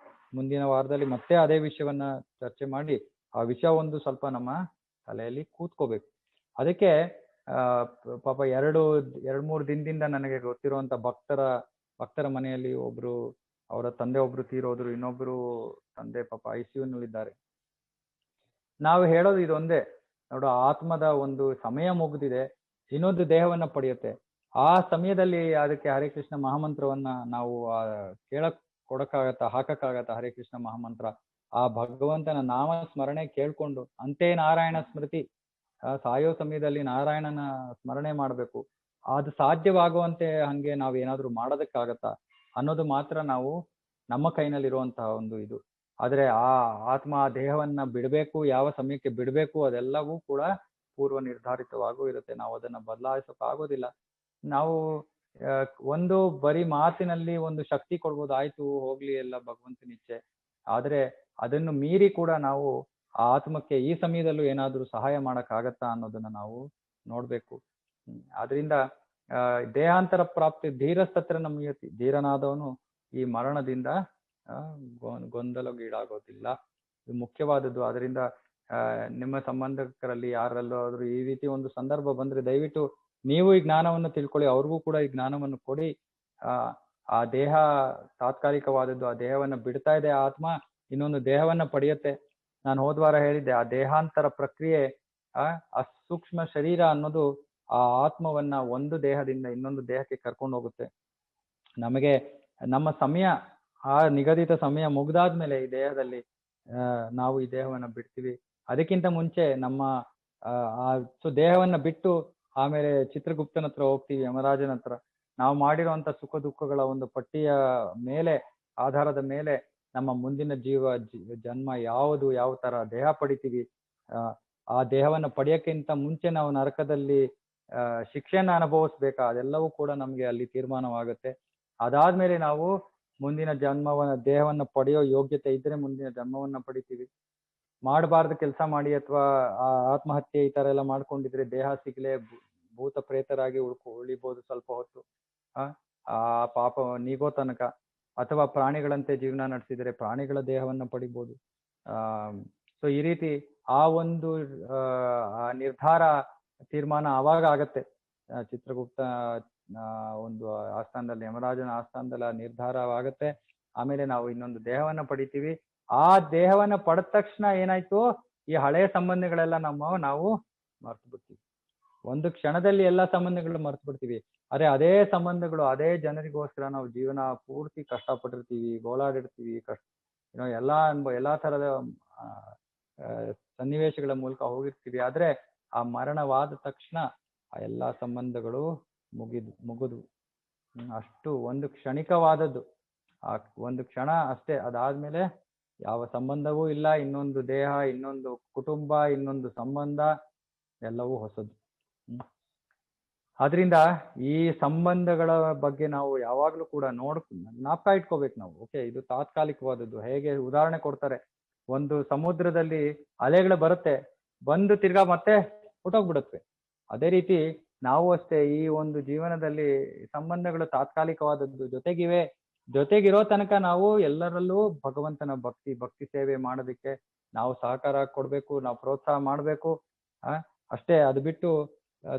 ಮುಂದಿನ ವಾರದಲ್ಲಿ ಮತ್ತೆ ಅದೇ ವಿಷಯವನ್ನ ಚರ್ಚೆ ಮಾಡಿ ಆ ವಿಷಯ ಒಂದು ಸ್ವಲ್ಪ ನಮ್ಮ ತಲೆಯಲ್ಲಿ ಕೂತ್ಕೋಬೇಕು. ಅದಕ್ಕೆ ಪಾಪ 2-3 ದಿನದಿಂದ ನನಗೆ ಗೊತ್ತಿರುವಂತ ಭಕ್ತರ ಮನೆಯಲ್ಲಿ ಅವರ ತಂದೆ ಒಬ್ರು ತೀರೋದ್ರು, ಇನ್ನೊಬ್ರು ತಂದೆ ಪಾಪ ICU-ನಲ್ಲಿದ್ದಾರೆ. ನಾವು ಹೇಳೋದು ಇದೊಂದೇ, ನೋಡು, ಆತ್ಮದ ಒಂದು ಸಮಯ ಮುಗಿದಿದೆ, ಇನ್ನೊಂದು ದೇಹವನ್ನ ಪಡೆಯುತ್ತೆ. ಆ ಸಮಯದಲ್ಲಿ ಅದಕ್ಕೆ ಹರೇ ಕೃಷ್ಣ ಮಹಾಮಂತ್ರವನ್ನ ನಾವು ಹಾಕಕ್ಕಾಗತ್ತ? ಹರೇ ಕೃಷ್ಣ ಮಹಾಮಂತ್ರ, ಆ ಭಗವಂತನ ನಾಮ ಸ್ಮರಣೆ ಕೇಳ್ಕೊಂಡು, ಅಂತೆ ನಾರಾಯಣ ಸ್ಮೃತಿ, ಸಾಯೋ ಸಮಯದಲ್ಲಿ ನಾರಾಯಣನ ಸ್ಮರಣೆ ಮಾಡ್ಬೇಕು. ಅದು ಸಾಧ್ಯವಾಗುವಂತೆ ಹಂಗೆ ನಾವ್ ಏನಾದ್ರು ಮಾಡೋದಕ್ಕಾಗತ್ತಾ ಅನ್ನೋದು ಮಾತ್ರ ನಮ್ಮ ಕೈನಲ್ಲಿರುವಂತಹ ಒಂದು ಇದು. ಆದ್ರೆ ಆ ಆತ್ಮ ದೇಹವನ್ನ ಬಿಡ್ಬೇಕು, ಯಾವ ಸಮಯಕ್ಕೆ ಬಿಡ್ಬೇಕು ಅದೆಲ್ಲವೂ ಕೂಡ ಪೂರ್ವ ನಿರ್ಧಾರಿತವಾಗೂ ಇರುತ್ತೆ. ನಾವು ಅದನ್ನ ಬದಲಾಯಿಸೋಕ್ ಆಗೋದಿಲ್ಲ. ನಾವು ಒಂದು ಬರೀ ಮಾತಿನಲ್ಲಿ ಒಂದು ಶಕ್ತಿ ಕೊಡ್ಬೋದು, ಆಯ್ತು ಹೋಗ್ಲಿ ಎಲ್ಲ ಭಗವಂತನ ಇಚ್ಛೆ. ಆದ್ರೆ ಅದನ್ನು ಮೀರಿ ಕೂಡ ನಾವು ಆ ಆತ್ಮಕ್ಕೆ ಈ ಸಮಯದಲ್ಲೂ ಏನಾದ್ರೂ ಸಹಾಯ ಮಾಡಕ್ ಆಗತ್ತಾ ಅನ್ನೋದನ್ನ ನಾವು ನೋಡ್ಬೇಕು. ಆದ್ರಿಂದ ದೇಹಾಂತರ ಪ್ರಾಪ್ತಿ ಧೀರಸ್ತತ್ರ ನಮ್ಯತಿ, ಧೀರನಾದವನು ಈ ಮರಣದಿಂದ ಗೊಂದಲಗೀಡಾಗೋದಿಲ್ಲ. ಇದು ಮುಖ್ಯವಾದದ್ದು. ಅದರಿಂದ ನಿಮ್ಮ ಸಂಬಂಧಿಕರಲ್ಲಿ ಯಾರಲ್ಲಾದ್ರೂ ಈ ರೀತಿ ಒಂದು ಸಂದರ್ಭ ಬಂದ್ರೆ ದಯವಿಟ್ಟು ನೀವು ಈ ಜ್ಞಾನವನ್ನು ತಿಳ್ಕೊಳ್ಳಿ, ಅವ್ರಿಗೂ ಕೂಡ ಈ ಜ್ಞಾನವನ್ನು ಕೊಡಿ. ಆ ದೇಹ ತಾತ್ಕಾಲಿಕವಾದದ್ದು, ಆ ದೇಹವನ್ನ ಬಿಡ್ತಾ ಇದೆ ಆತ್ಮ, ಇನ್ನೊಂದು ದೇಹವನ್ನ ಪಡೆಯುತ್ತೆ. ನಾನು ಹೋದ್ವಾರ ಹೇಳಿದ್ದೆ, ಆ ದೇಹಾಂತರ ಪ್ರಕ್ರಿಯೆ, ಆ ಸೂಕ್ಷ್ಮ ಶರೀರ ಅನ್ನೋದು ಆ ಆತ್ಮವನ್ನ ಒಂದು ದೇಹದಿಂದ ಇನ್ನೊಂದು ದೇಹಕ್ಕೆ ಕರ್ಕೊಂಡು ಹೋಗುತ್ತೆ. ನಮಗೆ ನಮ್ಮ ಸಮಯ, ಆ ನಿಗದಿತ ಸಮಯ ಮುಗ್ದಾದ್ಮೇಲೆ ಈ ದೇಹದಲ್ಲಿ ನಾವು ಈ ದೇಹವನ್ನ ಬಿಡ್ತೀವಿ. ಅದಕ್ಕಿಂತ ಮುಂಚೆ ನಮ್ಮ ಸೊ ದೇಹವನ್ನ ಬಿಟ್ಟು ಆಮೇಲೆ ಚಿತ್ರಗುಪ್ತನ ಹತ್ರ ಹೋಗ್ತೀವಿ, ಯಮರಾಜನ ಹತ್ರ. ನಾವು ಮಾಡಿರುವಂತ ಸುಖ ದುಃಖಗಳ ಒಂದು ಪಟ್ಟಿಯ ಮೇಲೆ, ಆಧಾರದ ಮೇಲೆ ನಮ್ಮ ಮುಂದಿನ ಜನ್ಮ ಯಾವುದು, ಯಾವ ತರ ದೇಹ ಪಡಿತೀವಿ, ಆ ದೇಹವನ್ನ ಪಡೆಯಕ್ಕಿಂತ ಮುಂಚೆ ನಾವು ನರಕದಲ್ಲಿ ಶಿಕ್ಷೆಯನ್ನ ಅನುಭವಿಸ್ಬೇಕಾ, ಅದೆಲ್ಲವೂ ಕೂಡ ನಮ್ಗೆ ಅಲ್ಲಿ ತೀರ್ಮಾನವಾಗುತ್ತೆ. ಅದಾದ್ಮೇಲೆ ನಾವು ಮುಂದಿನ ದೇಹವನ್ನ ಪಡೆಯೋ ಯೋಗ್ಯತೆ ಇದ್ರೆ ಮುಂದಿನ ಜನ್ಮವನ್ನ ಪಡಿತೀವಿ. ಮಾಡಬಾರ್ದು ಕೆಲಸ ಮಾಡಿ ಅಥವಾ ಆತ್ಮಹತ್ಯೆ ಈ ತರ ಎಲ್ಲ ಮಾಡ್ಕೊಂಡಿದ್ರೆ ದೇಹ ಸಿಗ್ಲೇ ಭೂತ ಪ್ರೇತರಾಗಿ ಉಳಿಬಹುದು ಸ್ವಲ್ಪ ಹೊತ್ತು, ಆ ಪಾಪ ನೀಗೋ ತನಕ. ಅಥವಾ ಪ್ರಾಣಿಗಳಂತೆ ಜೀವನ ನಡೆಸಿದ್ರೆ ಪ್ರಾಣಿಗಳ ದೇಹವನ್ನ ಪಡಿಬಹುದು. ಸೊ ಈ ರೀತಿ ಆ ಒಂದು ನಿರ್ಧಾರ, ತೀರ್ಮಾನ ಅವಾಗ ಆಗತ್ತೆ. ಚಿತ್ರಗುಪ್ತ ಒಂದು ಆಸ್ಥಾನದಲ್ಲಿ, ಯಮರಾಜನ ಆಸ್ಥಾನದಲ್ಲಿ ಆ ನಿರ್ಧಾರವಾಗತ್ತೆ. ಆಮೇಲೆ ನಾವು ಇನ್ನೊಂದು ದೇಹವನ್ನ ಪಡಿತೀವಿ. ಆ ದೇಹವನ್ನ ಪಡೆದ ತಕ್ಷಣ ಏನಾಯ್ತು, ಈ ಹಳೆಯ ಸಂಬಂಧಗಳೆಲ್ಲ ನಾವು ಮರ್ತು ಬಿಡ್ತೀವಿ. ಒಂದು ಕ್ಷಣದಲ್ಲಿ ಎಲ್ಲಾ ಸಂಬಂಧಗಳು ಮರ್ತು ಬಿಡ್ತೀವಿ. ಅದೇ ಸಂಬಂಧಗಳು, ಅದೇ ಜನರಿಗೋಸ್ಕರ ನಾವು ಜೀವನ ಪೂರ್ತಿ ಕಷ್ಟಪಟ್ಟಿರ್ತೀವಿ, ಗೋಳಾಡಿರ್ತೀವಿ, ಎಲ್ಲಾ ತರದ ಸನ್ನಿವೇಶಗಳ ಮೂಲಕ ಹೋಗಿರ್ತೀವಿ. ಆದ್ರೆ ಆ ಮರಣವಾದ ತಕ್ಷಣ ಆ ಎಲ್ಲಾ ಸಂಬಂಧಗಳು ಮುಗಿದು ಅಷ್ಟು ಒಂದು ಕ್ಷಣಿಕವಾದದ್ದು, ಆ ಒಂದು ಕ್ಷಣ ಅಷ್ಟೇ. ಅದಾದ್ಮೇಲೆ ಯಾವ ಸಂಬಂಧವೂ ಇಲ್ಲ, ಇನ್ನೊಂದು ದೇಹ, ಇನ್ನೊಂದು ಕುಟುಂಬ, ಇನ್ನೊಂದು ಸಂಬಂಧ, ಎಲ್ಲವೂ ಹೊಸದು. ಆದ್ರಿಂದ ಈ ಸಂಬಂಧಗಳ ಬಗ್ಗೆ ನಾವು ಯಾವಾಗ್ಲೂ ಕೂಡ ಜ್ಞಾಪಕ ಇಟ್ಕೋಬೇಕು ನಾವು. ಓಕೆ, ಇದು ತಾತ್ಕಾಲಿಕವಾದದ್ದು. ಹೇಗೆ ಉದಾಹರಣೆ ಕೊಡ್ತಾರೆ, ಒಂದು ಸಮುದ್ರದಲ್ಲಿ ಅಲೆಗಳು ಬರುತ್ತೆ, ಬಂದು ತಿರ್ಗಾ ಮತ್ತೆ ಹುಟ್ಟೋಗ್ಬಿಡುತ್ತೆ. ಅದೇ ರೀತಿ ನಾವು ಅಷ್ಟೇ ಈ ಒಂದು ಜೀವನದಲ್ಲಿ ಸಂಬಂಧಗಳು ತಾತ್ಕಾಲಿಕವಾದದ್ದು, ಜೊತೆಗಿರೋ ತನಕ ನಾವು ಎಲ್ಲರಲ್ಲೂ ಭಗವಂತನ ಭಕ್ತಿ ಸೇವೆ ಮಾಡೋದಕ್ಕೆ ನಾವು ಸಹಕಾರ ಕೊಡ್ಬೇಕು, ನಾವು ಪ್ರೋತ್ಸಾಹ ಮಾಡ್ಬೇಕು. ಅಷ್ಟೇ. ಅದು ಬಿಟ್ಟು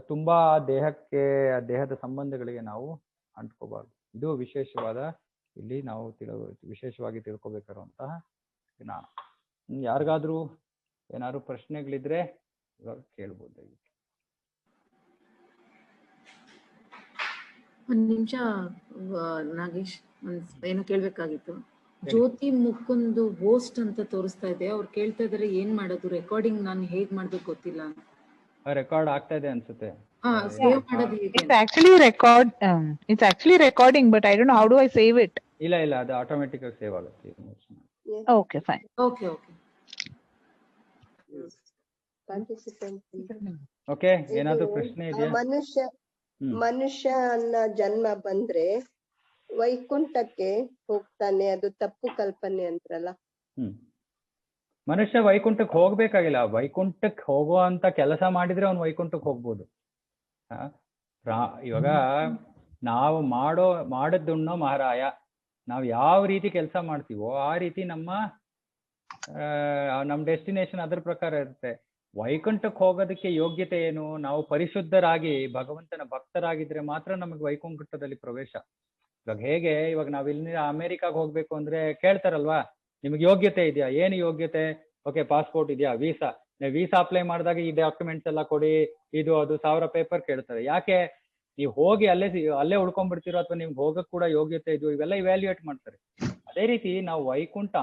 ತುಂಬಾ ದೇಹದ ಸಂಬಂಧಗಳಿಗೆ ನಾವು ಅಂಟ್ಕೋಬಾರ್ದು. ಇದು ಇಲ್ಲಿ ನಾವು ವಿಶೇಷವಾಗಿ ತಿಳ್ಕೊಬೇಕಾಗಿರುವಂತಹ ಜ್ಞಾನ. ಯಾರಿಗಾದ್ರೂ ಏನಾದ್ರು ಪ್ರಶ್ನೆಗಳಿದ್ರೆ ಇವಾಗ ಕೇಳ್ಬೋದು. ಒಂದ್ ನಿಮಿಷ ನಾಗೇಶ್, ಏನೋ ಕೇಳ್ಬೇಕಾಗಿತ್ತು. ಜ್ಯೋತಿ ಮುಕ್ಕೊಂದು ಹೋಸ್ಟ್ ಅಂತ ತೋರಿಸ್ತಾ ಇದೆ, ಅವ್ರು ಕೇಳ್ತಾ ಇದಾರೆ ಏನ್ ಮಾಡೋದು, ರೆಕಾರ್ಡಿಂಗ್ ನಾನು ಹೇಗ್ ಮಾಡ್ಬೇಕು ಗೊತ್ತಿಲ್ಲ. ರೆಕಾರ್ಡ್ ಆಗ್ತಾ ಇದೆ ಅನ್ಸುತ್ತೆ. ಸೇವ್ ಮಾಡೋದು ಹೇಗೆ? It's actually recording, but I don't know how do I save it. ಇಲ್ಲ ಅದು ಆಟೋಮೆಟಿಕ್ ಆಗಿ ಸೇವ್ ಆಗುತ್ತೆ. Okay, fine. Okay. ಓಕೆ, ಏನಾದ್ರು ಪ್ರಶ್ನೆ ಇದೆಯಾ? ಮನುಷ್ಯನ ಜನ್ಮ ಬಂದ್ರೆ ವೈಕುಂಠಕ್ಕೆ ಹೋಗ್ತಾನೆ, ಅದು ತಪ್ಪು ಕಲ್ಪನೆ ಅಂತಾರಲ್ಲ. ಮನುಷ್ಯ ವೈಕುಂಠಕ್ಕೆ ಹೋಗ್ಬೇಕಾಗಿಲ್ಲ. ವೈಕುಂಠಕ್ಕೆ ಹೋಗುವಂತ ಕೆಲಸ ಮಾಡಿದ್ರೆ ಅವ್ನು ವೈಕುಂಠಕ್ಕೆ ಹೋಗ್ಬೋದು. ಇವಾಗ ನಾವು ಮಾಡದ್ದುಣ್ಣೋ ಮಹಾರಾಯ. ನಾವು ಯಾವ ರೀತಿ ಕೆಲಸ ಮಾಡ್ತೀವೋ ಆ ರೀತಿ ನಮ್ಮ ಡೆಸ್ಟಿನೇಷನ್ ಅದ್ರ ಪ್ರಕಾರ ಇರುತ್ತೆ. ವೈಕುಂಠಕ್ಕೆ ಹೋಗೋದಕ್ಕೆ ಯೋಗ್ಯತೆ ಏನು? ನಾವು ಪರಿಶುದ್ಧರಾಗಿ ಭಗವಂತನ ಭಕ್ತರಾಗಿದ್ರೆ ಮಾತ್ರ ನಮಗೆ ವೈಕುಂಠದಲ್ಲಿ ಪ್ರವೇಶ. ಇವಾಗ ನಾವ್ ಇಲ್ಲಿ ಅಮೆರಿಕಾಗ್ ಹೋಗ್ಬೇಕು ಅಂದ್ರೆ ಕೇಳ್ತಾರಲ್ವಾ, ನಿಮ್ಗೆ ಯೋಗ್ಯತೆ ಇದೆಯಾ? ಏನು ಯೋಗ್ಯತೆ? ಓಕೆ, ಪಾಸ್ಪೋರ್ಟ್ ಇದೆಯಾ, ವೀಸಾ ಅಪ್ಲೈ ಮಾಡಿದಾಗ ಈ ಡಾಕ್ಯುಮೆಂಟ್ಸ್ ಎಲ್ಲ ಕೊಡಿ, ಇದು ಅದು 1000 ಪೇಪರ್ ಕೇಳ್ತಾರೆ. ಯಾಕೆ? ನೀವು ಹೋಗಿ ಅಲ್ಲೇ ಉಳ್ಕೊಂಡ್ಬಿಡ್ತೀರೋ ಅಥವಾ ನಿಮ್ಗೆ ಹೋಗಕ್ ಕೂಡ ಯೋಗ್ಯತೆ ಇದೆಯೋ, ಇವೆಲ್ಲ ಇವ್ಯಾಲ್ಯೂಯೇಟ್ ಮಾಡ್ತಾರೆ. ಅದೇ ರೀತಿ ನಾವು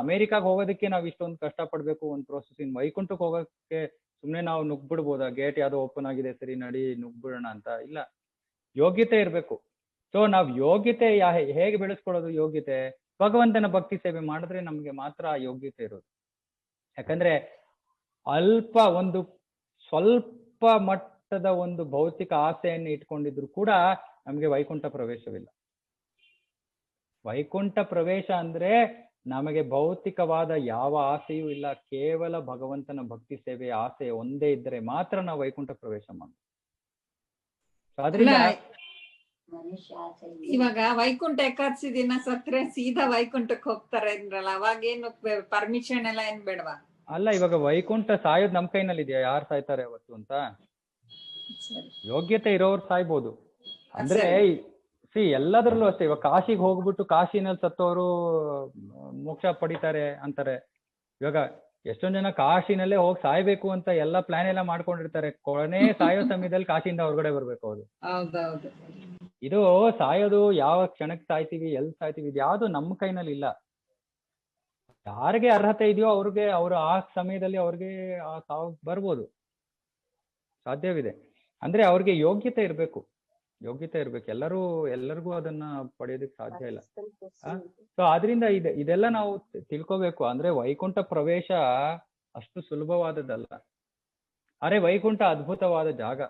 ಅಮೆರಿಕಾಗ್ ಹೋಗೋದಕ್ಕೆ ನಾವು ಇಷ್ಟೊಂದು ಕಷ್ಟ ಪಡ್ಬೇಕು ಒಂದು ಪ್ರೋಸೆಸ್. ವೈಕುಂಠಕ್ಕೆ ಹೋಗೋಕ್ಕೆ ಸುಮ್ನೆ ನಾವು ನುಗ್ಬಿಡ್ಬೋದಾ? ಗೇಟ್ ಯಾವ್ದೋ ಓಪನ್ ಆಗಿದೆ, ಸರಿ ನಡಿ ನುಗ್ಬಿಡೋಣ ಅಂತ? ಇಲ್ಲ, ಯೋಗ್ಯತೆ ಇರ್ಬೇಕು. ಸೊ ನಾವ್ ಯೋಗ್ಯತೆ ಹೇಗೆ ಬೆಳೆಸ್ಕೊಳ್ಳೋದು? ಯೋಗ್ಯತೆ ಭಗವಂತನ ಭಕ್ತಿ ಸೇವೆ ಮಾಡಿದ್ರೆ ನಮ್ಗೆ ಮಾತ್ರ ಆ ಯೋಗ್ಯತೆ ಇರೋದು. ಯಾಕಂದ್ರೆ ಸ್ವಲ್ಪ ಮಟ್ಟದ ಒಂದು ಭೌತಿಕ ಆಸೆಯನ್ನು ಇಟ್ಕೊಂಡಿದ್ರು ಕೂಡ ನಮ್ಗೆ ವೈಕುಂಠ ಪ್ರವೇಶವಿಲ್ಲ. ವೈಕುಂಠ ಪ್ರವೇಶ ಅಂದ್ರೆ ನಮಗೆ ಭೌತಿಕವಾದ ಯಾವ ಆಸೆಯೂ ಇಲ್ಲ, ಕೇವಲ ಭಗವಂತನ ಭಕ್ತಿ ಸೇವೆಯ ಆಸೆ ಒಂದೇ ಇದ್ದರೆ ಮಾತ್ರ ನಾವು ವೈಕುಂಠ ಪ್ರವೇಶ ಮಾಡ್ತೀವಿ. ಇವಾಗ ವೈಕುಂಠ ಏಕಾದಶಿ ದಿನ ಸತ್ರೆ ಸೀದಾ ವೈಕುಂಠಕ್ಕೆ ಹೋಗ್ತಾರೆ ಅಂದ್ರಲ್ಲ, ಅವಾಗೇನು ಪರ್ಮಿಷನ್ ಎಲ್ಲ ಏನ್ ಬೇಡವಾ? ಅಲ್ಲ, ಇವಾಗ ವೈಕುಂಠ ಸಾಯೋದು ನಮ್ ಕೈನಲ್ಲಿ ಇದೆಯಾ? ಯಾರು ಸಾಯ್ತಾರೆ ಅವತ್ತು ಅಂತ? ಯೋಗ್ಯತೆ ಇರೋರು ಸಾಯ್ಬೋದು. ಅಂದ್ರೆ ಎಲ್ಲದರಲ್ಲೂ ಅಷ್ಟೇ. ಇವಾಗ ಕಾಶಿಗೆ ಹೋಗ್ಬಿಟ್ಟು ಕಾಶಿನಲ್ಲಿ ಸತ್ತೋರು ಮೋಕ್ಷ ಪಡಿತಾರೆ ಅಂತಾರೆ. ಇವಾಗ ಎಷ್ಟೊಂದ್ ಜನ ಕಾಶಿನಲ್ಲೇ ಹೋಗಿ ಸಾಯ್ಬೇಕು ಅಂತ ಎಲ್ಲ ಪ್ಲಾನ್ ಎಲ್ಲ ಮಾಡ್ಕೊಂಡಿರ್ತಾರೆ, ಕೊನೆ ಸಾಯೋ ಸಮಯದಲ್ಲಿ ಕಾಶಿಯಿಂದ ಹೊರಗಡೆ ಬರ್ಬೇಕು ಅವ್ರು. ಹೌದೌದು. ಇದು ಸಾಯೋದು ಯಾವ ಕ್ಷಣಕ್ಕೆ ಸಾಯ್ತೀವಿ, ಎಲ್ಲಿ ಸಾಯ್ತೀವಿ, ಇದು ಯಾವ್ದು ನಮ್ಮ ಕೈನಲ್ಲಿ ಇಲ್ಲ. ಯಾರಿಗೆ ಅರ್ಹತೆ ಇದೆಯೋ ಅವ್ರಿಗೆ ಅವ್ರು ಆ ಸಮಯದಲ್ಲಿ ಅವ್ರಿಗೆ ಆ ಸಾವು ಬರ್ಬೋದು, ಸಾಧ್ಯವಿದೆ. ಅಂದ್ರೆ ಅವ್ರಿಗೆ ಯೋಗ್ಯತೆ ಇರ್ಬೇಕು, ಎಲ್ಲರಿಗೂ ಅದನ್ನ ಪಡೆಯೋದಕ್ಕೆ ಸಾಧ್ಯ ಇಲ್ಲ. ಸೊ ಆದ್ರಿಂದ ಇದೆಲ್ಲ ನಾವು ತಿಳ್ಕೋಬೇಕು. ಅಂದ್ರೆ ವೈಕುಂಠ ಪ್ರವೇಶ ಅಷ್ಟು ಸುಲಭವಾದದ್ದಲ್ಲ. ಅರೆ ವೈಕುಂಠ ಅದ್ಭುತವಾದ ಜಾಗ,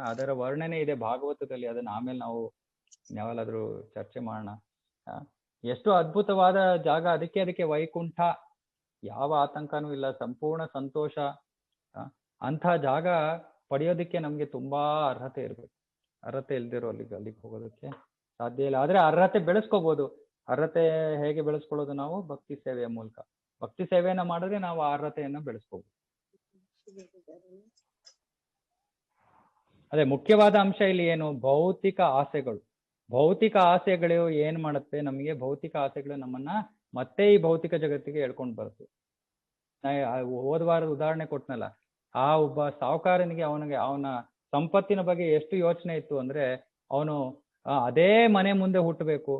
ಅದರ ವರ್ಣನೆ ಇದೆ ಭಾಗವತದಲ್ಲಿ, ಅದನ್ನ ಆಮೇಲೆ ನಾವು ಯಾವಾಗಾದ್ರೂ ಚರ್ಚೆ ಮಾಡೋಣ. ಎಷ್ಟು ಅದ್ಭುತವಾದ ಜಾಗ, ಅದಕ್ಕೆ ವೈಕುಂಠ, ಯಾವ ಆತಂಕನೂ ಇಲ್ಲ, ಸಂಪೂರ್ಣ ಸಂತೋಷ. ಅಂಥ ಜಾಗ ಪಡೆಯೋದಕ್ಕೆ ನಮ್ಗೆ ತುಂಬಾ ಅರ್ಹತೆ ಇರ್ಬೇಕು. ಅರ್ಹತೆ ಇಲ್ದಿರೋ ಅಲ್ಲಿಗೆ ಹೋಗೋದಕ್ಕೆ ಸಾಧ್ಯ ಇಲ್ಲ. ಆದ್ರೆ ಅರ್ಹತೆ ಬೆಳೆಸ್ಕೋಬಹುದು. ಅರ್ಹತೆ ಹೇಗೆ ಬೆಳೆಸ್ಕೊಳ್ಳೋದು? ನಾವು ಭಕ್ತಿ ಸೇವೆಯ ಮೂಲಕ. ಭಕ್ತಿ ಸೇವೆಯನ್ನ ಮಾಡಿದ್ರೆ ನಾವು ಆ ಅರ್ಹತೆಯನ್ನ ಬೆಳೆಸ್ಕೋಬಹುದು. ಅದೇ ಮುಖ್ಯವಾದ ಅಂಶ ಇಲ್ಲಿ ಏನು? ಭೌತಿಕ ಆಸೆಗಳು. ಭೌತಿಕ ಆಸೆಗಳು ಏನ್ ಮಾಡುತ್ತೆ ನಮಗೆ? ಭೌತಿಕ ಆಸೆಗಳು ನಮ್ಮನ್ನ ಮತ್ತೆ ಈ ಭೌತಿಕ ಜಗತ್ತಿಗೆ ಎಳ್ಕೊಂಡು ಬರುತ್ತೆ. ಹೋದ ವಾರದ ಉದಾಹರಣೆ ಕೊಟ್ನಲ್ಲ, ಆ ಒಬ್ಬ ಸಾಹುಕಾರನಿಗೆ ಅವನ ಸಂಪತ್ತಿನ ಬಗ್ಗೆ ಎಷ್ಟು ಯೋಚನೆ ಇತ್ತು ಅಂದ್ರೆ, ಅವನು ಅದೇ ಮನೆ ಮುಂದೆ ಹುಟ್ಟಬೇಕು,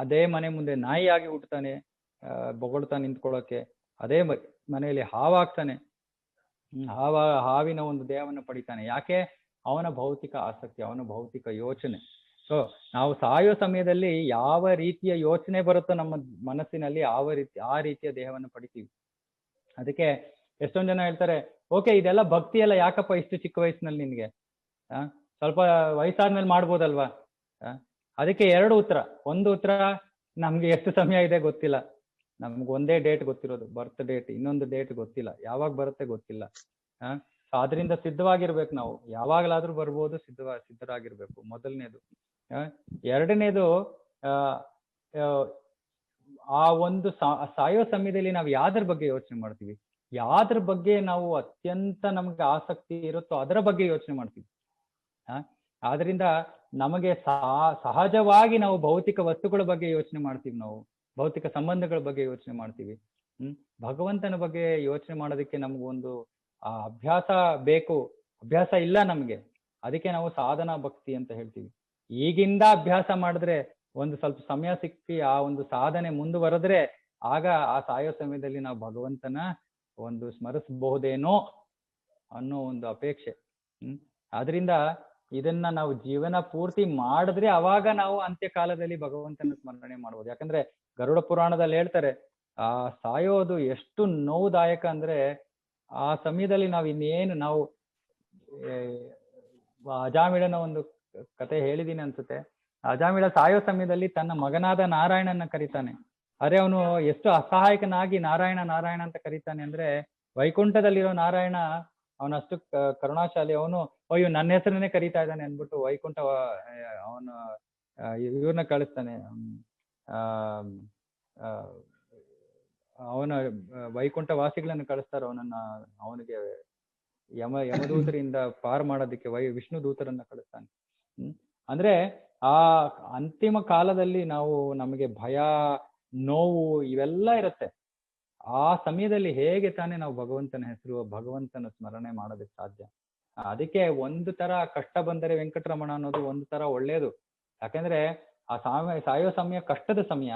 ಅದೇ ಮನೆ ಮುಂದೆ ನಾಯಿಯಾಗಿ ಹುಟ್ಟುತ್ತಾನೆ, ಬೊಗಳ್ತಾ ನಿಂತ್ಕೊಳ್ಳೋಕೆ, ಅದೇ ಮನೆಯಲ್ಲಿ ಹಾವಾಗ್ತಾನೆ, ಹಾವಿನ ಒಂದು ದೇಹವನ್ನು ಪಡಿತಾನೆ. ಯಾಕೆ? ಅವನ ಭೌತಿಕ ಆಸಕ್ತಿ, ಅವನ ಭೌತಿಕ ಯೋಚನೆ. ಸೊ ನಾವು ಸಾಯೋ ಸಮಯದಲ್ಲಿ ಯಾವ ರೀತಿಯ ಯೋಚನೆ ಬರುತ್ತೋ ನಮ್ಮ ಮನಸ್ಸಿನಲ್ಲಿ ಆ ರೀತಿಯ ದೇಹವನ್ನು ಪಡಿತೀವಿ. ಅದಕ್ಕೆ ಎಷ್ಟೊಂದ್ ಜನ ಹೇಳ್ತಾರೆ, ಓಕೆ ಇದೆಲ್ಲ ಭಕ್ತಿ ಎಲ್ಲ ಯಾಕಪ್ಪ ಇಷ್ಟು ಚಿಕ್ಕ ವಯಸ್ಸಿನಲ್ಲಿ ನಿನ್ಗೆ, ಸ್ವಲ್ಪ ವಯಸ್ಸಾದ್ಮೇಲೆ ಮಾಡ್ಬೋದಲ್ವಾ? ಅದಕ್ಕೆ ಎರಡು ಉತ್ತರ. ಒಂದು ಉತ್ತರ, ನಮ್ಗೆ ಎಷ್ಟು ಸಮಯ ಇದೆ ಗೊತ್ತಿಲ್ಲ, ನಮ್ಗೆ ಒಂದೇ ಡೇಟ್ ಗೊತ್ತಿರೋದು, ಬರ್ತ್ ಡೇಟ್, ಇನ್ನೊಂದು ಡೇಟ್ ಗೊತ್ತಿಲ್ಲ, ಯಾವಾಗ ಬರುತ್ತೆ ಗೊತ್ತಿಲ್ಲ. ಆದ್ರಿಂದ ಸಿದ್ಧವಾಗಿರ್ಬೇಕು ನಾವು, ಯಾವಾಗಲಾದ್ರೂ ಬರ್ಬೋದು, ಸಿದ್ಧರಾಗಿರ್ಬೇಕು, ಮೊದಲನೇದು. ಎರಡನೇದು, ಆ ಒಂದು ಸಾಯೋ ಸಮಯದಲ್ಲಿ ನಾವು ಯಾವ್ದ್ರ ಬಗ್ಗೆ ಯೋಚನೆ ಮಾಡ್ತೀವಿ, ಯಾವ್ದ್ರ ಬಗ್ಗೆ ನಾವು ಅತ್ಯಂತ ನಮ್ಗೆ ಆಸಕ್ತಿ ಇರುತ್ತೋ ಅದರ ಬಗ್ಗೆ ಯೋಚನೆ ಮಾಡ್ತೀವಿ. ಆದ್ರಿಂದ ನಮಗೆ ಸಹಜವಾಗಿ ನಾವು ಭೌತಿಕ ವಸ್ತುಗಳ ಬಗ್ಗೆ ಯೋಚನೆ ಮಾಡ್ತೀವಿ, ನಾವು ಭೌತಿಕ ಸಂಬಂಧಗಳ ಬಗ್ಗೆ ಯೋಚನೆ ಮಾಡ್ತೀವಿ. ಭಗವಂತನ ಬಗ್ಗೆ ಯೋಚನೆ ಮಾಡೋದಕ್ಕೆ ನಮ್ಗೊಂದು ಅಭ್ಯಾಸ ಬೇಕು. ಅಭ್ಯಾಸ ಇಲ್ಲ ನಮ್ಗೆ, ಅದಕ್ಕೆ ನಾವು ಸಾಧನಾ ಭಕ್ತಿ ಅಂತ ಹೇಳ್ತೀವಿ. ಈಗಿಂದ ಅಭ್ಯಾಸ ಮಾಡಿದ್ರೆ, ಒಂದು ಸ್ವಲ್ಪ ಸಮಯ ಸಿಕ್ಕಿ ಆ ಒಂದು ಸಾಧನೆ ಮುಂದುವರೆದ್ರೆ, ಆಗ ಆ ಸಾಯೋ ಸಮಯದಲ್ಲಿ ನಾವು ಭಗವಂತನ ಒಂದು ಸ್ಮರಿಸಬಹುದೇನೋ ಅನ್ನೋ ಒಂದು ಅಪೇಕ್ಷೆ. ಆದ್ರಿಂದ ಇದನ್ನ ನಾವು ಜೀವನ ಪೂರ್ತಿ ಮಾಡಿದ್ರೆ ಅವಾಗ ನಾವು ಅಂತ್ಯಕಾಲದಲ್ಲಿ ಭಗವಂತನ ಸ್ಮರಣೆ ಮಾಡ್ಬೋದು. ಯಾಕಂದ್ರೆ ಗರುಡ ಪುರಾಣದಲ್ಲಿ ಹೇಳ್ತಾರೆ, ಆ ಸಾಯೋದು ಎಷ್ಟು ನೋವುದಾಯಕ ಅಂದ್ರೆ, ಆ ಸಮಯದಲ್ಲಿ ನಾವು ಇನ್ನೇನು, ನಾವು ಅಜಾಮಿಳನ ಒಂದು ಕತೆ ಹೇಳಿದೀನಿ ಅನ್ಸುತ್ತೆ. ಅಜಾಮಿಳ ಸಾಯೋ ಸಮಯದಲ್ಲಿ ತನ್ನ ಮಗನಾದ ನಾರಾಯಣನ ಕರೀತಾನೆ. ಅರೆ ಅವನು ಎಷ್ಟು ಅಸಹಾಯಕನಾಗಿ ನಾರಾಯಣ ನಾರಾಯಣ ಅಂತ ಕರೀತಾನೆ ಅಂದ್ರೆ, ವೈಕುಂಠದಲ್ಲಿರೋ ನಾರಾಯಣ ಅವನಷ್ಟು ಕರುಣಾಶಾಲಿ. ಅವನು ಅಯ್ಯೋ ನನ್ನ ಹೆಸರನ್ನೇ ಕರೀತಾ ಇದ್ದಾನೆ ಅಂದ್ಬಿಟ್ಟು ವೈಕುಂಠ ಅವನು ಇವ್ರನ್ನ ಕಳಿಸ್ತಾನೆ, ಅವನ ವೈಕುಂಠ ವಾಸಿಗಳನ್ನು ಕಳಿಸ್ತಾರೆ ಅವನಿಗೆ ಯಮದೂತರಿಂದ ಪಾರ್ ಮಾಡೋದಕ್ಕೆ ವಿಷ್ಣು ದೂತರನ್ನ ಕಳಿಸ್ತಾನೆ. ಅಂದ್ರೆ ಆ ಅಂತಿಮ ಕಾಲದಲ್ಲಿ ನಮಗೆ ಭಯ, ನೋವು ಇವೆಲ್ಲ ಇರುತ್ತೆ. ಆ ಸಮಯದಲ್ಲಿ ಹೇಗೆ ತಾನೇ ನಾವು ಭಗವಂತನ ಹೆಸರು, ಭಗವಂತನ ಸ್ಮರಣೆ ಮಾಡೋದಕ್ಕೆ ಸಾಧ್ಯ? ಅದಕ್ಕೆ ಒಂದು ತರ ಕಷ್ಟ ಬಂದರೆ ವೆಂಕಟರಮಣ ಅನ್ನೋದು ಒಂದು ತರ ಒಳ್ಳೇದು. ಯಾಕಂದ್ರೆ ಆ ಸಾಯೋ ಸಮಯ ಕಷ್ಟದ ಸಮಯ.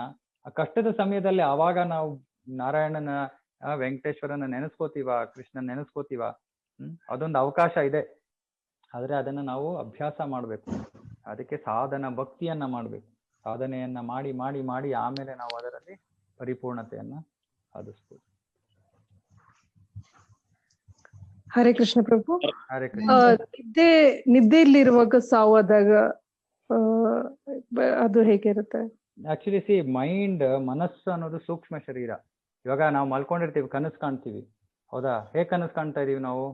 ಆ ಕಷ್ಟದ ಸಮಯದಲ್ಲಿ ಆವಾಗ ನಾವು ನಾರಾಯಣನ, ವೆಂಕಟೇಶ್ವರನ ನೆನೆಸ್ಕೋತೀವ, ಕೃಷ್ಣನ ನೆನೆಸ್ಕೋತೀವ. ಅದೊಂದು ಅವಕಾಶ ಇದೆ. ಆದ್ರೆ ಅದನ್ನ ನಾವು ಅಭ್ಯಾಸ ಮಾಡ್ಬೇಕು. ಅದಕ್ಕೆ ಭಕ್ತಿಯನ್ನ ಮಾಡ್ಬೇಕು. ಸಾಧನೆಯನ್ನ ಮಾಡಿ ಮಾಡಿ ಮಾಡಿ ಆಮೇಲೆ ನಾವು ಅದರಲ್ಲಿ ಪರಿಪೂರ್ಣತೆಯನ್ನ ಸಾಧಿಸ್ಬೋದು. ಹರೇ ಕೃಷ್ಣ ಪ್ರಭು. ಹರೇ ಕೃಷ್ಣ. ನಿದ್ದೆಯಲ್ಲಿರುವಾಗ ಸಾವಾದಾಗ ಅದು ಹೇಗಿರುತ್ತೆ? ಆಕ್ಚುಲಿ ಮನಸ್ಸು ಅನ್ನೋದು ಸೂಕ್ಷ್ಮ ಶರೀರ. ಇವಾಗ ನಾವು ಮಲ್ಕೊಂಡಿರ್ತೀವಿ, ಕನಸು ಕಾಣ್ತೀವಿ, ಹೌದಾ? ಹೇಗೆ ಕನಸು ಕಾಣ್ತಾ ಇದೀವಿ ನಾವು?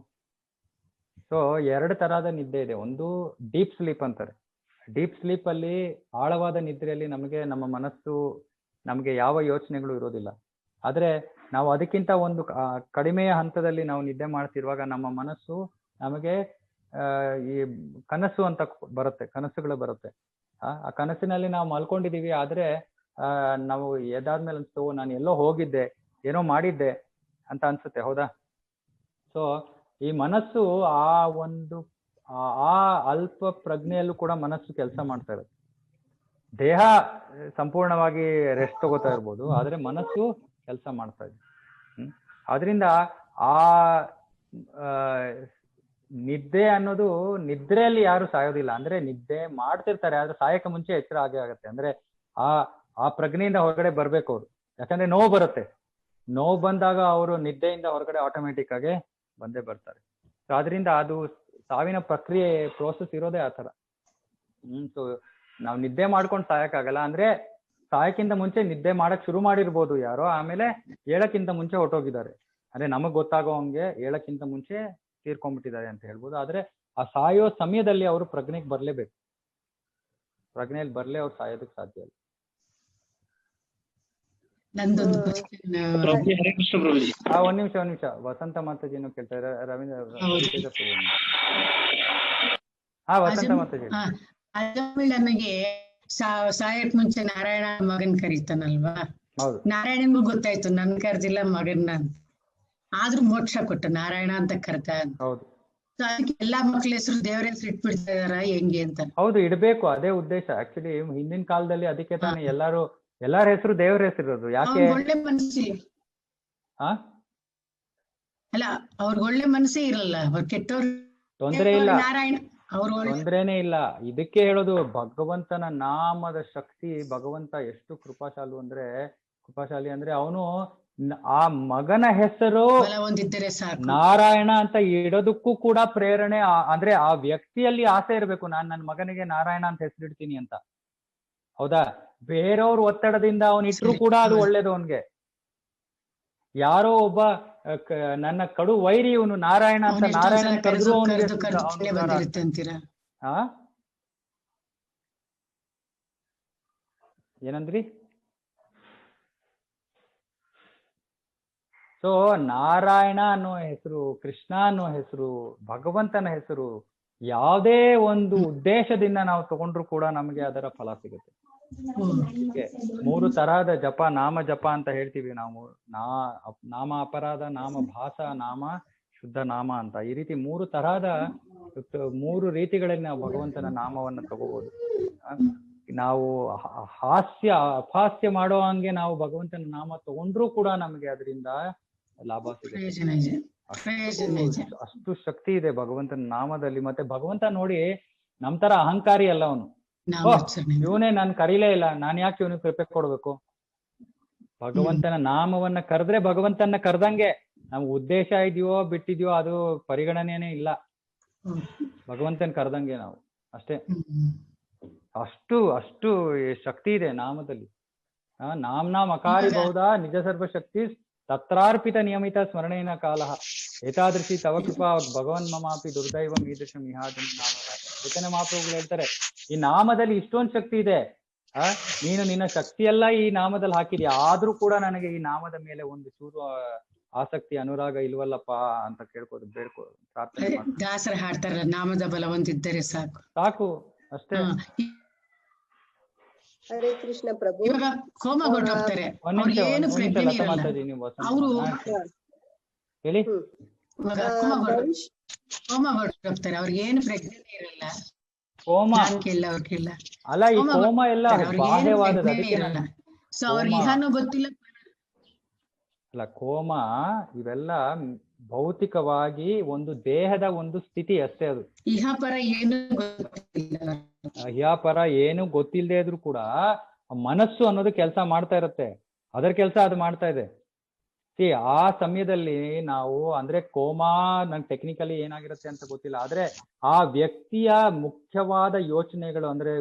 ಸೊ ಎರಡು ತರಹದ ನಿದ್ದೆ ಇದೆ. ಒಂದು ಡೀಪ್ ಸ್ಲೀಪ್ ಅಂತಾರೆ. ಡೀಪ್ ಸ್ಲೀಪ್ ಅಲ್ಲಿ, ಆಳವಾದ ನಿದ್ರೆಯಲ್ಲಿ ನಮ್ಮ ಮನಸ್ಸು, ನಮಗೆ ಯಾವ ಯೋಚನೆಗಳು ಇರೋದಿಲ್ಲ. ಆದ್ರೆ ನಾವು ಅದಕ್ಕಿಂತ ಒಂದು ಕಡಿಮೆಯ ಹಂತದಲ್ಲಿ ನಾವು ನಿದ್ದೆ ಮಾಡ್ತಿರುವಾಗ ನಮ್ಮ ಮನಸ್ಸು ನಮಗೆ ಈ ಕನಸು ಅಂತ ಬರುತ್ತೆ, ಕನಸುಗಳು ಬರುತ್ತೆ. ಆ ಕನಸಿನಲ್ಲಿ ನಾವು ಮಲ್ಕೊಂಡಿದೀವಿ, ಆದ್ರೆ ನಾವು ಎದ್ದಾದ್ಮೇಲೆ ಅನ್ಸ್ತು, ನಾನು ಎಲ್ಲೋ ಹೋಗಿದ್ದೆ, ಏನೋ ಮಾಡಿದ್ದೆ, ಅಂತ ಅನ್ಸುತ್ತೆ, ಹೌದಾ? ಸೊ ಈ ಮನಸ್ಸು ಆ ಒಂದು ಆ ಅಲ್ಪ ಪ್ರಜ್ಞೆಯಲ್ಲೂ ಕೂಡ ಮನಸ್ಸು ಕೆಲಸ ಮಾಡ್ತಾ ಇರುತ್ತೆ. ದೇಹ ಸಂಪೂರ್ಣವಾಗಿ ರೆಸ್ಟ್ ತಗೋತಾ ಇರ್ಬೋದು, ಆದ್ರೆ ಮನಸ್ಸು ಕೆಲಸ ಮಾಡ್ತಾ ಇದೆ. ಅದರಿಂದ ಆ ನಿದ್ದೆ ಅನ್ನೋದು, ನಿದ್ರೆಯಲ್ಲಿ ಯಾರು ಸಾಯೋದಿಲ್ಲ. ಅಂದ್ರೆ ನಿದ್ದೆ ಮಾಡ್ತಿರ್ತಾರೆ, ಆದ್ರೆ ಸಾಯಕ್ಕೆ ಮುಂಚೆ ಎಚ್ಚರ ಆಗೇ ಆಗತ್ತೆ. ಅಂದ್ರೆ ಆ ಪ್ರಜ್ಞೆಯಿಂದ ಹೊರಗಡೆ ಬರ್ಬೇಕು ಅವ್ರು. ಯಾಕಂದ್ರೆ ನೋವು ಬರುತ್ತೆ, ನೋವು ಬಂದಾಗ ಅವರು ನಿದ್ದೆಯಿಂದ ಹೊರಗಡೆ ಆಟೋಮೆಟಿಕ್ ಆಗಿ ಬಂದೇ ಬರ್ತಾರೆ. ಸೊ ಅದರಿಂದ ಅದು ಸಾವಿನ ಪ್ರಕ್ರಿಯೆ ಪ್ರೋಸೆಸ್ ಇರೋದೇ ಆ ಥರ. ಸೊ ನಾವು ನಿದ್ದೆ ಮಾಡ್ಕೊಂಡು ಸಾಯಕ್ಕಾಗಲ್ಲ. ಅಂದ್ರೆ ಸಾಯಕ್ಕಿಂತ ಮುಂಚೆ ನಿದ್ದೆ ಮಾಡಕ್ ಶುರು ಮಾಡಿರ್ಬೋದು ಯಾರೋ, ಆಮೇಲೆ ಏಳಕ್ಕಿಂತ ಮುಂಚೆ ಹೊರಟೋಗಿದ್ದಾರೆ. ಅಂದ್ರೆ ನಮಗ್ ಗೊತ್ತಾಗೋ ಹಂಗೆ ಏಳಕ್ಕಿಂತ ಮುಂಚೆ ತೀರ್ಕೊಂಡ್ಬಿಟ್ಟಿದ್ದಾರೆ ಅಂತ ಹೇಳ್ಬೋದು. ಆದ್ರೆ ಆ ಸಾಯೋ ಸಮಯದಲ್ಲಿ ಅವರು ಪ್ರಜ್ಞೆಗೆ ಬರ್ಲೇಬೇಕು. ಪ್ರಜ್ಞೆಯಲ್ಲಿ ಬರ್ಲೇ ಅವ್ರು ಸಾಯೋದಕ್ಕೆ ಸಾಧ್ಯ ಇಲ್ಲ. ನಂದೊಂದು ಒಂದ್ ನಿಮಿಷ ವಸಂತ ಮಾತಾಜಿಯನ್ನು ಕೇಳ್ತಾ ಇದ್ದಾರೆ. ರವೀಂದ್ರ ವಸಂತ ಮಾತಾಜಿ. ಅಜಮಿಳನಿಗೆ ಸಾಯಕ್ ಮುಂಚೆ ನಾರಾಯಣ ಮಗನ್ ಕರೀತಾನಲ್ವಾ? ಹೌದು. ನಾರಾಯಣನ್ಗೂ ಗೊತ್ತಾಯ್ತು ನನ್ ಕರ್ದಿಲ್ಲ ಮಗನ್ನ ಅಂತ, ಆದ್ರೂ ಮೋಕ್ಷ ಕೊಟ್ಟ ನಾರಾಯಣ ಅಂತ ಕರ್ತ. ಹೌದು. ಅದಕ್ಕೆ ಎಲ್ಲಾ ಮಕ್ಳ ಹೆಸರು ದೇವರ ಹೆಸರು ಇಟ್ಬಿಡ್ತಾ ಇದಾರ ಹೆಂಗೆ ಅಂತ? ಹೌದು, ಇಡ್ಬೇಕು, ಅದೇ ಉದ್ದೇಶ. ಆಕ್ಚುಲಿ ಹಿಂದಿನ ಕಾಲದಲ್ಲಿ ಅದಕ್ಕೆ ತಾನೇ ಎಲ್ಲಾರ ಹೆಸರು ದೇವರ ಹೆಸರಿರೋದು. ಯಾಕೆ? ಒಳ್ಳೆ ಮನಸ್ಸಿ ಅಲ್ಲ, ಅವ್ರಿಗೆ ಒಳ್ಳೆ ಮನಸ್ಸೇ ಇರಲ್ಲ, ಅವ್ರು ಕೆಟ್ಟವ್ರು. ತೊಂದ್ರೆ ಇಲ್ಲ, ನಾರಾಯಣ ತೊಂದ್ರೆನೇ ಇಲ್ಲ. ಇದಕ್ಕೆ ಹೇಳೋದು ಭಗವಂತನ ನಾಮದ ಶಕ್ತಿ. ಭಗವಂತ ಎಷ್ಟು ಕೃಪಾಶಾಲಿ ಅಂದ್ರೆ ಅವನು ಆ ಮಗನ ಹೆಸರು ನಾರಾಯಣ ಅಂತ ಇಡೋದಕ್ಕೂ ಕೂಡ ಪ್ರೇರಣೆ. ಅಂದ್ರೆ ಆ ವ್ಯಕ್ತಿಯಲ್ಲಿ ಆಸೆ ಇರ್ಬೇಕು, ನಾನ್ ನನ್ನ ಮಗನಿಗೆ ನಾರಾಯಣ ಅಂತ ಹೆಸರಿಡ್ತೀನಿ ಅಂತ, ಹೌದಾ? ಬೇರೆಯವ್ರ ಒತ್ತಡದಿಂದ ಅವನ್ ಇಟ್ರು ಕೂಡ ಅದು ಒಳ್ಳೇದು ಅವನ್ಗೆ. ಯಾರೋ ಒಬ್ಬ ನನ್ನ ಕಡು ವೈರಿ ಇವನು ನಾರಾಯಣ ಅಂತ ನಾರಾಯಣ ಕರೆದ್ರು ಏನಂದ್ರಿ? ಸೊ ನಾರಾಯಣ ಅನ್ನೋ ಹೆಸರು, ಕೃಷ್ಣ ಅನ್ನೋ ಹೆಸರು, ಭಗವಂತನ ಹೆಸರು ಯಾವುದೇ ಒಂದು ಉದ್ದೇಶದಿಂದ ನಾವು ತಗೊಂಡ್ರು ಕೂಡ ನಮಗೆ ಅದರ ಫಲ ಸಿಗುತ್ತೆ. ಮೂರು ತರಹದ ಜಪ, ನಾಮ ಜಪ ಅಂತ ಹೇಳ್ತೀವಿ ನಾವು. ನಾಮ ಅಪರಾಧ, ನಾಮ ಭಾಸ, ನಾಮ ಶುದ್ಧ ನಾಮ ಅಂತ. ಈ ರೀತಿ ಮೂರು ರೀತಿಗಳಲ್ಲಿ ನಾವು ಭಗವಂತನ ನಾಮವನ್ನು ತಗೋಬಹುದು. ನಾವು ಅಪಹಾಸ್ಯ ಮಾಡೋ ಹಂಗೆ ನಾವು ಭಗವಂತನ ನಾಮ ತಗೊಂಡ್ರು ಕೂಡ ನಮಗೆ ಅದರಿಂದ ಲಾಭ ಸಿಗುತ್ತೆ. ಅಷ್ಟು ಶಕ್ತಿ ಇದೆ ಭಗವಂತನ ನಾಮದಲ್ಲಿ. ಮತ್ತೆ ಭಗವಂತ ನೋಡಿ ನಮ್ ತರ ಅಹಂಕಾರಿ ಅಲ್ಲ ಅವನು. ಇವನೇ ನಾನ್ ಕರೀಲೇ ಇಲ್ಲ, ನಾನ್ ಯಾಕೆ ಇವನಿಗೆ ಕೃಪೆ ಕೊಡ್ಬೇಕು? ಭಗವಂತನ ನಾಮವನ್ನ ಕರೆದ್ರೆ ಭಗವಂತನ ಕರೆದಂಗೆ. ನಮ್ ಉದ್ದೇಶ ಇದೆಯೋ ಬಿಟ್ಟಿದ್ಯೋ ಅದು ಪರಿಗಣನೆನೇ ಇಲ್ಲ, ಭಗವಂತನ ಕರೆದಂಗೆ ನಾವು ಅಷ್ಟೇ. ಅಷ್ಟು ಶಕ್ತಿ ಇದೆ ನಾಮದಲ್ಲಿ. ನಾಮ್ನಾಮ್ ಅಕಾರಿ ಬಹುಧ ನಿಜ ಸರ್ವಶಕ್ತಿ ತತ್ರಾರ್ಪಿತ ನಿಯಮಿತ ಸ್ಮರಣೇನ ಕಾಲ ಏತಾದೃಶಿ ತವ ಕೃಪಾ ಭಗವನ್ ಮಮಾಪಿ ದುರ್ದೈವಂ ಈದೃಶಂ ಇಹಾದಂ ನಾಮ. ಚೈತನ್ಯ ಮಹಾಪ್ರಭುಗಳು ಹೇಳ್ತಾರೆ, ಈ ನಾಮದಲ್ಲಿ ಇಷ್ಟೊಂದು ಶಕ್ತಿ ಇದೆ, ನೀನು ನಿನ್ನ ಶಕ್ತಿಯೆಲ್ಲ ಈ ನಾಮದಲ್ಲಿ ಹಾಕಿದ್ಯಾ, ಆದ್ರೂ ಕೂಡ ನನಗೆ ಈ ನಾಮದ ಮೇಲೆ ಒಂದು ಚೂರು ಆಸಕ್ತಿ ಅನುರಾಗ ಇಲ್ವಲ್ಲಪ್ಪ ಅಂತ ಬೇಡ್ಕೋ ಪ್ರಾರ್ಥನೆ ಮಾಡಿ. ದಾಸರ ಹಾಡ್ತಾರಲ್ಲ, ನಾಮದ ಬಲವಂತಿದ್ದರೆ ಸಾಕು ಅಷ್ಟೇ. ಹರೇ ಕೃಷ್ಣ ಪ್ರಭು. ಇವಾಗ ಕೋಮ ಹೊರಟೋಗ್ತಾರೆ, ಅವರು ಹೇಳಿ. ಕೋಮ ಹೊರಟೋಗ್ತಾರೆ, ಅವ್ರಿಗೆ ಏನು ಪ್ರಜ್ಞೆ ಇರಲ್ಲ. ಕೋಮ ಅಲ್ಲ, ಈ ಕೋಮ ಎಲ್ಲ ಬಾಹ್ಯವಾದದ್ದು, ಅದಕ್ಕೆ ಸೊ ಅವ್ರಿಗೆ ಇಹಾನು ಗೊತ್ತಿಲ್ಲ. ಅಲ್ಲ, ಕೋಮ ಇವೆಲ್ಲ ಭೌತಿಕವಾಗಿ ಒಂದು ದೇಹದ ಒಂದು ಸ್ಥಿತಿ ಅಷ್ಟೇ. ಅದು ಇಹಾಪರ ಏನು ಗೊತ್ತಿಲ್ಲ, ಇಹಾಪರ ಏನು ಗೊತ್ತಿಲ್ಲದೆ ಇದ್ರು ಕೂಡ ಮನಸ್ಸು ಅನ್ನೋದು ಕೆಲಸ ಮಾಡ್ತಾ ಇರುತ್ತೆ, ಅದರ ಕೆಲಸ ಅದು ಮಾಡ್ತಾ ಇದೆ. ಆ ಸಮಯದಲ್ಲಿ ನಾವು ಅಂದ್ರೆ ಕೋಮಾ ನಂಗೆ ಟೆಕ್ನಿಕಲಿ ಏನಾಗಿರುತ್ತೆ ಅಂತ ಗೊತ್ತಿಲ್ಲ, ಆದ್ರೆ ಆ ವ್ಯಕ್ತಿಯ ಮುಖ್ಯವಾದ ಯೋಚನೆಗಳು ಅಂದ್ರೆ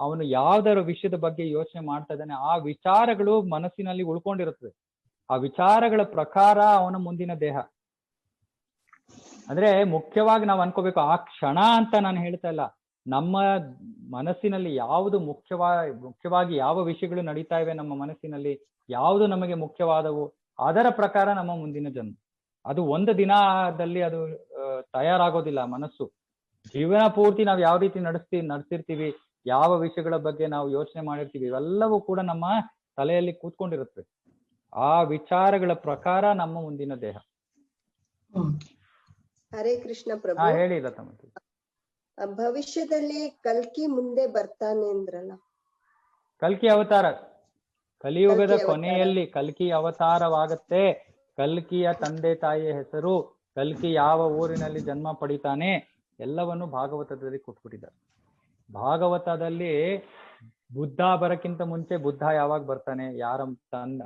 ಅವನು ಯಾವ್ದಾರ ವಿಷಯದ ಬಗ್ಗೆ ಯೋಚನೆ ಮಾಡ್ತಾ ಇದ್ದಾನೆ, ಆ ವಿಚಾರಗಳು ಮನಸ್ಸಿನಲ್ಲಿ ಉಳ್ಕೊಂಡಿರುತ್ತದೆ. ಆ ವಿಚಾರಗಳ ಪ್ರಕಾರ ಅವನ ಮುಂದಿನ ದೇಹ. ಅಂದ್ರೆ ಮುಖ್ಯವಾಗಿ ನಾವು ಅನ್ಕೋಬೇಕು, ಆ ಕ್ಷಣ ಅಂತ ನಾನು ಹೇಳ್ತಾ ಇಲ್ಲ, ನಮ್ಮ ಮನಸ್ಸಿನಲ್ಲಿ ಯಾವುದು ಮುಖ್ಯವಾಗಿ ಯಾವ ವಿಷಯಗಳು ನಡೀತಾ ಇವೆ ನಮ್ಮ ಮನಸ್ಸಿನಲ್ಲಿ, ಯಾವುದು ನಮಗೆ ಮುಖ್ಯವಾದವು, ಅದರ ಪ್ರಕಾರ ನಮ್ಮ ಮುಂದಿನ ಜನ್ಮ. ಅದು ಒಂದು ದಿನದಲ್ಲಿ ಅದು ತಯಾರಾಗೋದಿಲ್ಲ. ಮನಸ್ಸು ಜೀವನ ಪೂರ್ತಿ ನಾವು ಯಾವ ರೀತಿ ನಡೆಸಿರ್ತೀವಿ, ಯಾವ ವಿಷಯಗಳ ಬಗ್ಗೆ ನಾವು ಯೋಚನೆ ಮಾಡಿರ್ತೀವಿ, ಇವೆಲ್ಲವೂ ಕೂಡ ನಮ್ಮ ತಲೆಯಲ್ಲಿ ಕೂತ್ಕೊಂಡಿರುತ್ತೆ. ಆ ವಿಚಾರಗಳ ಪ್ರಕಾರ ನಮ್ಮ ಮುಂದಿನ ದೇಹ. ಹರೇ ಕೃಷ್ಣ ಹಾ ಪ್ರಭು. ಹೇಳಿ ಲತಮತಿ. ಭವಿಷ್ಯದಲ್ಲಿ ಕಲ್ಕಿ ಮುಂದೆ ಬರ್ತಾನೆ ಅಂದ್ರಲ್ಲ, ಕಲ್ಕಿ ಅವತಾರ ಕಲಿಯುಗದ ಕಲ್ಕಿ ಅವತಾರ. ಕೊನೆಯಲ್ಲಿ ಕಲ್ಕಿ ಅವತಾರವಾಗತ್ತೆ. ಕಲ್ಕಿಯ ತಂದೆ ತಾಯಿಯ ಹೆಸರು, ಕಲ್ಕಿ ಯಾವ ಊರಿನಲ್ಲಿ ಜನ್ಮ ಪಡಿತಾನೆ, ಎಲ್ಲವನ್ನು ಭಾಗವತದಲ್ಲಿ ಕೊಟ್ಬಿಟ್ಟಿದ್ದಾರೆ. ಭಾಗವತದಲ್ಲಿ ಬುದ್ಧ ಬರಕ್ಕಿಂತ ಮುಂಚೆ ಬುದ್ಧ ಯಾವಾಗ ಬರ್ತಾನೆ,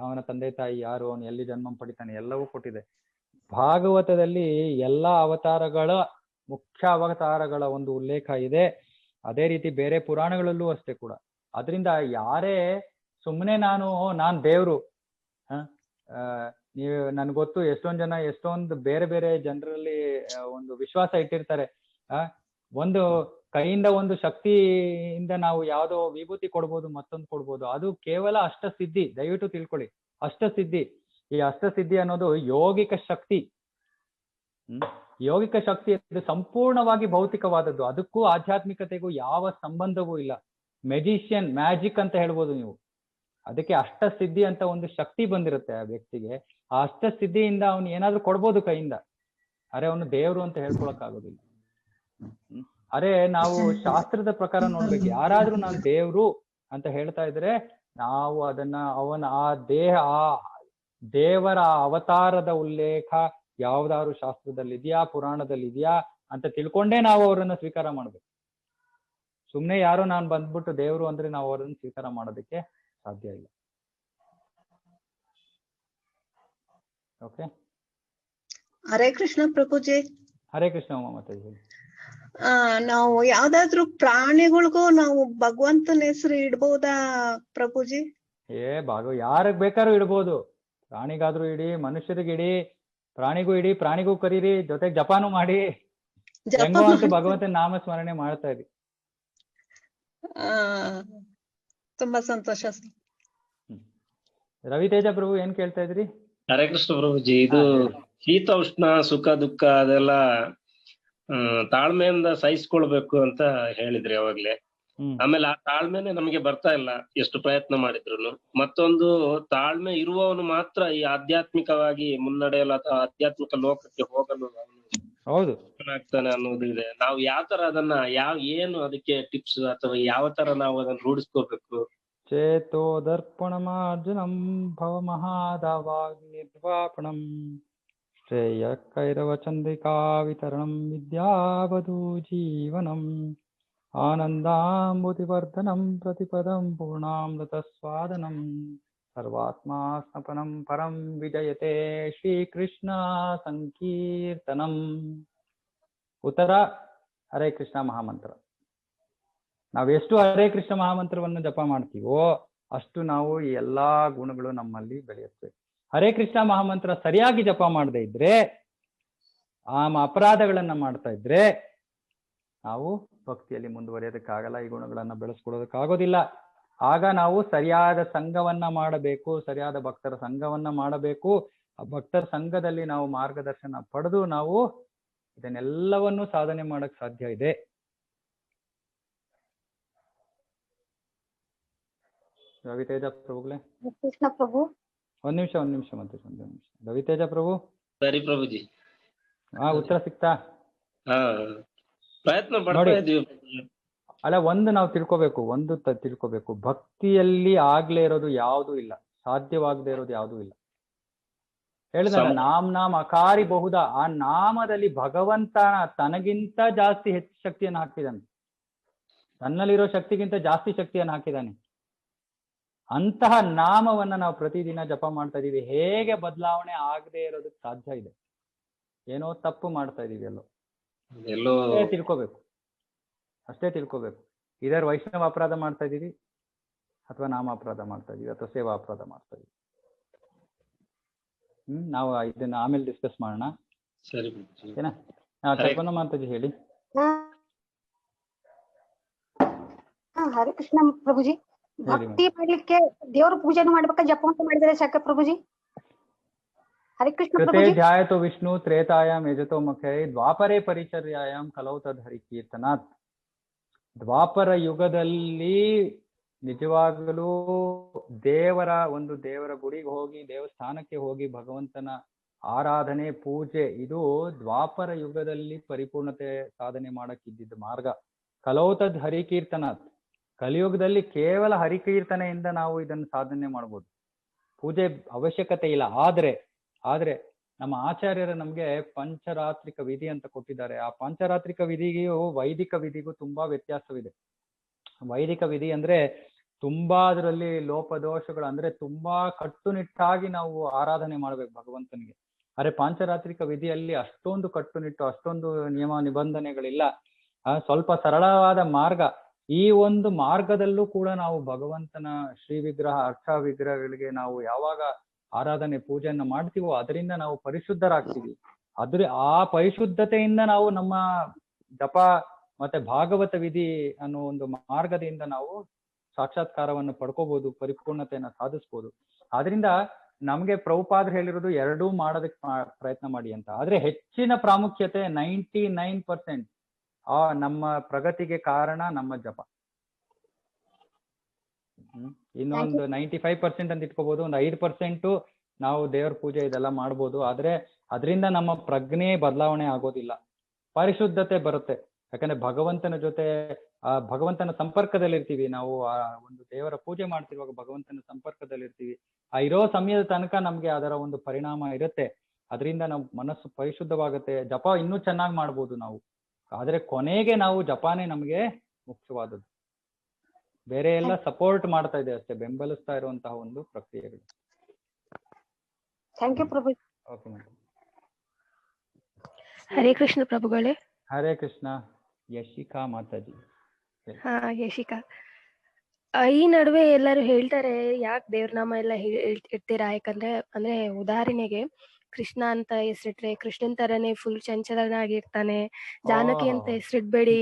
ಅವನ ತಂದೆ ತಾಯಿ ಯಾರು, ಅವನು ಎಲ್ಲಿ ಜನ್ಮ ಪಡಿತಾನೆ, ಎಲ್ಲವೂ ಕೊಟ್ಟಿದೆ. ಭಾಗವತದಲ್ಲಿ ಎಲ್ಲಾ ಅವತಾರಗಳ ಮುಖ್ಯ ಅವತಾರಗಳ ಒಂದು ಉಲ್ಲೇಖ ಇದೆ. ಅದೇ ರೀತಿ ಬೇರೆ ಪುರಾಣಗಳಲ್ಲೂ ಅಷ್ಟೇ ಕೂಡ. ಅದರಿಂದ ಯಾರೇ ಸುಮ್ಮನೆ ನಾನ್ ದೇವ್ರು, ನೀವು ನನ್ಗೆ ಗೊತ್ತು ಎಷ್ಟೊಂದು ಬೇರೆ ಬೇರೆ ಜನರಲ್ಲಿ ಒಂದು ವಿಶ್ವಾಸ ಇಟ್ಟಿರ್ತಾರೆ. ಒಂದು ಕೈಯಿಂದ ಒಂದು ಶಕ್ತಿಯಿಂದ ನಾವು ಯಾವುದೋ ವಿಭೂತಿ ಕೊಡ್ಬೋದು, ಮತ್ತೊಂದು ಕೊಡ್ಬೋದು. ಅದು ಕೇವಲ ಅಷ್ಟಸಿದ್ಧಿ, ದಯವಿಟ್ಟು ತಿಳ್ಕೊಳ್ಳಿ. ಅಷ್ಟಸಿದ್ಧಿ, ಈ ಅಷ್ಟಸಿದ್ಧಿ ಅನ್ನೋದು ಯೋಗಿಕ ಶಕ್ತಿ. ಯೋಗಿಕ ಶಕ್ತಿ ಇದು ಸಂಪೂರ್ಣವಾಗಿ ಭೌತಿಕವಾದದ್ದು. ಅದಕ್ಕೂ ಆಧ್ಯಾತ್ಮಿಕತೆಗೂ ಯಾವ ಸಂಬಂಧವೂ ಇಲ್ಲ. ಮ್ಯಾಜಿಕ್ ಅಂತ ಹೇಳ್ಬೋದು ನೀವು. ಅದಕ್ಕೆ ಅಷ್ಟಸಿದ್ಧಿ ಅಂತ ಒಂದು ಶಕ್ತಿ ಬಂದಿರುತ್ತೆ ಆ ವ್ಯಕ್ತಿಗೆ. ಆ ಅಷ್ಟಸಿದ್ಧಿಯಿಂದ ಅವನು ಏನಾದ್ರೂ ಕೊಡ್ಬೋದು ಕೈಯಿಂದ. ಅರೆ ಅವನು ದೇವ್ರು ಅಂತ ಹೇಳ್ಕೊಳಕ್ ಆಗೋದಿಲ್ಲ. ಅರೆ ನಾವು ಶಾಸ್ತ್ರದ ಪ್ರಕಾರ ನೋಡ್ಬೇಕು. ಯಾರಾದ್ರೂ ನಾನು ದೇವ್ರು ಅಂತ ಹೇಳ್ತಾ ಇದ್ರೆ ನಾವು ಅದನ್ನ ಆ ದೇವರ ಅವತಾರದ ಉಲ್ಲೇಖ ಯಾವ್ದಾದ್ರು ಶಾಸ್ತ್ರದಲ್ಲಿ ಇದೆಯಾ, ಪುರಾಣದಲ್ಲಿ ಇದೆಯಾ ಅಂತ ತಿಳ್ಕೊಂಡೇ ನಾವು ಅವರನ್ನ ಸ್ವೀಕಾರ ಮಾಡ್ಬೇಕು. ಸುಮ್ನೆ ಯಾರೋ ನಾನು ಬಂದ್ಬಿಟ್ಟು ದೇವ್ರು ಅಂದ್ರೆ ನಾವು ಅವರನ್ನು ಸ್ವೀಕಾರ ಮಾಡೋದಕ್ಕೆ ಸಾಧ್ಯ ಇಲ್ಲ. ಓಕೆ, ಹರೇ ಕೃಷ್ಣ ಪ್ರಭುಜಿ. ಹರೇ ಕೃಷ್ಣ ಮಾತಾಡಿ. ನಾವು ಯಾವ್ದಾದ್ರು ಪ್ರಾಣಿಗಳಿಗೂ ನಾವು ಭಗವಂತನ ಹೆಸರು ಇಡ್ಬೋದಾ ಪ್ರಭುಜಿ? ಯಾರಿಗ್ ಬೇಕಾದ್ರೂ ಇಡ್ಬೋದು. ಪ್ರಾಣಿಗಾದ್ರೂ ಇಡಿ, ಮನುಷ್ಯರಿಗಿಡಿ, ಪ್ರಾಣಿಗೂ ಇಡಿ, ಪ್ರಾಣಿಗೂ ಕರೀರಿ, ಜೊತೆಗೆ ಜಪಾನು ಮಾಡಿ. ಹೆಂಗೋ ಅಂತ ಭಗವಂತನ ನಾಮ ಸ್ಮರಣೆ ಮಾಡ್ತಾ ಇರಿ. ತುಂಬಾ ಸಂತೋಷ. ರವಿತೇಜ ಪ್ರಭು ಏನ್ ಕೇಳ್ತಾ ಇದ್ರಿ? ಹರೇ ಕೃಷ್ಣ ಪ್ರಭುಜಿ, ಇದು ಶೀತ ಉಷ್ಣ ಸುಖ ದುಃಖ ಅದೆಲ್ಲ ತಾಳ್ಮೆಯಿಂದ ಸಹಿಸ್ಕೊಳ್ಬೇಕು ಅಂತ ಹೇಳಿದ್ರಿ ಅವಾಗ್ಲೇ. ಆಮೇಲೆ ಆ ತಾಳ್ಮೆನೆ ನಮಗೆ ಬರ್ತಾ ಇಲ್ಲ ಎಷ್ಟು ಪ್ರಯತ್ನ ಮಾಡಿದ್ರು. ಮತ್ತೊಂದು, ತಾಳ್ಮೆ ಇರುವವನು ಮಾತ್ರ ಈ ಆಧ್ಯಾತ್ಮಿಕವಾಗಿ ಮುನ್ನಡೆಯಲು ಅಥವಾ ಆಧ್ಯಾತ್ಮಿಕ ಲೋಕಕ್ಕೆ ಹೋಗಲು ಹೌದು ಆಗ್ತಾನೆ ಅನ್ನೋದು ಇದೆ. ನಾವು ಯಾವ ತರ ಅದನ್ನ ಏನು ಅದಕ್ಕೆ ಟಿಪ್ಸ್ ಅಥವಾ ಯಾವ ತರ ನಾವು ಅದನ್ನ ರೂಢಿಸ್ಕೋಬೇಕು? ಚೇತೋ ದರ್ಪಣಮಾರ್ಜುನಂ ಭವ ಮಹಾದಾವಾಗ್ ನಿರ್ವಾಪಣಂ ಶ್ರೇಯ ಕೈರವ ಚಂದ್ರಿಕಾ ವಿತರಣಂ ವಿದ್ಯಾವಧೂ ಜೀವನಂ ಆನಂದಾಂಬುತಿವರ್ಧನಂ ಪ್ರತಿಪದಂ ಪೂರ್ಣಾಮೃತ ಸ್ವಾದನಂ ಸರ್ವಾತ್ಮಾ ಸ್ನಪನಂ ಪರಂ ವಿಜಯತೆ ಶ್ರೀಕೃಷ್ಣ ಸಂಕೀರ್ತನಂ. ಉತ್ತರ ಹರೇ ಕೃಷ್ಣ ಮಹಾಮಂತ್ರ. ನಾವೆಷ್ಟು ಹರೇ ಕೃಷ್ಣ ಮಹಾಮಂತ್ರವನ್ನು ಜಪ ಮಾಡ್ತೀವೋ ಅಷ್ಟು ನಾವು ಈ ಎಲ್ಲಾ ಗುಣಗಳು ನಮ್ಮಲ್ಲಿ ಬೆಳೆಯುತ್ತವೆ. ಹರೇ ಕೃಷ್ಣ ಮಹಾಮಂತ್ರ ಸರಿಯಾಗಿ ಜಪ ಮಾಡದೇ ಇದ್ರೆ, ಅಪರಾಧಗಳನ್ನ ಮಾಡ್ತಾ ಇದ್ರೆ ನಾವು ಭಕ್ತಿಯಲ್ಲಿ ಮುಂದುವರಿಯೋದಕ್ಕಾಗಲ್ಲ, ಈ ಗುಣಗಳನ್ನ ಬೆಳೆಸ್ಕೊಳ್ಳೋದಕ್ಕಾಗೋದಿಲ್ಲ. ಆಗ ನಾವು ಸರಿಯಾದ ಸಂಘವನ್ನ ಮಾಡಬೇಕು, ಸರಿಯಾದ ಭಕ್ತರ ಸಂಘವನ್ನ ಮಾಡಬೇಕು. ಆ ಭಕ್ತರ ಸಂಘದಲ್ಲಿ ನಾವು ಮಾರ್ಗದರ್ಶನ ಪಡೆದು ನಾವು ಇದನ್ನೆಲ್ಲವನ್ನೂ ಸಾಧನೆ ಮಾಡಕ್ ಸಾಧ್ಯ ಇದೆ. ರವಿತೇಜ ಪ್ರಭುಗಳೇ. ಕೃಷ್ಣ ಪ್ರಭು, ಒಂದ್ ನಿಮಿಷ ಮತ್ತೆ ರವಿತೇಜ ಪ್ರಭು. ಸರಿ ಪ್ರಭುಜಿ. ಉತ್ತರ ಸಿಕ್ತಾ? ಪ್ರಯತ್ನ ಪಡ್ತಾ ಇದೀವಿ. ಅಲ್ಲ, ನಾವು ತಿಳ್ಕೋಬೇಕು, ಭಕ್ತಿಯಲ್ಲಿ ಆಗ್ಲೇ ಇರೋದು ಯಾವುದೂ ಇಲ್ಲ, ಸಾಧ್ಯವಾಗದೆ ಇರೋದು ಯಾವುದೂ ಇಲ್ಲ. ಹೇಳಿದ ನಾಮ್ ಅಕಾರಿ ಬಹುದ, ಆ ನಾಮದಲ್ಲಿ ಭಗವಂತ ತನಗಿಂತ ಜಾಸ್ತಿ ಹೆಚ್ಚು ಶಕ್ತಿಯನ್ನು ಹಾಕಿದ್ದಾನೆ. ತನ್ನಲ್ಲಿರೋ ಶಕ್ತಿಗಿಂತ ಜಾಸ್ತಿ ಶಕ್ತಿಯನ್ನು ಹಾಕಿದ್ದಾನೆ. ಅಂತಹ ನಾಮವನ್ನ ನಾವು ಪ್ರತಿದಿನ ಜಪ ಮಾಡ್ತಾ ಇದೀವಿ. ಹೇಗೆ ಬದಲಾವಣೆ ಆಗದೆ ಇರೋದಕ್ಕೆ ಸಾಧ್ಯ ಇದೆ? ಏನೋ ತಪ್ಪು ಮಾಡ್ತಾ ಇದೀವಿ, ಎಲ್ಲೋ ಅಷ್ಟೇ ತಿಳ್ಕೋಬೇಕು. ಇದರ ವೈಷ್ಣವ ಅಪರಾಧ ಮಾಡ್ತಾ ಇದೀವಿ, ಅಥವಾ ನಾಮ ಅಪರಾಧ ಮಾಡ್ತಾ ಇದೀವಿ, ಅಥವಾ ಸೇವಾ ಅಪರಾಧ ಮಾಡ್ತಾ ಇದೀವಿ. ನಾವು ಇದನ್ನ ಆಮೇಲೆ ಡಿಸ್ಕಸ್ ಮಾಡೋಣ. ಸರಿ ಓಕೆನಾ? ಕಲ್ಪನಾ ಮಾತಾಜಿ ಹೇಳಿ. ಹರೇ ಕೃಷ್ಣ ಪ್ರಭುಜಿ. ಭಕ್ತಿ ಮಾಡ್ಲಿಕ್ಕೆ ದೇವ್ರ ಪೂಜೆನೂ ಮಾಡ್ಬೇಕಾ, ಜಪ ಮಾಡಿದ್ರೆ ಸಾಕ ಪ್ರಭುಜಿ? ಹರೇ ಕೃಷ್ಣ ಪ್ರಭುಜಿ. ಧ್ಯಾಯತೋ ವಿಷ್ಣು ತ್ರೇತಾಯಾಮ್ ಯಜತೋ ಮುಖೇ ದ್ವಾಪರೇ ಪರಿಚರ್ಯಾಯಾಮ್ ಕಲೌ ತದ್ ಹರಿ ಕೀರ್ತನಾತ್. ದ್ವಾಪರ ಯುಗದಲ್ಲಿ ನಿಜವಾಗಲೂ ದೇವರ ಗುಡಿಗೆ ಹೋಗಿ ದೇವಸ್ಥಾನಕ್ಕೆ ಹೋಗಿ ಭಗವಂತನ ಆರಾಧನೆ ಪೂಜೆ ಇದು ದ್ವಾಪರ ಯುಗದಲ್ಲಿ ಪರಿಪೂರ್ಣತೆ ಸಾಧನೆ ಮಾಡಕ್ಕಿದ್ದಿದ್ದ ಮಾರ್ಗ. ಕಲೌತದ್ ಹರಿಕೀರ್ತನಾಥ್, ಕಲಿಯುಗದಲ್ಲಿ ಕೇವಲ ಹರಿಕೀರ್ತನೆಯಿಂದ ನಾವು ಇದನ್ನು ಸಾಧನೆ ಮಾಡ್ಬೋದು. ಪೂಜೆ ಅವಶ್ಯಕತೆ ಇಲ್ಲ. ಆದ್ರೆ ನಮ್ಮ ಆಚಾರ್ಯರು ನಮ್ಗೆ ಪಂಚರಾತ್ರಿಕ ವಿಧಿ ಅಂತ ಕೊಟ್ಟಿದ್ದಾರೆ. ಆ ಪಂಚರಾತ್ರಿಕ ವಿಧಿಗೂ ವೈದಿಕ ವಿಧಿಗೂ ತುಂಬಾ ವ್ಯತ್ಯಾಸವಿದೆ. ವೈದಿಕ ವಿಧಿ ಅಂದ್ರೆ ತುಂಬಾ ಅದರಲ್ಲಿ ಲೋಪದೋಷಗಳು, ಅಂದ್ರೆ ತುಂಬಾ ಕಟ್ಟುನಿಟ್ಟಾಗಿ ನಾವು ಆರಾಧನೆ ಮಾಡ್ಬೇಕು ಭಗವಂತನಿಗೆ. ಆದ್ರೆ ಪಾಂಚರಾತ್ರಿಕ ವಿಧಿಯಲ್ಲಿ ಅಷ್ಟೊಂದು ಕಟ್ಟುನಿಟ್ಟು, ಅಷ್ಟೊಂದು ನಿಯಮ ನಿಬಂಧನೆಗಳಿಲ್ಲ. ಸ್ವಲ್ಪ ಸರಳವಾದ ಮಾರ್ಗ. ಈ ಒಂದು ಮಾರ್ಗದಲ್ಲೂ ಕೂಡ ನಾವು ಭಗವಂತನ ಶ್ರೀ ವಿಗ್ರಹ, ಅರ್ಥ ವಿಗ್ರಹಗಳಿಗೆ ನಾವು ಯಾವಾಗ ಆರಾಧನೆ ಪೂಜೆಯನ್ನ ಮಾಡ್ತೀವೋ ಅದರಿಂದ ನಾವು ಪರಿಶುದ್ಧರಾಗ್ತೀವಿ. ಆ ಪರಿಶುದ್ಧತೆಯಿಂದ ನಾವು ನಮ್ಮ ಜಪ ಮತ್ತೆ ಭಾಗವತ ವಿಧಿ ಅನ್ನೋ ಒಂದು ಮಾರ್ಗದಿಂದ ನಾವು ಸಾಕ್ಷಾತ್ಕಾರವನ್ನು ಪಡ್ಕೋಬಹುದು, ಪರಿಪೂರ್ಣತೆಯನ್ನ ಸಾಧಿಸ್ಬೋದು. ಆದ್ರಿಂದ ನಮ್ಗೆ ಪ್ರಭುಪಾದರು ಹೇಳಿರೋದು ಎರಡೂ ಮಾಡೋದಕ್ಕೆ ಪ್ರಯತ್ನ ಮಾಡಿ ಅಂತ. ಆದ್ರೆ ಹೆಚ್ಚಿನ ಪ್ರಾಮುಖ್ಯತೆ 99% ನಮ್ಮ ಪ್ರಗತಿಗೆ ಕಾರಣ ನಮ್ಮ ಜಪ. ಇನ್ನೊಂದು 95% ಅಂತ ಇಟ್ಕೋಬಹುದು. ಒಂದು 5% ನಾವು ದೇವ್ರ ಪೂಜೆ ಇದೆಲ್ಲ ಮಾಡ್ಬೋದು. ಆದ್ರೆ ಅದರಿಂದ ನಮ್ಮ ಪ್ರಜ್ಞೆ ಬದಲಾವಣೆ ಆಗೋದಿಲ್ಲ, ಪರಿಶುದ್ಧತೆ ಬರುತ್ತೆ. ಯಾಕಂದ್ರೆ ಭಗವಂತನ ಜೊತೆ ಭಗವಂತನ ಸಂಪರ್ಕದಲ್ಲಿರ್ತೀವಿ ನಾವು. ಒಂದು ದೇವರ ಪೂಜೆ ಮಾಡ್ತಿರುವಾಗ ಭಗವಂತನ ಸಂಪರ್ಕದಲ್ಲಿರ್ತೀವಿ. ಇರೋ ಸಮಯದ ತನಕ ನಮ್ಗೆ ಅದರ ಒಂದು ಪರಿಣಾಮ ಇರುತ್ತೆ. ಅದರಿಂದ ನಮ್ಮ ಮನಸ್ಸು ಪರಿಶುದ್ಧವಾಗುತ್ತೆ, ಜಪ ಇನ್ನೂ ಚೆನ್ನಾಗಿ ಮಾಡ್ಬೋದು ನಾವು. ಆದ್ರೆ ಕೊನೆಗೆ ನಾವು ಜಪಾನೇ ನಮ್ಗೆ ಮುಖ್ಯವಾದದ್ದು. ಬೇರೆ ಎಲ್ಲ ಸಪೋರ್ಟ್ ಮಾಡ್ತಾ ಇದೆ ಅಷ್ಟೇ, ಬೆಂಬಲಿಸ್ತಾ ಇರುವಂತಹ ಒಂದು ಪ್ರಕ್ರಿಯೆಗಳು. Thank you Prabhu. Okay madam. Hare Krishna ಪ್ರಭುಗಳೇ. ಹರೇ ಕೃಷ್ಣ. ಯಶಿಕಾ ಮಾತಾಜಿ. ಹಾ, ಯಶಿಕಾ. ಈ ನಡುವೆ ಎಲ್ಲರೂ ಹೇಳ್ತಾರೆ ಯಾಕೆ ದೇವ್ರ ನಾಮ ಎಲ್ಲ ಇಡ್ತೀರಾ, ಯಾಕಂದ್ರೆ ಅಂದ್ರೆ ಉದಾಹರಣೆಗೆ ಕೃಷ್ಣ ಅಂತ ಹೆಸರಿಟ್ರೆ ಕೃಷ್ಣನ್ ತರನೇ ಫುಲ್ ಚಂಚಲನಾಗಿರ್ತಾನೆ, ಜಾನಕಿ ಅಂತ ಹೆಸರಿಡ್ಬೇಡಿ,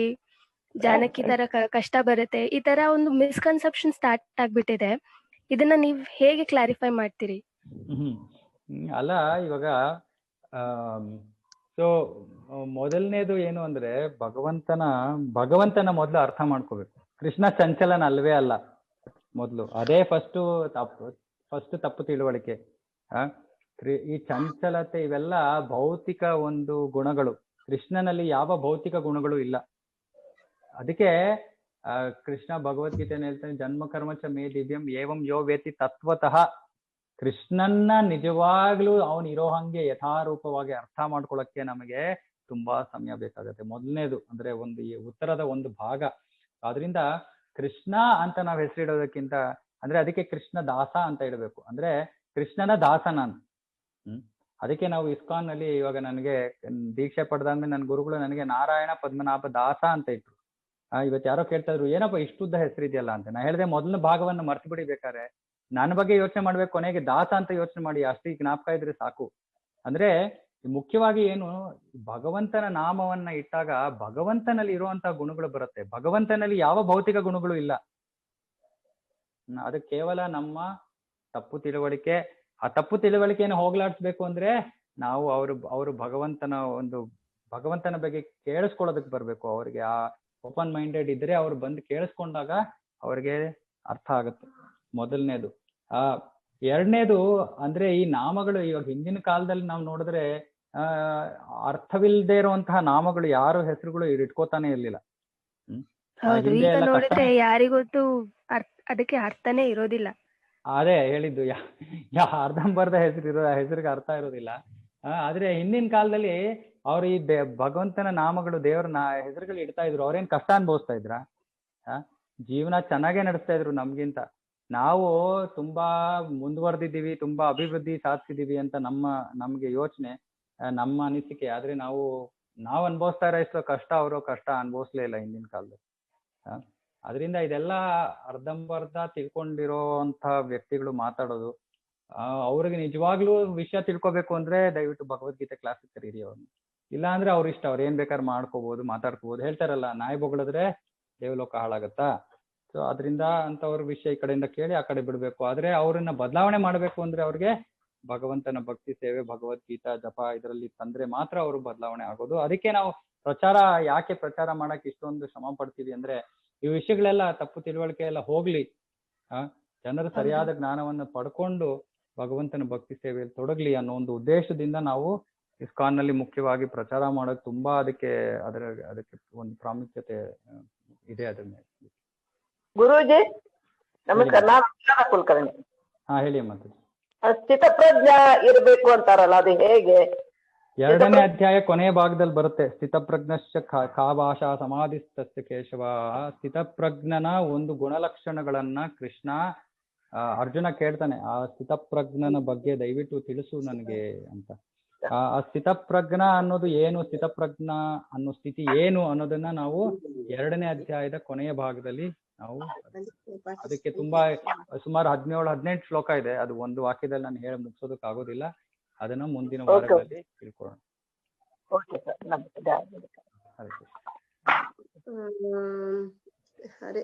ಜಾನಕಿ ತರ ಕಷ್ಟ ಬರುತ್ತೆ, ಈ ತರ ಒಂದು ಮಿಸ್ಕನ್ಸೆಪ್ಷನ್ ಸ್ಟಾರ್ಟ್ ಆಗ್ಬಿಟ್ಟಿದೆ. ಇದನ್ನ ನೀವ್ ಹೇಗೆ ಕ್ಲಾರಿಫೈ ಮಾಡ್ತೀರಿ? ಅಲ್ಲ, ಇವಾಗ ಸೊ ಮೊದಲನೇದು ಏನು ಅಂದ್ರೆ ಭಗವಂತನ ಮೊದಲು ಅರ್ಥ ಮಾಡ್ಕೋಬೇಕು. ಕೃಷ್ಣ ಚಂಚಲನ ಅಲ್ವೇ ಅಲ್ಲ ಮೊದಲು. ಅದೇ ಫಸ್ಟ್ ತಪ್ಪು ತಿಳುವಳಿಕೆ. ಈ ಚಂಚಲತೆ ಇವೆಲ್ಲ ಭೌತಿಕ ಒಂದು ಗುಣಗಳು. ಕೃಷ್ಣನಲ್ಲಿ ಯಾವ ಭೌತಿಕ ಗುಣಗಳು ಇಲ್ಲ. ಅದಕ್ಕೆ ಕೃಷ್ಣ ಭಗವದ್ಗೀತೆಯನ್ನು ಹೇಳ್ತಾನೆ, ಜನ್ಮ ಕರ್ಮ ಚ ಮೇ ದಿವ್ಯಂ ಏವಂ ಯೋ ವೇತಿ ತತ್ವತಃ. ಕೃಷ್ಣನ್ನ ನಿಜವಾಗ್ಲೂ ಅವನು ಇರೋ ಹಂಗೆ ಯಥಾರೂಪವಾಗಿ ಅರ್ಥ ಮಾಡ್ಕೊಳಕ್ಕೆ ನಮಗೆ ತುಂಬಾ ಸಮಯ ಬೇಕಾಗತ್ತೆ. ಮೊದಲನೇದು ಅಂದ್ರೆ ಒಂದು ಉತ್ತರದ ಒಂದು ಭಾಗ. ಆದ್ರಿಂದ ಕೃಷ್ಣ ಅಂತ ನಾವ್ ಹೆಸರಿಡೋದಕ್ಕಿಂತ ಅಂದ್ರೆ ಅದಕ್ಕೆ ಕೃಷ್ಣ ದಾಸ ಅಂತ ಇಡಬೇಕು. ಅಂದ್ರೆ ಕೃಷ್ಣನ ದಾಸ ನಾನು. ಅದಕ್ಕೆ ನಾವು ಇಸ್ಕಾನ್ ನಲ್ಲಿ ಇವಾಗ ನನಗೆ ದೀಕ್ಷೆ ಪಡೆದಾದ್ಮೇಲೆ ನನ್ನ ಗುರುಗಳು ನನಗೆ ನಾರಾಯಣ ಪದ್ಮನಾಭ ದಾಸ ಅಂತ ಇಟ್ರು. ಇವತ್ತು ಯಾರೋ ಕೇಳ್ತಾ ಇದ್ರು, ಏನಪ್ಪ ಇಷ್ಟುದ್ದ ಹೆಸರಿದೆಯಲ್ಲ ಅಂತ. ನಾ ಹೇಳಿದೆ, ಮೊದಲನ ಭಾಗವನ್ನು ಮರ್ತು ಬಿಡಿ, ಬೇಕಾರೆ ನನ್ನ ಬಗ್ಗೆ ಯೋಚನೆ ಮಾಡ್ಬೇಕು, ಕೊನೆಗೆ ದಾಸ ಅಂತ ಯೋಚನೆ ಮಾಡಿ, ಅಷ್ಟು ಜ್ಞಾಪಕ ಇದ್ರೆ ಸಾಕು. ಅಂದ್ರೆ ಮುಖ್ಯವಾಗಿ ಏನು, ಭಗವಂತನ ನಾಮವನ್ನ ಇಟ್ಟಾಗ ಭಗವಂತನಲ್ಲಿ ಇರುವಂತಹ ಗುಣಗಳು ಬರುತ್ತೆ. ಭಗವಂತನಲ್ಲಿ ಯಾವ ಭೌತಿಕ ಗುಣಗಳು ಇಲ್ಲ. ಅದು ಕೇವಲ ನಮ್ಮ ತಪ್ಪು ತಿಳುವಳಿಕೆ. ಆ ತಪ್ಪು ತಿಳುವಳಿಕೆಯನ್ನು ಹೋಗ್ಲಾಡಿಸ್ಬೇಕು ಅಂದ್ರೆ ನಾವು ಅವರು ಭಗವಂತನ ಬಗ್ಗೆ ಕೇಳಿಸ್ಕೊಳ್ಳೋದಕ್ಕೆ ಬರ್ಬೇಕು. ಅವ್ರಿಗೆ ಆ ಓಪನ್ ಮೈಂಡೆಡ್ ಇದ್ರೆ ಅವ್ರು ಬಂದು ಕೇಳಿಸ್ಕೊಂಡಾಗ ಅವ್ರಿಗೆ ಅರ್ಥ ಆಗುತ್ತೆ. ಮೊದಲನೇದು. ಎರಡನೇದು ಅಂದ್ರೆ ಈ ನಾಮಗಳು ಇವಾಗ ಹಿಂದಿನ ಕಾಲದಲ್ಲಿ ನಾವು ನೋಡಿದ್ರೆ ಅರ್ಥವಿಲ್ಲದೆ ಇರುವಂತಹ ನಾಮಗಳು ಯಾರು ಹೆಸರುಗಳು ಇಟ್ಕೋತಾನೆ ಇರ್ಲಿಲ್ಲ. ಈಗ ನೋಡಿದ್ರೆ ಯಾರಿಗೊತ್ತು ಅದಕ್ಕೆ ಅರ್ಥನೇ ಇರೋದಿಲ್ಲ. ಅದೇ ಹೇಳಿದ್ದು, ಅರ್ಧಂಬರ್ಧ ಹೆಸರಿಗೆ ಅರ್ಥ ಇರೋದಿಲ್ಲ. ಆದ್ರೆ ಹಿಂದಿನ ಕಾಲದಲ್ಲಿ ಅವ್ರು ಈ ಭಗವಂತನ ನಾಮಗಳು, ದೇವರ ಹೆಸರುಗಳು ಇಡ್ತಾ ಇದ್ರು. ಅವ್ರೇನ್ ಕಷ್ಟ ಅನುಭವಿಸ್ತಾ ಇದ್ರ? ಜೀವನ ಚೆನ್ನಾಗೇ ನಡೆಸ್ತಾ ಇದ್ರು ನಮ್ಗಿಂತ. ನಾವು ತುಂಬಾ ಮುಂದುವರೆದಿದ್ದೀವಿ, ತುಂಬಾ ಅಭಿವೃದ್ಧಿ ಸಾಧಿಸಿದೀವಿ ಅಂತ ನಮ್ಗೆ ಯೋಚನೆ, ನಮ್ಮ ಅನಿಸಿಕೆ. ಆದ್ರೆ ನಾವು ಅನುಭವಿಸ್ತಾ ಇರೋ ಕಷ್ಟ ಅವರು ಕಷ್ಟ ಅನುಭವಿಸ್ಲೇ ಇಲ್ಲ ಹಿಂದಿನ ಕಾಲದಲ್ಲಿ. ಅದರಿಂದ ಇದೆಲ್ಲ ಅರ್ಧಂಬರ್ಧ ತಿಳ್ಕೊಂಡಿರೋಂಥ ವ್ಯಕ್ತಿಗಳು ಮಾತಾಡೋದು. ಅವ್ರಿಗೆ ನಿಜವಾಗ್ಲೂ ವಿಷಯ ತಿಳ್ಕೊಬೇಕು ಅಂದ್ರೆ ದಯವಿಟ್ಟು ಭಗವದ್ಗೀತೆ ಕ್ಲಾಸಿಗೆ ಕರೀರಿ ಅವ್ರನ್ನ. ಇಲ್ಲ ಅಂದ್ರೆ ಅವ್ರ ಇಷ್ಟ, ಅವ್ರು ಏನ್ ಬೇಕಾದ್ರೆ ಮಾಡ್ಕೋಬಹುದು, ಮಾತಾಡ್ಕೋಬಹುದು. ಹೇಳ್ತಾರಲ್ಲ, ನಾಯಿ ಬೊಗಳಿದ್ರೆ ದೇವಲೋಕ ಹಾಳಾಗತ್ತಾ? ಸೊ ಅದರಿಂದ ಅಂತವ್ರ ವಿಷಯ ಈ ಕಡೆಯಿಂದ ಕೇಳಿ ಆ ಕಡೆ ಬಿಡ್ಬೇಕು. ಆದ್ರೆ ಅವ್ರನ್ನ ಬದಲಾವಣೆ ಮಾಡ್ಬೇಕು ಅಂದ್ರೆ ಅವ್ರಿಗೆ ಭಗವಂತನ ಭಕ್ತಿ ಸೇವೆ, ಭಗವದ್ಗೀತಾ ಜಪ ಇದರಲ್ಲಿ ತಂದ್ರೆ ಮಾತ್ರ ಅವರು ಬದಲಾವಣೆ ಆಗೋದು. ಅದಕ್ಕೆ ನಾವು ಯಾಕೆ ಪ್ರಚಾರ ಮಾಡಕ್ ಇಷ್ಟೊಂದು ಶ್ರಮ ಪಡ್ತೀವಿ ಅಂದ್ರೆ ಈ ವಿಷಯಗಳೆಲ್ಲ ತಪ್ಪು ತಿಳುವಳಿಕೆ ಎಲ್ಲ ಹೋಗ್ಲಿ, ಜನರು ಸರಿಯಾದ ಜ್ಞಾನವನ್ನು ಪಡ್ಕೊಂಡು ಭಗವಂತನ ಭಕ್ತಿ ಸೇವೆಯಲ್ಲಿ ತೊಡಗ್ಲಿ ಅನ್ನೋ ಒಂದು ಉದ್ದೇಶದಿಂದ ನಾವು ಇಸ್ಕಾನ್ ನಲ್ಲಿ ಮುಖ್ಯವಾಗಿ ಪ್ರಚಾರ ಮಾಡೋದು ತುಂಬಾ ಅದಕ್ಕೆ ಒಂದು ಪ್ರಾಮುಖ್ಯತೆ ಇದೆ ಅದ್ರ ಮೇಲೆ. ಗುರೂಜಿ ನಮಸ್ಕಾರ, ನಾನು ಅಕ್ಷರ ಕುಲಕರ್ಣಿ. ಹೇಳಿ ಮತ್ತೆ. ಸ್ಥಿತಪ್ರಜ್ಞ ಇರ್ಬೇಕು ಅಂತಾರಲ್ಲ, ಅದು ಹೇಗೆ? 2ನೇ ಅಧ್ಯಾಯ ಕೊನೆಯ ಭಾಗದಲ್ಲಿ ಬರುತ್ತೆ. ಸ್ಥಿತಪ್ರಜ್ಞಶ್ಚ ಕಾ ಭಾಷಾ ಸಮಾಧಿಸ್ತಸ್ಯ ಕೇಶವ. ಸ್ಥಿತಪ್ರಜ್ಞನ ಒಂದು ಗುಣಲಕ್ಷಣಗಳನ್ನ ಕೃಷ್ಣ ಅರ್ಜುನ ಕೇಳ್ತಾನೆ, ಆ ಸ್ಥಿತಪ್ರಜ್ಞನ ಬಗ್ಗೆ ದಯವಿಟ್ಟು ತಿಳಿಸು ನನಗೆ ಅಂತ. ಆ ಸ್ಥಿತಪ್ರಜ್ಞ ಅನ್ನೋದು ಏನು, ಸ್ಥಿತಪ್ರಜ್ಞ ಅನ್ನೋ ಸ್ಥಿತಿ ಏನು ಅನ್ನೋದನ್ನ ನಾವು 2ನೇ ಅಧ್ಯಾಯದ ಕೊನೆಯ ಭಾಗದಲ್ಲಿ ನಾವು ಅದಕ್ಕೆ ತುಂಬಾ ಸುಮಾರು 17-18 ಶ್ಲೋಕ ಇದೆ. ಅದು ಒಂದು ವಾಕ್ಯದಲ್ಲಿ ನಾನು ಹೇಳಿ ಮುಗಿಸೋದಕ್ಕೆ ಆಗೋದಿಲ್ಲ. ಅದನ್ನ ಮುಂದಿನ ವಾರಗಳಲ್ಲಿ ತಿಳ್ಕೊಳ್ಳೋಣ. ಹರೇ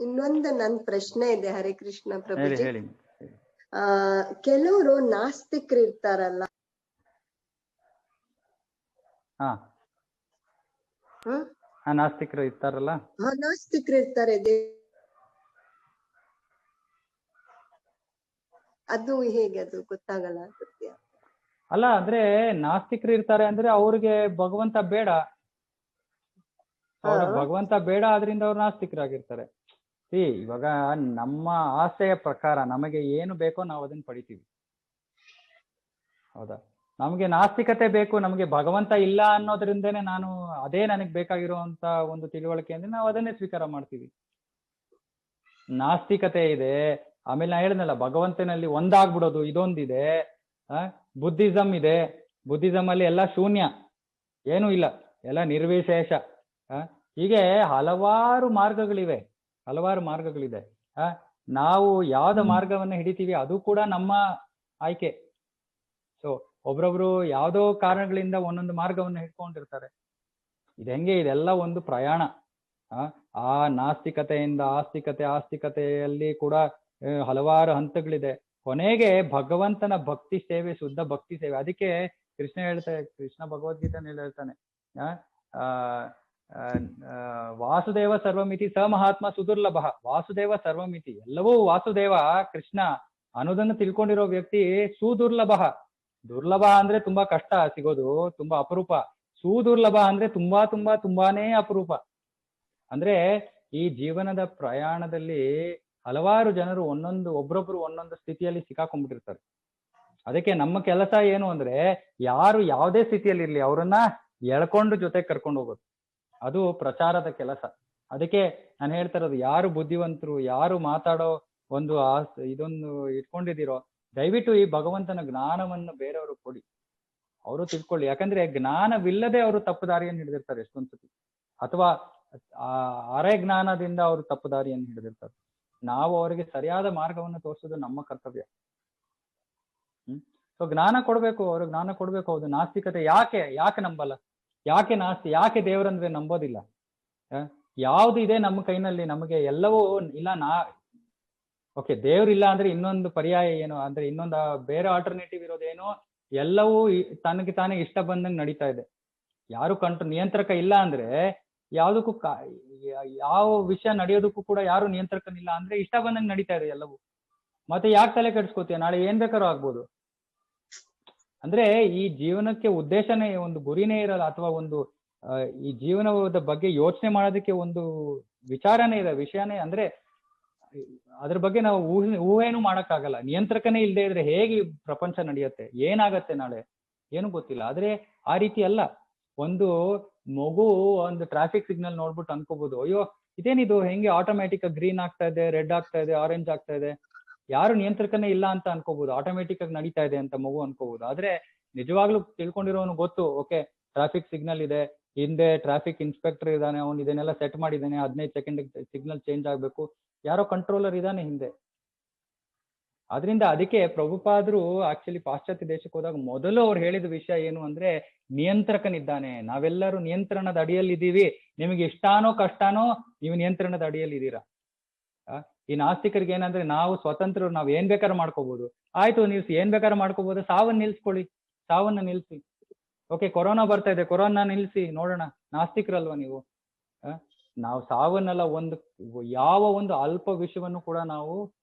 ಇನ್ನೊಂದು ನನ್ ಪ್ರಶ್ನೆ ಇದೆ. ಹರೇ ಕೃಷ್ಣ ಪ್ರಭುಜಿ. ಹೇಳಿ. ಕೆಲವರು ನಾಸ್ತಿಕರು ಇರ್ತಾರಲ್ಲ, ನಾಸ್ತಿಕರು ಇರ್ತಾರಲ್ಲ, ನಾಸ್ತಿಕರು ಇರ್ತಾರೆ, ಅದು ಹೇಗೆ? ಅದು ಗೊತ್ತಾಗಲ್ಲ. ಅಲ್ಲ ಅಂದ್ರೆ ನಾಸ್ತಿಕರು ಇರ್ತಾರೆ ಅಂದ್ರೆ ಅವ್ರಿಗೆ ಭಗವಂತ ಬೇಡ, ಭಗವಂತ ಬೇಡ, ಆದ್ರಿಂದ ಅವ್ರು ನಾಸ್ತಿಕರಾಗಿರ್ತಾರೆ. ಇವಾಗ ನಮ್ಮ ಆಸೆಯ ಪ್ರಕಾರ ನಮಗೆ ಏನು ಬೇಕೋ ನಾವು ಅದನ್ನ ಪಡಿತೀವಿ, ಹೌದಾ? ನಮ್ಗೆ ನಾಸ್ತಿಕತೆ ಬೇಕು, ನಮ್ಗೆ ಭಗವಂತ ಇಲ್ಲ ಅನ್ನೋದ್ರಿಂದನೇ ನಾನು ಅದೇ ನನಗೆ ಬೇಕಾಗಿರುವಂತ ಒಂದು ತಿಳುವಳಿಕೆ ಅಂದ್ರೆ ನಾವು ಅದನ್ನೇ ಸ್ವೀಕಾರ ಮಾಡ್ತೀವಿ. ನಾಸ್ತಿಕತೆ ಇದೆ, ಆಮೇಲೆ ನಾ ಹೇಳಿದ್ನಲ್ಲ ಭಗವಂತನಲ್ಲಿ ಒಂದಾಗ್ಬಿಡೋದು, ಇದೊಂದಿದೆ. ಬುದ್ಧಿಸಮ್ ಇದೆ, ಬುದ್ಧಿಸಮ್ ಅಲ್ಲಿ ಎಲ್ಲ ಶೂನ್ಯ, ಏನೂ ಇಲ್ಲ, ಎಲ್ಲ ನಿರ್ವಿಶೇಷ. ಹೀಗೆ ಹಲವಾರು ಮಾರ್ಗಗಳಿವೆ. ನಾವು ಯಾವ್ದ ಮಾರ್ಗವನ್ನ ಹಿಡಿತೀವಿ ಅದು ಕೂಡ ನಮ್ಮ ಆಯ್ಕೆ. ಸೊ ಒಬ್ರೊಬ್ರು ಯಾವ್ದೋ ಕಾರಣಗಳಿಂದ ಒಂದೊಂದು ಮಾರ್ಗವನ್ನು ಹಿಡ್ಕೊಂಡಿರ್ತಾರೆ. ಇದು ಹೆಂಗೆ, ಇದೆಲ್ಲ ಒಂದು ಪ್ರಯಾಣ. ಆ ನಾಸ್ತಿಕತೆಯಿಂದ ಆಸ್ತಿಕತೆಯಲ್ಲಿ ಕೂಡ ಹಲವಾರು ಹಂತಗಳಿದೆ. ಕೊನೆಗೆ ಭಗವಂತನ ಭಕ್ತಿ ಸೇವೆ, ಶುದ್ಧ ಭಕ್ತಿ ಸೇವೆ. ಅದಕ್ಕೆ ಕೃಷ್ಣ ಭಗವದ್ಗೀತೆಯಲ್ಲಿ ಹೇಳ್ತಾನೆ, ವಾಸುದೇವ ಸರ್ವಮಿತಿ ಸ ಮಹಾತ್ಮ ಸುದುರ್ಲಭ. ವಾಸುದೇವ ಸರ್ವಮಿತಿ, ಎಲ್ಲವೂ ವಾಸುದೇವ ಕೃಷ್ಣ ಅನ್ನೋದನ್ನು ತಿಳ್ಕೊಂಡಿರೋ ವ್ಯಕ್ತಿ ಸುದುರ್ಲಭ. ದುರ್ಲಭ ಅಂದ್ರೆ ತುಂಬಾ ಕಷ್ಟ ಸಿಗೋದು, ತುಂಬಾ ಅಪರೂಪ. ಸುದುರ್ಲಭ ಅಂದ್ರೆ ತುಂಬಾನೇ ಅಪರೂಪ. ಅಂದ್ರೆ ಈ ಜೀವನದ ಪ್ರಯಾಣದಲ್ಲಿ ಹಲವಾರು ಜನರು ಒಬ್ರೊಬ್ರು ಒಂದೊಂದು ಸ್ಥಿತಿಯಲ್ಲಿ ಸಿಕ್ಕಾಕೊಂಡ್ಬಿಟ್ಟಿರ್ತಾರೆ. ಅದಕ್ಕೆ ನಮ್ಮ ಕೆಲಸ ಏನು ಅಂದ್ರೆ ಯಾರು ಯಾವುದೇ ಸ್ಥಿತಿಯಲ್ಲಿ ಇರ್ಲಿ ಅವರನ್ನ ಎಳ್ಕೊಂಡು ಜೊತೆ ಕರ್ಕೊಂಡು ಹೋಗೋದು, ಅದು ಪ್ರಚಾರದ ಕೆಲಸ. ಅದಕ್ಕೆ ನಾನು ಹೇಳ್ತಾ ಇರೋದು, ಯಾರು ಬುದ್ಧಿವಂತರು, ಯಾರು ಮಾತಾಡೋ ಒಂದು ಇದೊಂದು ಇಟ್ಕೊಂಡಿದ್ದೀರೋ, ದಯವಿಟ್ಟು ಈ ಭಗವಂತನ ಜ್ಞಾನವನ್ನು ಬೇರೆಯವರು ಕೊಡಿ, ಅವರು ತಿಳ್ಕೊಳ್ಳಿ. ಯಾಕಂದ್ರೆ ಜ್ಞಾನವಿಲ್ಲದೆ ಅವರು ತಪ್ಪು ದಾರಿಯನ್ನು ಹಿಡಿದಿರ್ತಾರೆ ಎಷ್ಟೊಂದ್ಸತಿ, ಅಥವಾ ಅರೆ ಜ್ಞಾನದಿಂದ ಅವರು ತಪ್ಪು ದಾರಿಯನ್ನು ಹಿಡಿದಿರ್ತಾರೆ. ನಾವು ಅವರಿಗೆ ಸರಿಯಾದ ಮಾರ್ಗವನ್ನು ತೋರಿಸೋದು ನಮ್ಮ ಕರ್ತವ್ಯ. ಸೊ ಜ್ಞಾನ ಕೊಡ್ಬೇಕು, ಅವ್ರಿಗೆ ಜ್ಞಾನ ಕೊಡ್ಬೇಕು. ಹೌದು, ನಾಸ್ತಿಕತೆ ಯಾಕೆ ನಂಬಲ್ಲ, ಯಾಕೆ ದೇವರಂದ್ರೆ ನಂಬೋದಿಲ್ಲ? ಯಾವ್ದು ಇದೆ ನಮ್ಮ ಕೈನಲ್ಲಿ? ನಮಗೆ ಎಲ್ಲವೂ ಇಲ್ಲ. ಓಕೆ, ದೇವ್ರಿಲ್ಲ ಅಂದ್ರೆ ಇನ್ನೊಂದು ಪರ್ಯಾಯ ಏನು ಅಂದ್ರೆ, ಇನ್ನೊಂದು ಬೇರೆ ಆಲ್ಟರ್ನೇಟಿವ್ ಇರೋದೇನು? ಎಲ್ಲವೂ ತನಗೆ ತಾನೇ ಇಷ್ಟ ಬಂದಂಗೆ ನಡೀತಾ ಇದೆ. ಯಾರು ನಿಯಂತ್ರಕ ಇಲ್ಲ ಅಂದ್ರೆ ಯಾವ್ದಕ್ಕೂ ಯಾವ ವಿಷಯ ನಡೆಯೋದಕ್ಕೂ ಕೂಡ ಯಾರು ನಿಯಂತ್ರಕನಿಲ್ಲ ಅಂದ್ರೆ ಇಷ್ಟ ಬಂದಂಗೆ ನಡೀತಾ ಇದೆ ಎಲ್ಲವೂ. ಮತ್ತೆ ಯಾಕೆ ತಲೆ ಕೆಡಿಸ್ಕೋತೀಯ? ನಾಳೆ ಏನ್ ಬೇಕಾದ್ರೂ ಆಗ್ಬೋದು. ಅಂದ್ರೆ ಈ ಜೀವನಕ್ಕೆ ಉದ್ದೇಶನೇ, ಒಂದು ಗುರಿನೇ ಇರಲ್ಲ, ಅಥವಾ ಒಂದು ಈ ಜೀವನದ ಬಗ್ಗೆ ಯೋಚನೆ ಮಾಡೋದಕ್ಕೆ ಒಂದು ವಿಷಯನೇ ಅಂದ್ರೆ ಅದ್ರ ಬಗ್ಗೆ ನಾವು ಊಹೆನೂ ಮಾಡಕ್ಕಾಗಲ್ಲ. ನಿಯಂತ್ರಕನೇ ಇಲ್ಲದೆ ಇದ್ರೆ ಹೇಗೆ ಪ್ರಪಂಚ ನಡೆಯುತ್ತೆ, ಏನಾಗತ್ತೆ ನಾಳೆ ಏನು ಗೊತ್ತಿಲ್ಲ. ಆದ್ರೆ ಆ ರೀತಿ ಅಲ್ಲ. ಒಂದು ಮಗು ಒಂದು ಟ್ರಾಫಿಕ್ ಸಿಗ್ನಲ್ ನೋಡ್ಬಿಟ್ಟು ಅನ್ಕೋಬಹುದು, ಅಯ್ಯೋ ಇದೇನಿದು ಹೆಂಗೆ ಆಟೋಮ್ಯಾಟಿಕ್ ಗ್ರೀನ್ ಆಗ್ತಾ ಇದೆ, ರೆಡ್ ಆಗ್ತಾ ಇದೆ, ಆರೆಂಜ್ ಆಗ್ತಾ ಇದೆ, ಯಾರು ನಿಯಂತ್ರಕನೇ ಇಲ್ಲ ಅಂತ ಅನ್ಕೋಬಹುದು, ಆಟೋಮೆಟಿಕ್ ಆಗಿ ನಡೀತಾ ಇದೆ ಅಂತ ಮಗು ಅನ್ಕೋಬಹುದು. ಆದ್ರೆ ನಿಜವಾಗ್ಲೂ ತಿಳ್ಕೊಂಡಿರೋನು ಗೊತ್ತು, ಓಕೆ ಟ್ರಾಫಿಕ್ ಸಿಗ್ನಲ್ ಇದೆ, ಹಿಂದೆ ಟ್ರಾಫಿಕ್ ಇನ್ಸ್ಪೆಕ್ಟರ್ ಇದ್ದಾನೆ, ಅವ್ನು ಇದನ್ನೆಲ್ಲ ಸೆಟ್ ಮಾಡಿದ್ದಾನೆ, 15 ಸೆಕೆಂಡ್ ಸಿಗ್ನಲ್ ಚೇಂಜ್ ಆಗ್ಬೇಕು, ಯಾರೋ ಕಂಟ್ರೋಲರ್ ಇದ್ದಾನೆ ಹಿಂದೆ. ಆದ್ರಿಂದ ಅದಕ್ಕೆ ಪ್ರಭುಪಾದರು ಆಕ್ಚುಲಿ ಪಾಶ್ಚಾತ್ಯ ದೇಶಕ್ಕೆ ಹೋದಾಗ ಮೊದಲು ಅವ್ರು ಹೇಳಿದ ವಿಷಯ ಏನು ಅಂದ್ರೆ, ನಿಯಂತ್ರಕನಿದ್ದಾನೆ, ನಾವೆಲ್ಲರೂ ನಿಯಂತ್ರಣದ ಅಡಿಯಲ್ಲಿ ಇದ್ದೀವಿ, ನಿಮಗೆ ಇಷ್ಟಾನೋ ಕಷ್ಟಾನೋ ನೀವು ನಿಯಂತ್ರಣದ ಅಡಿಯಲ್ಲಿ ಇದ್ದೀರಾ. ಈ ನಾಸ್ತಿಕರಿಗೆ ಏನಂದ್ರೆ, ನಾವು ಸ್ವತಂತ್ರರು, ನಾವ್ ಏನ್ ಬೇಕಾದ್ರೂ ಮಾಡ್ಕೋಬಹುದು. ಆಯ್ತು, ನೀವು ಏನ್ ಬೇಕಾದ್ರೂ ಮಾಡ್ಕೋಬಹುದು, ಸಾವನ್ನ ನಿಲ್ಸ್ಕೊಳ್ಳಿ, ಸಾವನ್ನ ನಿಲ್ಸಿ. ಓಕೆ, ಕೊರೋನಾ ಬರ್ತಾ ಇದೆ, ಕೊರೋನಾ ನಿಲ್ಸಿ ನೋಡೋಣ, ನಾಸ್ತಿಕರಲ್ವಾ ನೀವು? ನಾವು ಸಾವನ್ನೆಲ್ಲ ಯಾವ ಒಂದು ಅಲ್ಪ ವಿಷಯವನ್ನು ಕೂಡ ನಾವು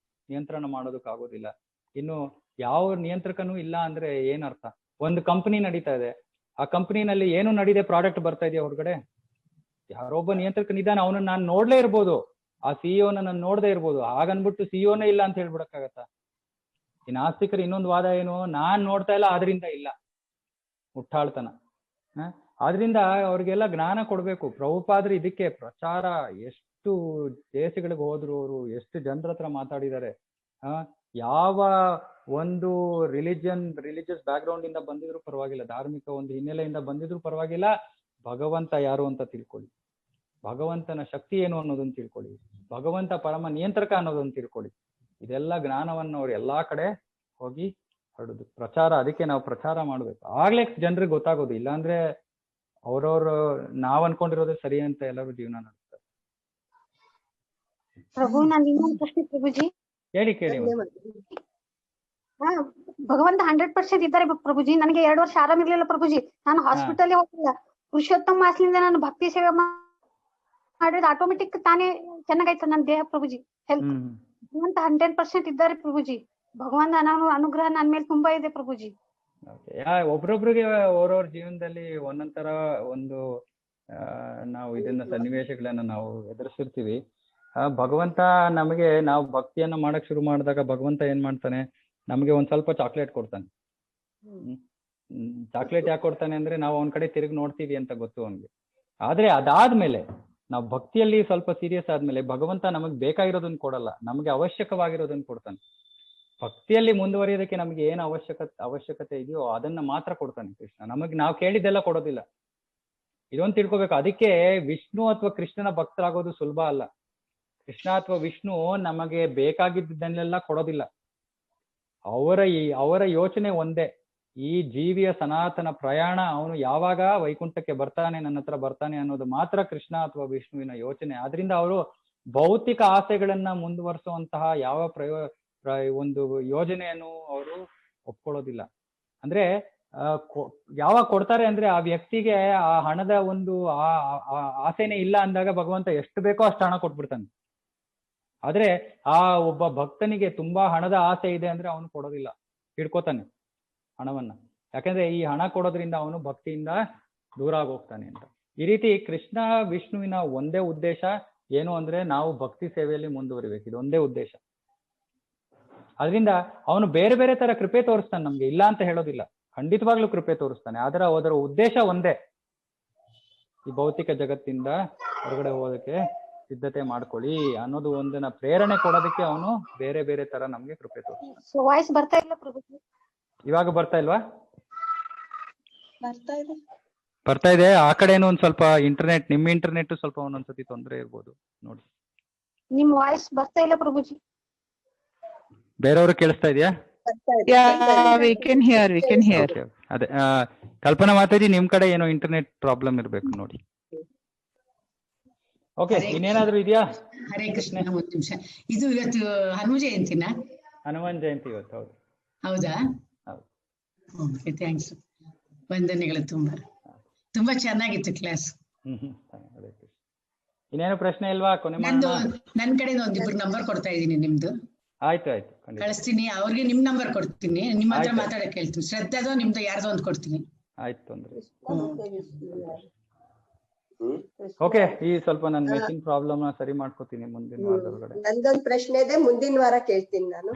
ನಿಯಂತ್ರಣ ಮಾಡೋದಕ್ಕಾಗೋದಿಲ್ಲ. ಇನ್ನು ಯಾವ ನಿಯಂತ್ರಕನೂ ಇಲ್ಲ ಅಂದ್ರೆ ಏನರ್ಥ? ಒಂದು ಕಂಪನಿ ನಡೀತಾ ಇದೆ, ಆ ಕಂಪನಿನಲ್ಲಿ ಏನು ನಡೀದೆ, ಪ್ರಾಡಕ್ಟ್ ಬರ್ತಾ ಇದೆಯಾ ಹೊರಗಡೆ? ಯಾರೊಬ್ಬ ನಿಯಂತ್ರಕನಿದ್ದಾನೆ, ಅವನನ್ನ ನಾನು ನೋಡ್ಲೇ ಇರ್ಬೋದು, ಆ ಸಿಇಒನ ನಾನು ನೋಡದೇ ಇರ್ಬೋದು, ಹಾಗನ್ಬಿಟ್ಟು ಸಿಇಒನೇ ಇಲ್ಲ ಅಂತ ಹೇಳ್ಬಿಡಕ್ಕಾಗತ್ತಾ? ಈ ನಾಸ್ತಿಕರು ಇನ್ನೊಂದು ವಾದ ಏನು, ನಾನ್ ನೋಡ್ತಾ ಇಲ್ಲ ಆದ್ರಿಂದ ಇಲ್ಲ, ಮುಟ್ಟಾಳ್ತನ. ಆದ್ರಿಂದ ಅವ್ರಿಗೆಲ್ಲ ಜ್ಞಾನ ಕೊಡ್ಬೇಕು. ಪ್ರಭುಪಾದ್ರು ಇದಕ್ಕೆ ಪ್ರಚಾರ ಎಷ್ಟು ದೇಶಗಳಿಗೆ ಹೋದ್ರು, ಅವರು ಎಷ್ಟು ಜನರ ಹತ್ರ ಮಾತಾಡಿದ್ದಾರೆ. ಯಾವ ಒಂದು ರಿಲಿಜಿಯಸ್ ಬ್ಯಾಕ್ ಗ್ರೌಂಡ್ ಇಂದ ಬಂದಿದ್ರು ಪರವಾಗಿಲ್ಲ, ಧಾರ್ಮಿಕ ಒಂದು ಹಿನ್ನೆಲೆಯಿಂದ ಬಂದಿದ್ರು ಪರವಾಗಿಲ್ಲ, ಭಗವಂತ ಯಾರು ಅಂತ ತಿಳ್ಕೊಳ್ಳಿ, ಭಗವಂತನ ಶಕ್ತಿ ಏನು ಅನ್ನೋದನ್ನ ತಿಳ್ಕೊಳ್ಳಿ, ಭಗವಂತ ಪರಮ ನಿಯಂತ್ರಕ ಅನ್ನೋದನ್ನ ತಿಳ್ಕೊಳ್ಳಿ. ಇದೆಲ್ಲ ಜ್ಞಾನವನ್ನು ಅವ್ರು ಎಲ್ಲಾ ಕಡೆ ಹೋಗಿ ಹರಡುದು ಪ್ರಚಾರ. ಅದಕ್ಕೆ ನಾವು ಪ್ರಚಾರ ಮಾಡ್ಬೇಕು, ಆಗ್ಲೇ ಜನರಿಗೆ ಗೊತ್ತಾಗೋದು. ಇಲ್ಲಾಂದ್ರೆ ಅವ್ರವ್ರು ನಾವ್ ಅನ್ಕೊಂಡಿರೋದೇ ಸರಿ ಅಂತ ಎಲ್ಲರೂ ಜೀವನ ನಡೆಸ್ತಾರೆ. ಪ್ರಭು, ನಾನು ಇನ್ನೊಂದು ಪ್ರಶ್ನೆ ಪ್ರಭುಜಿ. ಕೇಳಿ ಕೇಳಿ. ಭಗವಂತ 100% ಇದ್ದಾರೆ ಪ್ರಭುಜಿ. ನನಗೆ 2 ವರ್ಷ ಆರಾಮಿರ್ಲಿಲ್ಲ ಪ್ರಭುಜಿ, ನಾನು ಹಾಸ್ಪಿಟಲ್ ಹೋಗಿಲ್ಲ. ಪುರುಷೋತ್ತಮ ಮಾಸದಿಂದ ನಾನು ಭಕ್ತಿ ಸೇವೆ ಮಾಡಿದ್ರೆ ಆಟೋಮೆಟಿಕ್ ತಾನೇ ಚೆನ್ನಾಗಾಯ್ತು ನನ್ನ ದೇಹ ಪ್ರಭುಜಿ, ಹೆಲ್ತ್. ಭಗವಂತ 100% ಇದ್ದಾರೆ ಪ್ರಭುಜಿ. ಭಗವಂತ ಅನುಗ್ರಹ ನನ್ನ ಮೇಲೆ ತುಂಬಾ ಇದೆ ಪ್ರಭುಜಿ. ಒಬ್ರೊಬ್ರಿಗೆ ಅವ್ರವ್ರ ಜೀವನದಲ್ಲಿ ಒಂದೊಂದ್ ತರ ಒಂದು ನಾವು ಇದನ್ನ ಸನ್ನಿವೇಶಗಳನ್ನ ನಾವು ಎದುರಿಸಿರ್ತೀವಿ. ಭಗವಂತ ನಮಗೆ, ನಾವು ಭಕ್ತಿಯನ್ನ ಮಾಡಕ್ ಶುರು ಮಾಡಿದಾಗ ಭಗವಂತ ಏನ್ ಮಾಡ್ತಾನೆ, ನಮ್ಗೆ ಒಂದ್ ಸ್ವಲ್ಪ ಚಾಕ್ಲೇಟ್ ಕೊಡ್ತಾನೆ. ಚಾಕ್ಲೇಟ್ ಯಾಕೆ ಕೊಡ್ತಾನೆ ಅಂದ್ರೆ ನಾವು ಅವನ ಕಡೆ ತಿರುಗಿ ನೋಡ್ತೀವಿ ಅಂತ ಗೊತ್ತು ಅವನ್ಗೆ. ಆದ್ರೆ ಅದಾದ್ಮೇಲೆ ನಾವು ಭಕ್ತಿಯಲ್ಲಿ ಸ್ವಲ್ಪ ಸೀರಿಯಸ್ ಆದ್ಮೇಲೆ ಭಗವಂತ ನಮಗ್ ಬೇಕಾಗಿರೋದನ್ನ ಕೊಡಲ್ಲ, ನಮ್ಗೆ ಅವಶ್ಯಕವಾಗಿರೋದನ್ನ ಕೊಡ್ತಾನೆ. ಭಕ್ತಿಯಲ್ಲಿ ಮುಂದುವರಿಯೋದಕ್ಕೆ ನಮ್ಗೆ ಏನ್ ಅವಶ್ಯಕತೆ ಇದೆಯೋ ಅದನ್ನ ಮಾತ್ರ ಕೊಡ್ತಾನೆ ಕೃಷ್ಣ. ನಾವು ಕೇಳಿದ್ದೆಲ್ಲ ಕೊಡೋದಿಲ್ಲ. ಇದೊಂದು ತಿಳ್ಕೊಬೇಕು. ಅದಕ್ಕೆ ವಿಷ್ಣು ಅಥವಾ ಕೃಷ್ಣನ ಭಕ್ತರಾಗೋದು ಸುಲಭ ಅಲ್ಲ. ಕೃಷ್ಣ ಅಥವಾ ವಿಷ್ಣು ನಮಗೆ ಬೇಕಾಗಿದ್ದನ್ನೆಲ್ಲ ಕೊಡೋದಿಲ್ಲ. ಅವರ ಯೋಚನೆ ಒಂದೇ, ಈ ಜೀವಿಯ ಸನಾತನ ಪ್ರಯಾಣ, ಅವನು ಯಾವಾಗ ವೈಕುಂಠಕ್ಕೆ ಬರ್ತಾನೆ, ನನ್ನ ಹತ್ರ ಬರ್ತಾನೆ ಅನ್ನೋದು ಮಾತ್ರ ಕೃಷ್ಣ ಅಥವಾ ವಿಷ್ಣುವಿನ ಯೋಚನೆ. ಆದ್ರಿಂದ ಅವರು ಭೌತಿಕ ಆಸೆಗಳನ್ನ ಮುಂದುವರಿಸುವಂತಹ ಯಾವ ಒಂದು ಯೋಜನೆಯನ್ನು ಅವರು ಒಪ್ಕೊಳ್ಳೋದಿಲ್ಲ. ಅಂದ್ರೆ ಯಾವಾಗ ಕೊಡ್ತಾರೆ ಅಂದ್ರೆ ಆ ವ್ಯಕ್ತಿಗೆ ಆ ಹಣದ ಒಂದು ಆಸೆನೇ ಇಲ್ಲ ಅಂದಾಗ ಭಗವಂತ ಎಷ್ಟು ಬೇಕೋ ಅಷ್ಟು ಹಣ ಕೊಟ್ಬಿಡ್ತಾನೆ. ಆದ್ರೆ ಆ ಒಬ್ಬ ಭಕ್ತನಿಗೆ ತುಂಬಾ ಹಣದ ಆಸೆ ಇದೆ ಅಂದ್ರೆ ಅವನು ಕೊಡೋದಿಲ್ಲ, ಹಿಡ್ಕೋತಾನೆ ಹಣವನ್ನ. ಯಾಕಂದ್ರೆ ಈ ಹಣ ಕೊಡೋದ್ರಿಂದ ಅವನು ಭಕ್ತಿಯಿಂದ ದೂರ ಆಗೋಗ್ತಾನೆ ಅಂತ. ಈ ರೀತಿ ಕೃಷ್ಣ ವಿಷ್ಣುವಿನ ಒಂದೇ ಉದ್ದೇಶ ಏನು ಅಂದ್ರೆ ನಾವು ಭಕ್ತಿ ಸೇವೆಯಲ್ಲಿ ಮುಂದುವರಿಬೇಕು, ಇದೊಂದೇ ಉದ್ದೇಶ. ಅದರಿಂದ ಅವನು ಬೇರೆ ಬೇರೆ ತರ ಕೃಪೆ ತೋರಿಸ್ತಾನೆ ನಮ್ಗೆ, ಇಲ್ಲ ಅಂತ ಹೇಳೋದಿಲ್ಲ, ಖಂಡಿತವಾಗ್ಲೂ ಕೃಪೆ ತೋರಿಸ್ತಾನೆ. ಆದ್ರೆ ಅದರ ಉದ್ದೇಶ ಒಂದೇ, ಈ ಭೌತಿಕ ಜಗತ್ತಿಂದ ಹೊರಗಡೆ ಹೋಗೋದಕ್ಕೆ ಸಿದ್ಧತೆ ಮಾಡ್ಕೊಳ್ಳಿ ಅನ್ನೋದು ಒಂದನ್ನ ಪ್ರೇರಣೆ ಕೊಡೋದಕ್ಕೆ ಅವನು ಬೇರೆ ಬೇರೆ ತರ ನಮ್ಗೆ ಕೃಪೆ ತೋರಿಸ್ತಾನೆ. ವಾಯ್ಸ್ ಬರ್ತಾ ಇಲ್ಲ ಪ್ರಭುಜಿ. ಇವಾಗ ಬರ್ತಾ ಇಲ್ವಾ? ಬರ್ತಾ ಇದೆ. ಆ ಕಡೆನೂ ಒಂದ್ ಸ್ವಲ್ಪ ಇಂಟರ್ನೆಟ್, ನಿಮ್ಮ ಇಂಟರ್ನೆಟ್ ಸ್ವಲ್ಪ ಒಂದೊಂದ್ಸತಿ ತೊಂದರೆ ಇರ್ಬೋದು ನೋಡಿ. ನಿಮ್ ವಾಯ್ಸ್ ಬರ್ತಾ ಇಲ್ಲ ಪ್ರಭುಜಿ. ಬೇರೆಯವರು ಕೇಳಿಸ್ತಾ ಇದೆಯಾ? we can hear. ಅದೇ ಕಲ್ಪನಾ ಮಾತಾಜಿ, ನಿಮ್ ಕಡೆ ಏನೋ ಇಂಟರ್ನೆಟ್ ಪ್ರಾಬ್ಲಮ್ ಇರ್ಬೇಕು ನೋಡಿ. ಓಕೆ, ಇನ್ನೇನಾದ್ರೂ ಇದೆಯಾ? ಹರೇ ಕೃಷ್ಣ. ಒಂದು ನಿಮಿಷ, ಇದು ಇವತ್ತು ಹನುಮ ಜಯಂತಿನಾ? ಹನುಮಾನ್ ಜಯಂತಿ ಇವತ್ತು. ಹೌದು. ಹೌದಾ? Okay, thanks. ವಂದನೆಗಳು. ತುಂಬಾ ಚೆನ್ನಾಗಿತ್ತು ಕ್ಲಾಸ್. ಇನ್ನೇನು ಪ್ರಶ್ನೆ ಇಲ್ವಾ? ಕೊನೆ ನನ್ ಕಡೆ ಒಂದಿಬ್ರು ನಂಬರ್ ಕೊಡ್ತಾ ಇದೀನಿ ನಿಮ್ದು. ಆಯ್ತು ಕಳಿಸ್ತೀನಿ. ಅವ್ರಿಗೆ ನಿಮ್ ನಂಬರ್ ಕೊಡ್ತೀನಿ, ನಿಮ್ಮ ಹತ್ರ ಮಾತಾಡಕ್ ಹೇಳ್ತೀನಿ. ಶ್ರದ್ಧಾದೋ ನಿಮ್ದು ಯಾರ್ದೋ ಒಂದು ಕೊಡ್ತೀನಿ. ಆಯ್ತು, ತೊಂದ್ರೆ. ಓಕೆ, ಈ ಸ್ವಲ್ಪ ನನ್ನ ಮೆಷಿನ್ ಪ್ರಾಬ್ಲಮ್ ನ ಸರಿ ಮಾಡ್ಕೋತೀನಿ ಮುಂದಿನ ವಾರದೊಳಗಡೆ. ನಂದೊಂದು ಪ್ರಶ್ನೆ ಇದೆ, ಮುಂದಿನ ವಾರ ಕೇಳ್ತೀನಿ ನಾನು.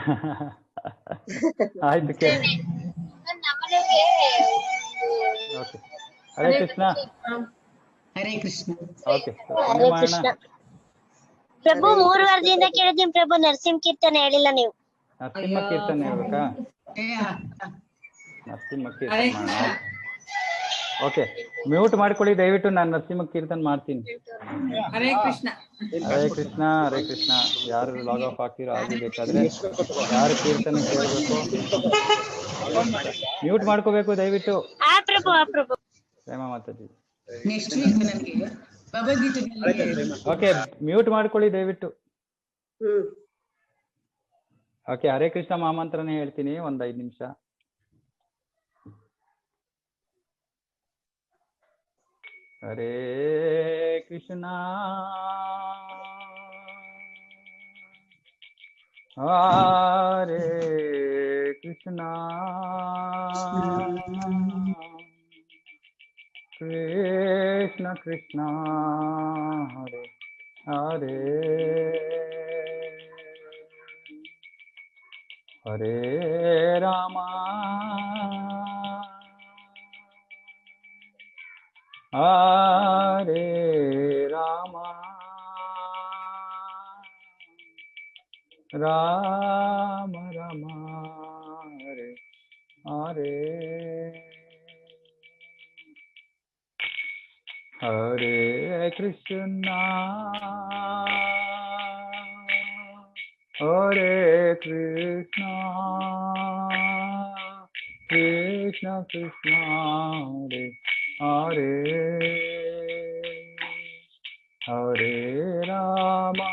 ಆಯ್ತು, ಕೇಳಿ. ಓಕೆ, ಹರೇ ಕೃಷ್ಣ. ಹರೇ ಕೃಷ್ಣ. ಓಕೆ, ಹರೇ ಕೃಷ್ಣ. ಪ್ರಭು 3 ವಾರದಿಂದ ಕೇಳಿದ್ದೀನಿ ಪ್ರಭು, ನರಸಿಂಹ ಕೀರ್ತನೆ ಹೇಳಿಲ್ಲ ನೀವು. ನರಸಿಂಹ ಕೀರ್ತನೆ ಹೇಳ್ಬೇಕಾ? ನರಸಿಂಹ ಕೀರ್ತನೆ. ಓಕೆ, ಮ್ಯೂಟ್ ಮಾಡ್ಕೊಳ್ಳಿ ದಯವಿಟ್ಟು, ನಾನು ನರಸಿಂಹ ಕೀರ್ತನೆ ಮಾಡ್ತೀನಿ. ಹರೇ ಕೃಷ್ಣ. ಹರೇ ಕೃಷ್ಣ. ಹರೇ ಕೃಷ್ಣ. ಯಾರು ಲಾಗ್ ಆಫ್ ಆಗ್ತಿರೋ ಆಗಿರ್ಬೇಕಾದ್ರೆ ಯಾರು ಕೀರ್ತನೆ ಕೇಳಬೇಕು ಮ್ಯೂಟ್ ಮಾಡ್ಕೋಬೇಕು ದಯವಿಟ್ಟು. ಪ್ರೇಮ ಮಾತಾಜಿ. ನೆಕ್ಸ್ಟ್ ವೀಕ್ ನನಗೆ ಭಗವದ್ಗೀತೆ. ಓಕೆ, ಮ್ಯೂಟ್ ಮಾಡ್ಕೊಳ್ಳಿ ದಯವಿಟ್ಟು. ಓಕೆ, ಹರೇ ಕೃಷ್ಣ ಮಹಾಮಂತ್ರನೇ ಹೇಳ್ತೀನಿ, ಒಂದ್ 5 ನಿಮಿಷ. Hare Krishna Hare Krishna, Krishna Krishna, Hare Hare, Hare Rama, Hare Rama, Rama Rama, Hare Hare, Hare Krishna, Hare Krishna, Krishna Krishna, Hare Hare, Hare Rama,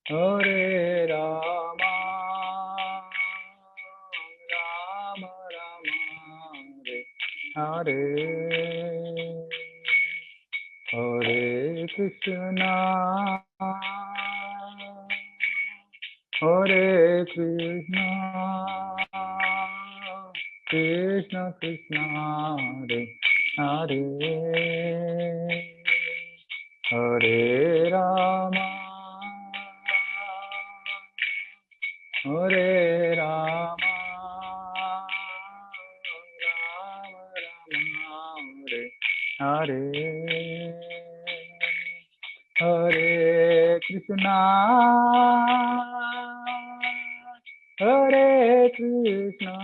Hare Rama, Rama Rama, Hare Hare, Hare Krishna, Hare Krishna, Krishna Krishna, Hare Hare, Hare Rama, Hare Rama, Rama Rama, Hare Hare, Hare Krishna, Hare Krishna,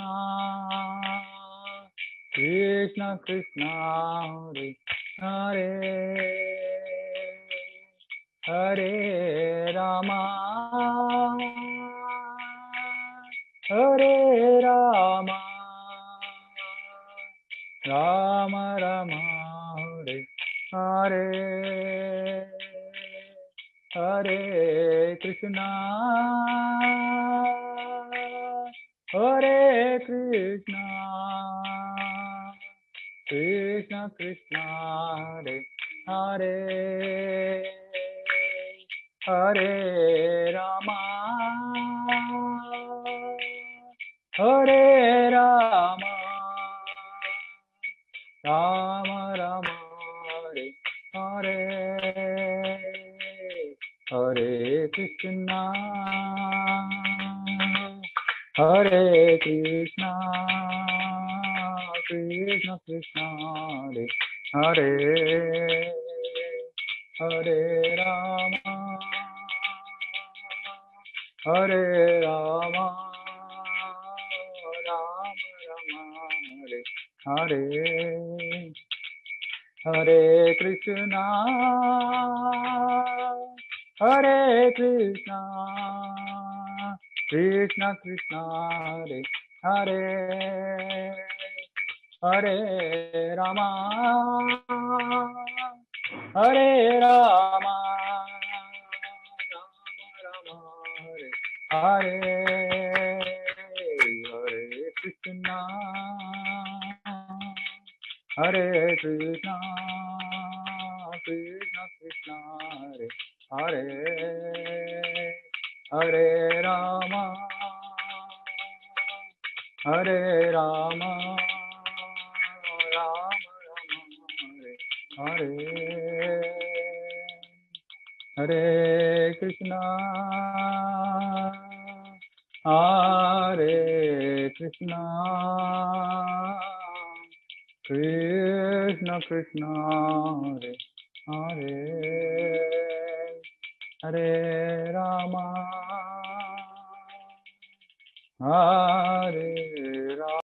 Krishna Krishna, Hare Hare, Hare Rama, Hare Rama, Rama Rama, Hare Hare, Hare Krishna, Hare Krishna, Krishna Krishna, Hare Hare, Hare Rama, Hare Rama, Rama Rama, Hare Hare, Hare Krishna, Hare Krishna, Krishna Krishna, Hare Hare Rama, Hare Rama, Rama Rama, Hare Hare Krishna, Hare Krishna, Krishna Krishna, Hare Hare Rama, Hare Rama, Rama Hare Hare Krishna, Hare Krishna, Krishna Krishna, Hare Hare Rama, Hare Rama, Rama Rama, Hare Hare Krishna, Hare Krishna, Krishna Krishna, Hare Hare, Hare Rama, Hare Rama.